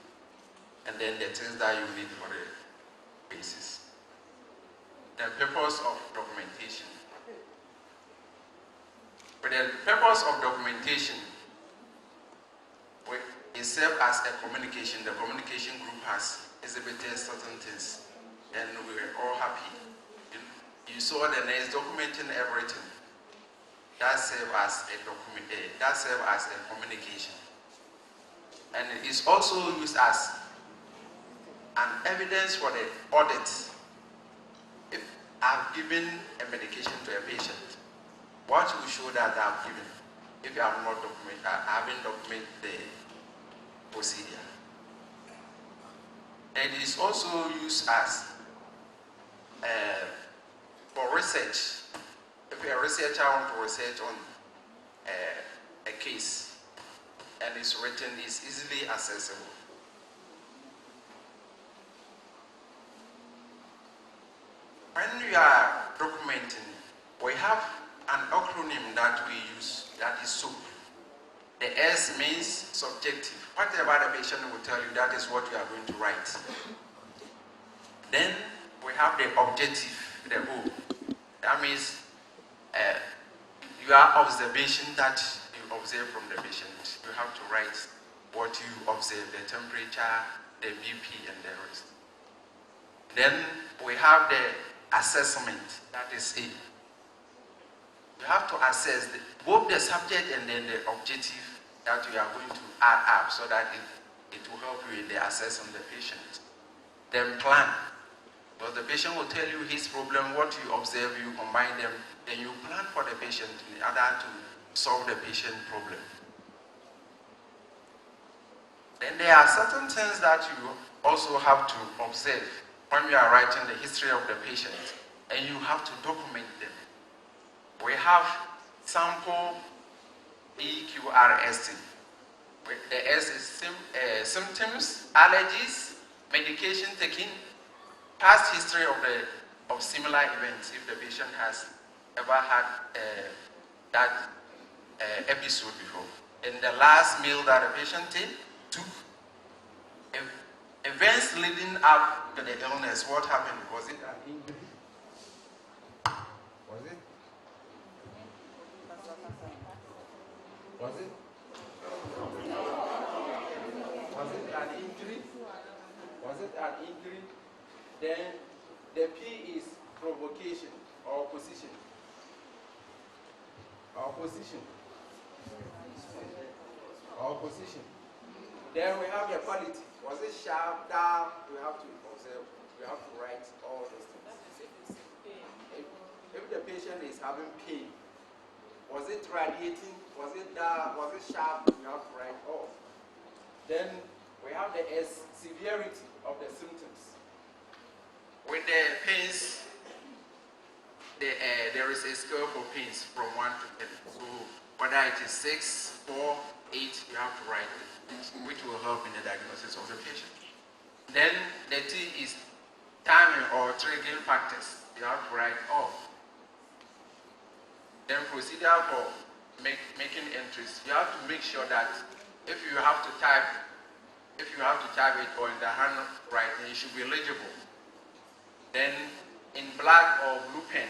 Speaker 16: And then the things that you need for the basis. The purpose of documentation. For the purpose of documentation, it serves as a communication. The communication group has exhibited certain things, and we were all happy. You saw the next documenting everything. That serves as a document. That serves as a communication, and it is also used as an evidence for the audit. If I've given a medication to a patient, what will show that I've given? If you have not documented, I haven't documented the procedure. And it is also used as for research. If a researcher wants to research on a case and it's written, it's easily accessible. When we are documenting, we have an acronym that we use, that is SOAP. The S means subjective. Whatever the patient will tell you, that is what you are going to write. Then we have the objective, the O. That means your observation that you observe from the patient. You have to write what you observe, the temperature, the BP, and the rest. Then we have the assessment, that is it. You have to assess both the subject and then the objective that you are going to add up so that it will help you in the assessing the patient. Then plan. Because the patient will tell you his problem, what you observe, you combine them, then you plan for the patient in order to solve the patient problem. Then there are certain things that you also have to observe when you are writing the history of the patient, and you have to document them. We have sample EQRS. The S is symptoms, allergies, medication taken, past history of similar events if the patient has ever had that episode before. And the last meal that the patient took, events leading up to the illness, what happened? Was it an injury? Was it? Was it? Was it an injury? Was it an injury? Then the P is provocation or position. Or position. Or position. Then we have the quality. Was it sharp, down? We have to observe. We have to write all those things. If the patient is having pain, was it radiating? Was it dark? Was it sharp? We have to write all. Then we have the S, severity of the symptoms. With the pains, there is a scale for pains from 1 to 10. So whether it is 6, 4, 8, you have to write it, which will help in the diagnosis of the patient. Then the T is timing or triggering factors. You have to write all. Then procedure for making entries. You have to make sure that if you have to type it or in the handwriting, it should be legible. Then in black or blue pen,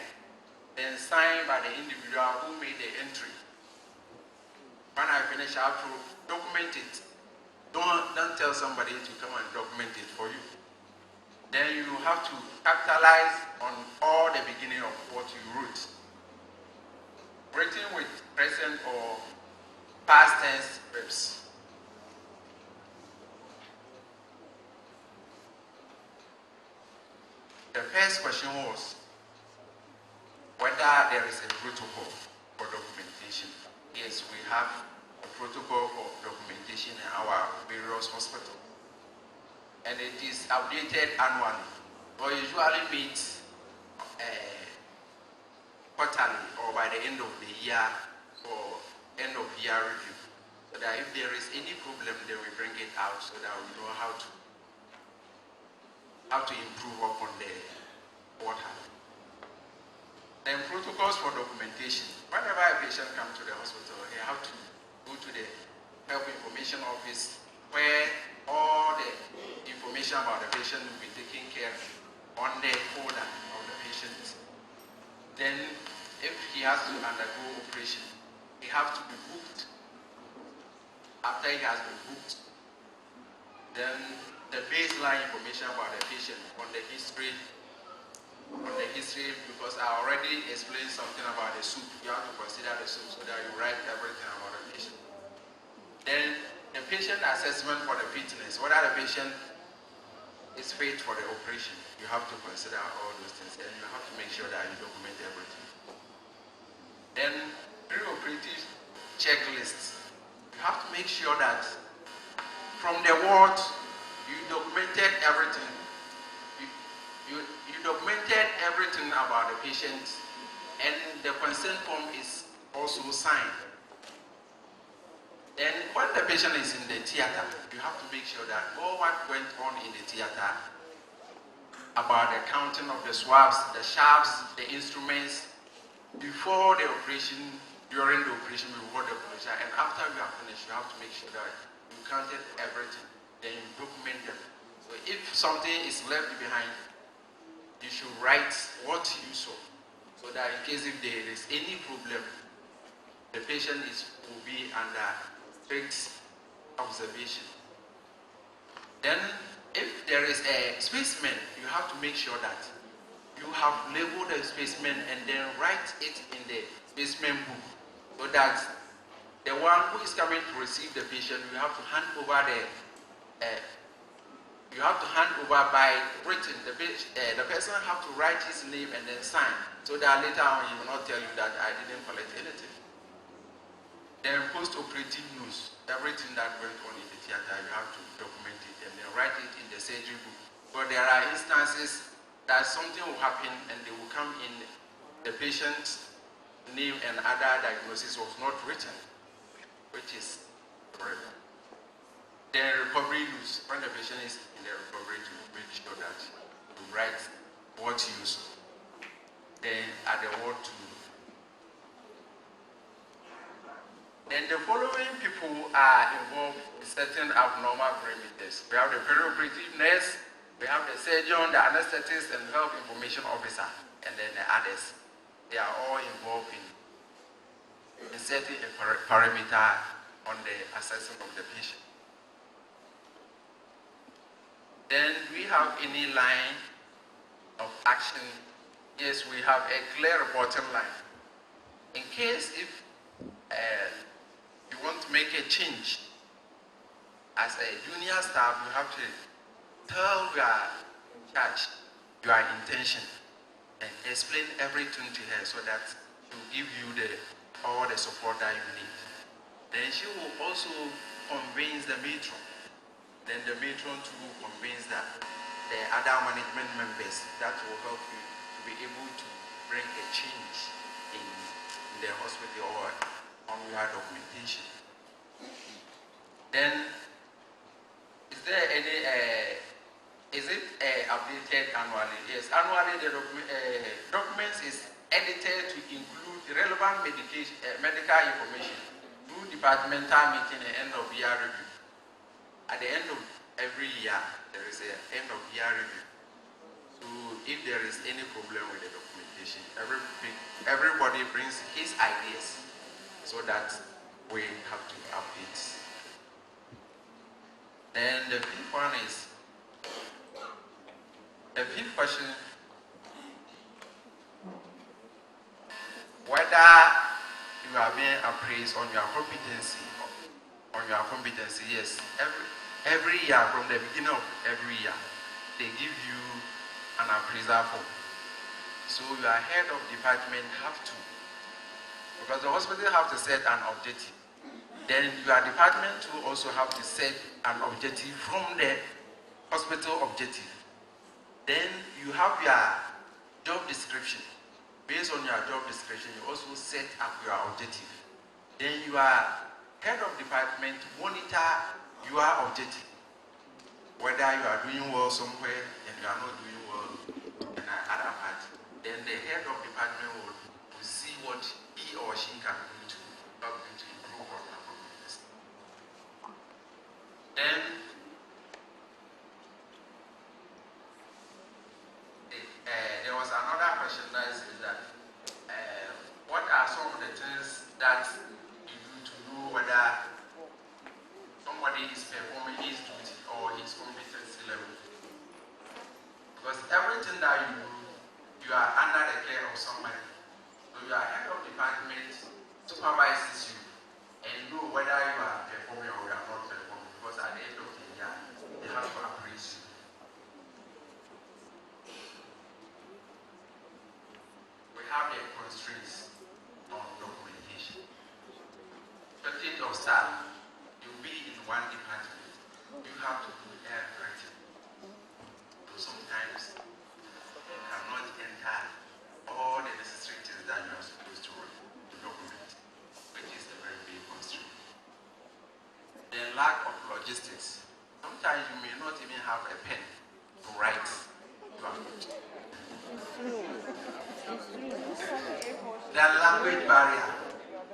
Speaker 16: then signed by the individual who made the entry. When I finish, I have to document it. Don't tell somebody to come and document it for you. Then you have to capitalize on all the beginning of what you wrote. Written with present or past tense verbs. The first question was whether there is a protocol for documentation. Yes, we have a protocol for documentation in our various hospitals. And it is updated annually. We usually meet quarterly or by the end of the year or end of year review. So that if there is any problem, then we bring it out so that we know how to improve upon what happened. Then protocols for documentation. Whenever a patient comes to the hospital, they have to go to the health information office where all the information about the patient will be taken care of on the folder of the patient. Then if he has to undergo operation, he has to be booked. After he has been booked, then the baseline information about the patient on the history, because I already explained something about the soup. You have to consider the soup so that you write everything about the patient. Then the patient assessment for the fitness, whether the patient is fit for the operation, you have to consider all those things and you have to make sure that you document everything. Then pre-operative checklists. You have to make sure that from the ward you documented everything. You documented everything about the patient and the consent form is also signed. Then when the patient is in the theater, you have to make sure that all what went on in the theater about the counting of the swabs, the sharps, the instruments, before the operation, during the operation, before the operation, and after you are finished, you have to make sure that you counted everything, then you document them. So if something is left behind, you should write what you saw, so that in case if there is any problem, the patient will be under strict observation. Then, if there is a specimen, you have to make sure that you have labeled the specimen and then write it in the specimen book, so that the one who is coming to receive the patient, you have to hand over by written. The person have to write his name and then sign, so that later on he will not tell you that I didn't collect anything. Then post-operative news, everything that went on in the theater, you have to document it and then write it in the surgery book. But there are instances that something will happen and they will come in, the patient's name and other diagnosis was not written, which is correct. Then recovery news, when the patient is in the recovery, to make sure that you write what you use. Then at the ward to. Then the following people are involved in certain abnormal parameters. We have the peri-operative nurse, we have the surgeon, the anesthetist, and health information officer, and then the others. They are all involved in setting a parameter on the assessment of the patient. Then we have any line of action. Yes, we have a clear reporting line. In case if you want to make a change, as a junior staff, you have to tell your charge your intention and explain everything to her, so that she will give you all the support that you need. Then she will also convince the matron. Then the matron too will convince the other management members. That will help you to be able to bring a change in the hospital or on your documentation. Then, is there any, is it updated annually? Yes, annually the documents is edited to include relevant medical information through departmental meeting and end of year review. At the end of every year, there is an end of year review. So if there is any problem with the documentation, everybody brings his ideas, so that we have to update. Then the fifth one is, the fifth question, whether you are being appraised on your competency. Yes, every year, from the beginning of every year, they give you an appraisal form. So your head of department have to, because the hospital have to set an objective. Then your department will also have to set an objective from the hospital objective. Then you have your job description. Based on your job description, you also set up your objective. Then your head of department monitor your objective. Whether you are doing well somewhere and you are not doing well in another part, then the head of department will see what he or she can do to help you to improve on your performance. Then there was another question that says that what are some of the things that you do to know whether somebody is performing his duty or his competency level? Because everything that you do, you are under the care of somebody. So your head of department supervises you and know whether you are performing or you are not performing. Because at the end of the year, they have to appraise you. We have the constraints on documentation. 30 of staff, you'll be in one department. You have to do everything. So sometimes you cannot enter all the necessary things that you are supposed to document, which is a very big constraint. The lack of logistics. Sometimes you may not even have a pen to write. The language barrier.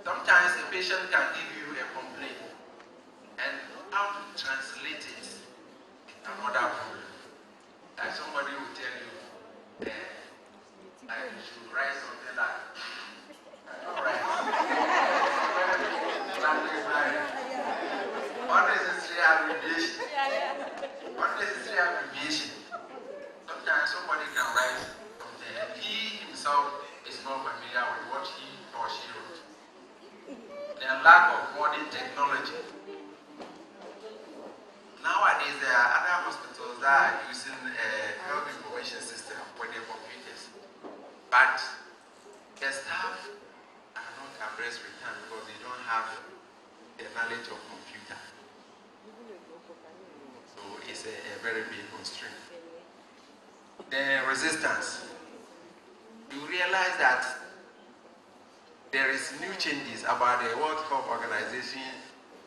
Speaker 16: Sometimes a patient can give you a complaint, and how to translate it is another problem. Like somebody will tell you, like you should write something like, alright. Language barrier. What is this lack of modern technology. Nowadays, there are other hospitals that are using a health information system for their computers. But the staff are not abreast with time because they don't have the knowledge of computer. So it's a very big constraint. The resistance. You realize that there is new changes about the World Health Organization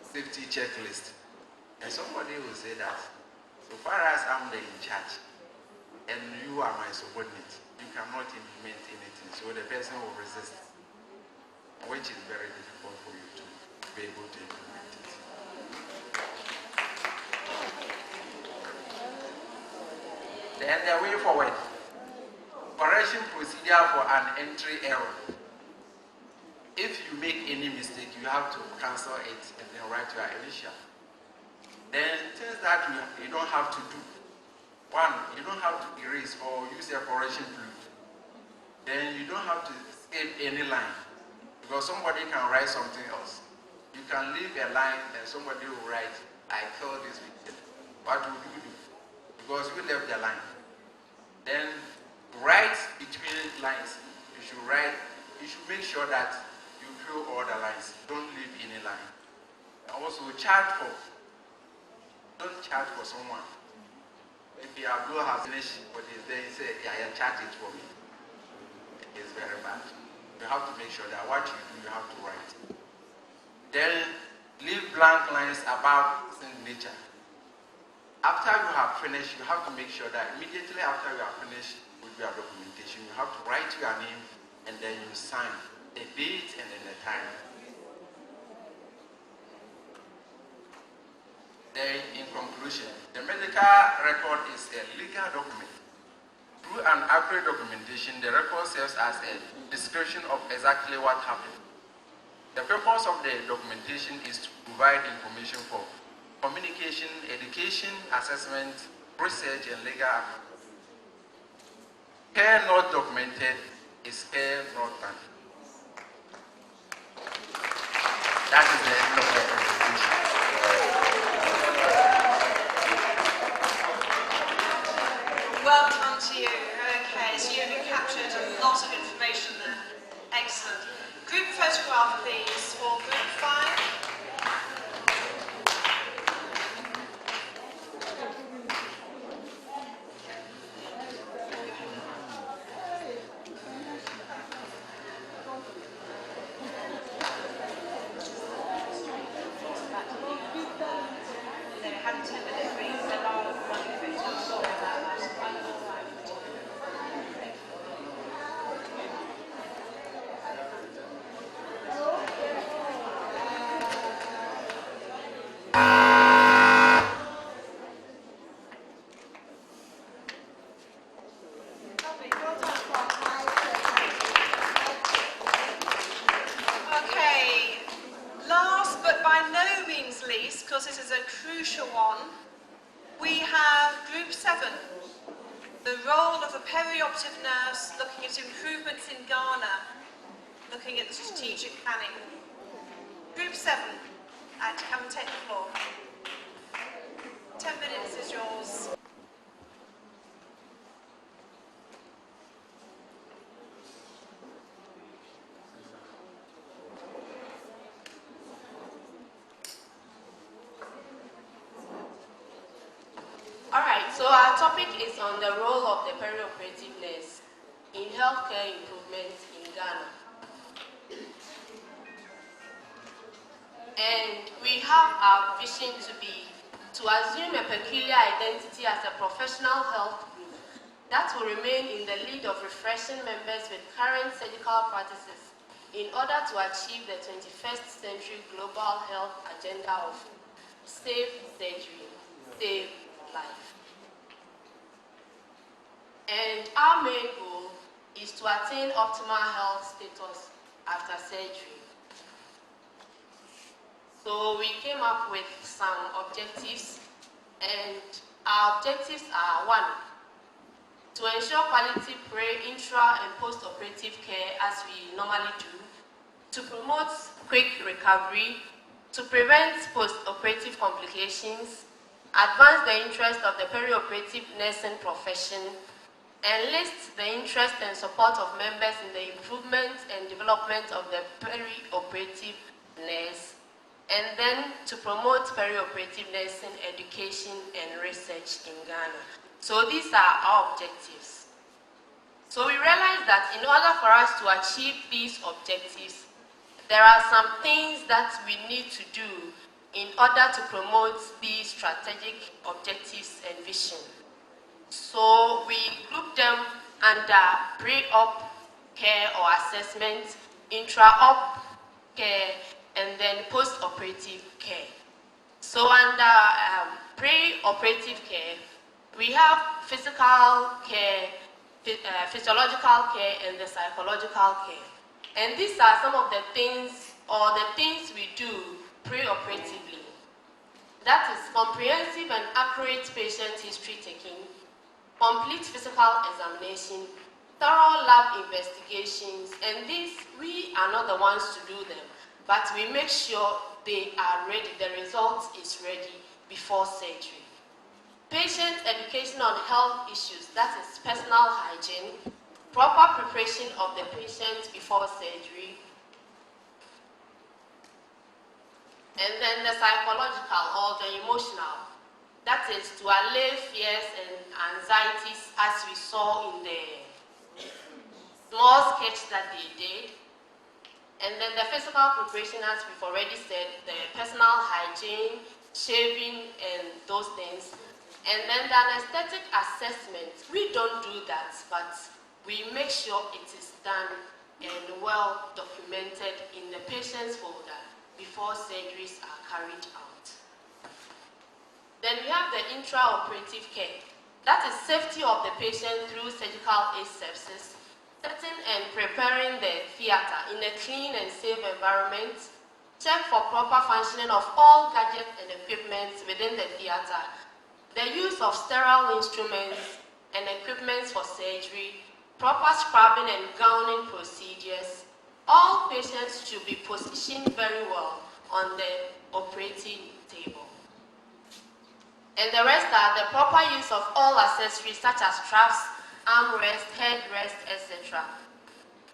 Speaker 16: safety checklist. And somebody will say that, so far as I'm the in charge, and you are my subordinate, you cannot implement anything. So the person will resist, which is very difficult for you to be able to implement it. Then the way forward. Correction procedure for an entry error. If you make any mistake, you have to cancel it and then write your initial. Then things that you don't have to do. One, you don't have to erase or use a correction fluid. Then you don't have to skip any line because somebody can write something else. You can leave a line and somebody will write, I killed this victim. What would you do? Because you left the line. Then write between lines. You should make sure that you fill all the lines. Don't leave any line. Also don't charge for someone. If the Abdul has finished what is there, he said, yeah, charge it for me. It's very bad. You have to make sure that what you do, you have to write. Then leave blank lines about signature. After you have finished, you have to make sure that immediately after you have finished with your documentation, you have to write your name and then you sign the date and then the time. Then, in conclusion, the medical record is a legal document. Through an accurate documentation, the record serves as a description of exactly what happened. The purpose of the documentation is to provide information for communication, education, assessment, research, and legal actions. Care not documented is care not done. That is the end of the presentation.
Speaker 1: Well done to you. Okay, so you've captured a lot of information there. Excellent. Group photograph, please, for group 5. Okay, last but by no means least, because this is a crucial one, we have Group 7, the role of a peri-operative nurse looking at improvements in Ghana, looking at the strategic planning. Group 7, come and take the floor. 10 minutes is yours.
Speaker 12: Alright, so our topic is on the role of the peri-operative nurse in healthcare improvement in Ghana. And we have our vision to assume a peculiar identity as a professional health group that will remain in the lead of refreshing members with current surgical practices in order to achieve the 21st century global health agenda of safe surgery, save life. And our main goal is to attain optimal health status after surgery. So we came up with some objectives, and our objectives are: 1, to ensure quality pre, intra, and post-operative care as we normally do, to promote
Speaker 17: quick recovery, to prevent post-operative complications, advance the interest of the peri-operative nursing profession, enlist the interest and support of members in the improvement and development of the peri-operative nurse, and then to promote peri-operative nursing education and research in Ghana. So these are our objectives. So we realize that in order for us to achieve these objectives, there are some things that we need to do in order to promote these strategic objectives and vision. So we group them under pre-op care or assessment, intra-op care, and then post-operative care. So under pre-operative care, we have physical care, physiological care, and the psychological care. And these are some of the things we do pre-operatively. That is comprehensive and accurate patient history taking, complete physical examination, thorough lab investigations, and these, we are not the ones to do them, but we make sure they are ready, the result is ready before surgery. Patient education on health issues, that is personal hygiene, proper preparation of the patient before surgery, and then the psychological or the emotional, that is to allay fears and anxieties as we saw in the small sketch that they did. And then the physical preparation, as we've already said, the personal hygiene, shaving, and those things. And then the anesthetic assessment, we don't do that, but we make sure it is done and well documented in the patient's folder before surgeries are carried out. Then we have the intraoperative care. That is safety of the patient through surgical asepsis, setting and preparing the theater in a clean and safe environment, check for proper functioning of all gadgets and equipment within the theater, the use of sterile instruments and equipment for surgery, proper scrubbing and gowning procedures. All patients should be positioned very well on the operating table. And the rest are the proper use of all accessories such as straps, armrest, headrest, etc.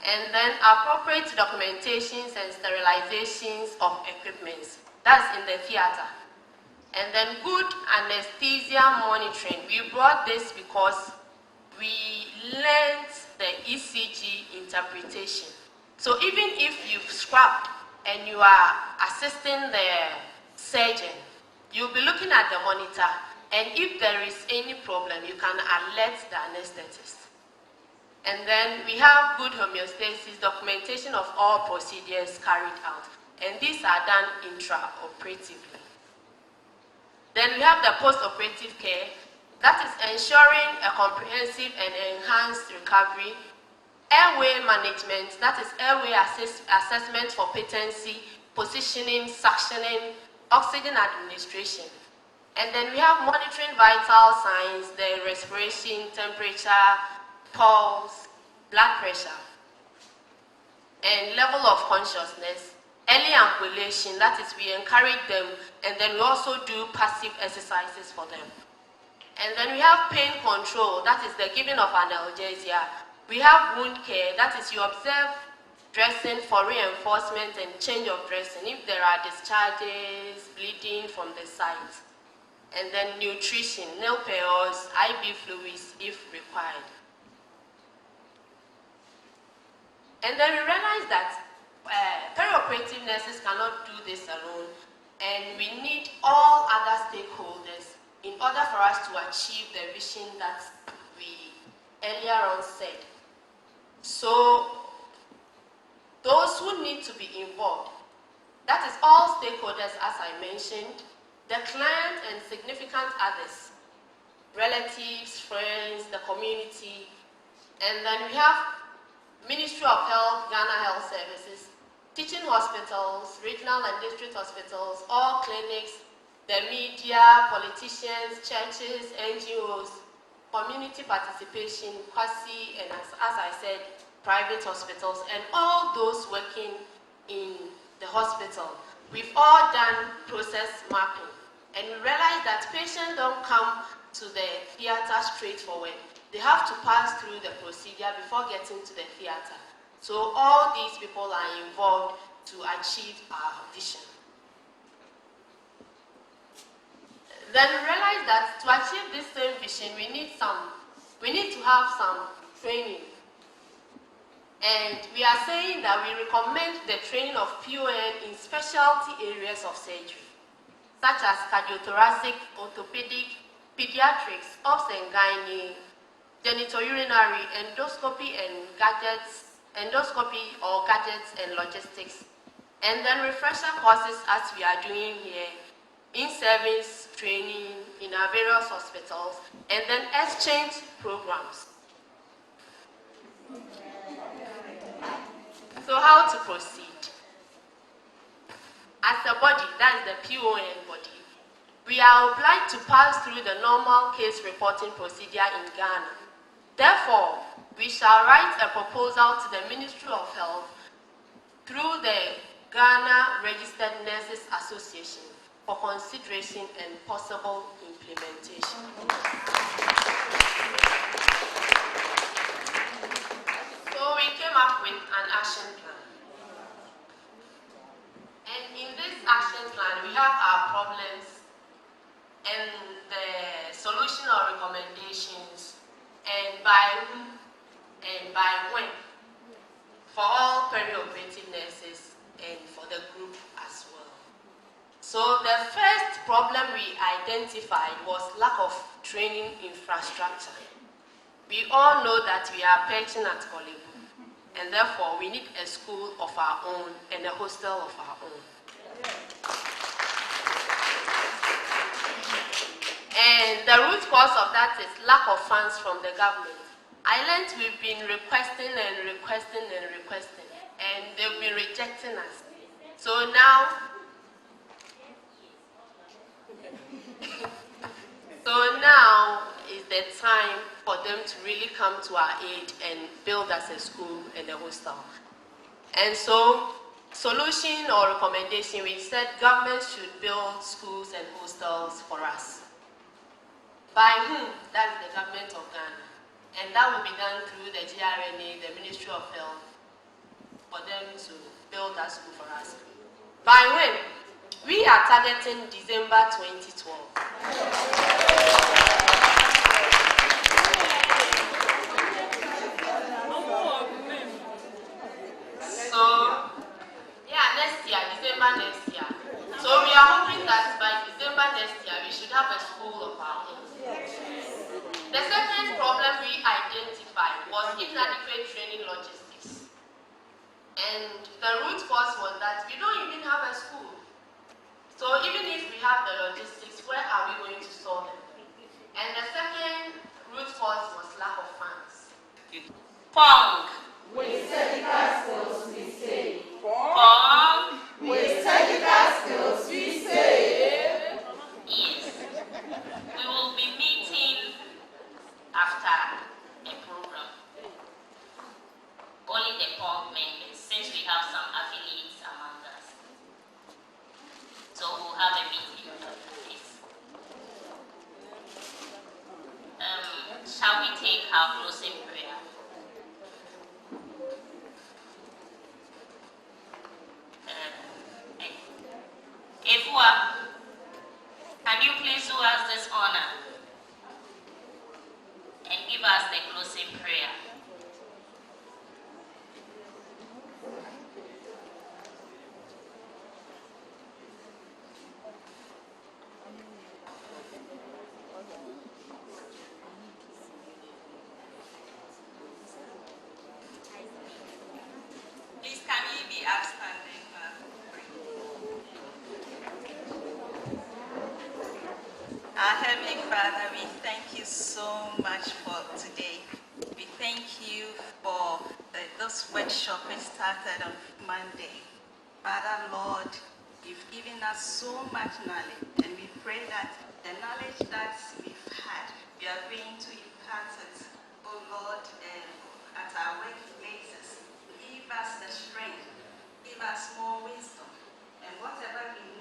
Speaker 17: And then appropriate documentations and sterilizations of equipment. That's in the theater. And then good anesthesia monitoring. We brought this because we learned the ECG interpretation. So even if you've scrubbed and you are assisting the surgeon, you'll be looking at the monitor, and if there is any problem, you can alert the anesthetist. And then we have good homeostasis, documentation of all procedures carried out, and these are done intraoperatively. Then we have the post-operative care, that is ensuring a comprehensive and enhanced recovery, airway management, that is airway assessment for patency, positioning, suctioning, oxygen administration. And then we have monitoring vital signs, the respiration, temperature, pulse, blood pressure, and level of consciousness. Early ambulation, that is we encourage them, and then we also do passive exercises for them. And then we have pain control, that is the giving of analgesia. We have wound care, that is you observe dressing for reinforcement and change of dressing if there are discharges, bleeding from the site. And then nutrition, nail pails, IV fluids if required. And then we realize that peri-operative nurses cannot do this alone, and we need all other stakeholders in order for us to achieve the vision that we earlier on said. So those who need to be involved, that is all stakeholders as I mentioned, the client and significant others, relatives, friends, the community, and then we have Ministry of Health, Ghana Health Services, teaching hospitals, regional and district hospitals, all clinics, the media, politicians, churches, NGOs, community participation, quasi, and as I said, private hospitals, and all those working in the hospital, we've all done process mapping, and we realized that patients don't come to the theater straightforward. They have to pass through the procedure before getting to the theater. So all these people are involved to achieve our vision. Then we realized that to achieve this same vision, we need to have some training. And we are saying that we recommend the training of PON in specialty areas of surgery, such as cardiothoracic, orthopedic, pediatrics, obs and gynae, genitourinary, endoscopy or gadgets and logistics. And then refresher courses as we are doing here, in-service training in our various hospitals, and then exchange programs. So how to proceed? As a body, that is the PON body, we are obliged to pass through the normal case reporting procedure in Ghana. Therefore, we shall write a proposal to the Ministry of Health through the Ghana Registered Nurses Association for consideration and possible implementation. So we came up with an action plan. And in this action plan, we have our problems and the solution or recommendations, and by whom and by when, for all peri-operative nurses and for the group as well. So the first problem we identified was lack of training infrastructure. We all know that we are perching at Kolebu, and therefore we need a school of our own and a hostel of our own. And the root cause of that is lack of funds from the government. I learned we've been requesting, and they've been rejecting us. So now is the time for them to really come to our aid and build us a school and a hostel. And so, solution or recommendation, we said government should build schools and hostels for us. By whom? That's the government of Ghana. And that will be done through the GRNA, the Ministry of Health, for them to build that school for us. By when? We are targeting December 2012. So, yeah, next year, December next year. So we are hoping that by December next year, we should have a school of our own. The second problem we identified was inadequate training logistics. And the root cause was that we don't even have a school. So even if we have the logistics, where are we going to store them? And the second root cause was lack of funds. PONGG. With technical skills, we say. PONGG. With technical skills, we say.
Speaker 10: Yes. We will be meeting after the program. Only the PONGG members, since we have some affiliates among us. So we'll have a meeting after this. Shall we take our closing prayer? Efua, can you please do us this honor and give us the closing prayer?
Speaker 18: Please, can you be outstanding? Our Heavenly Father, we thank you so much for today. We thank you for this workshop we started on Monday. Father, Lord, you've given us so much knowledge, and we pray that the knowledge that we've had, we are going to impart it, oh Lord, at our workplaces. Give us the strength, give us more wisdom,
Speaker 2: and whatever he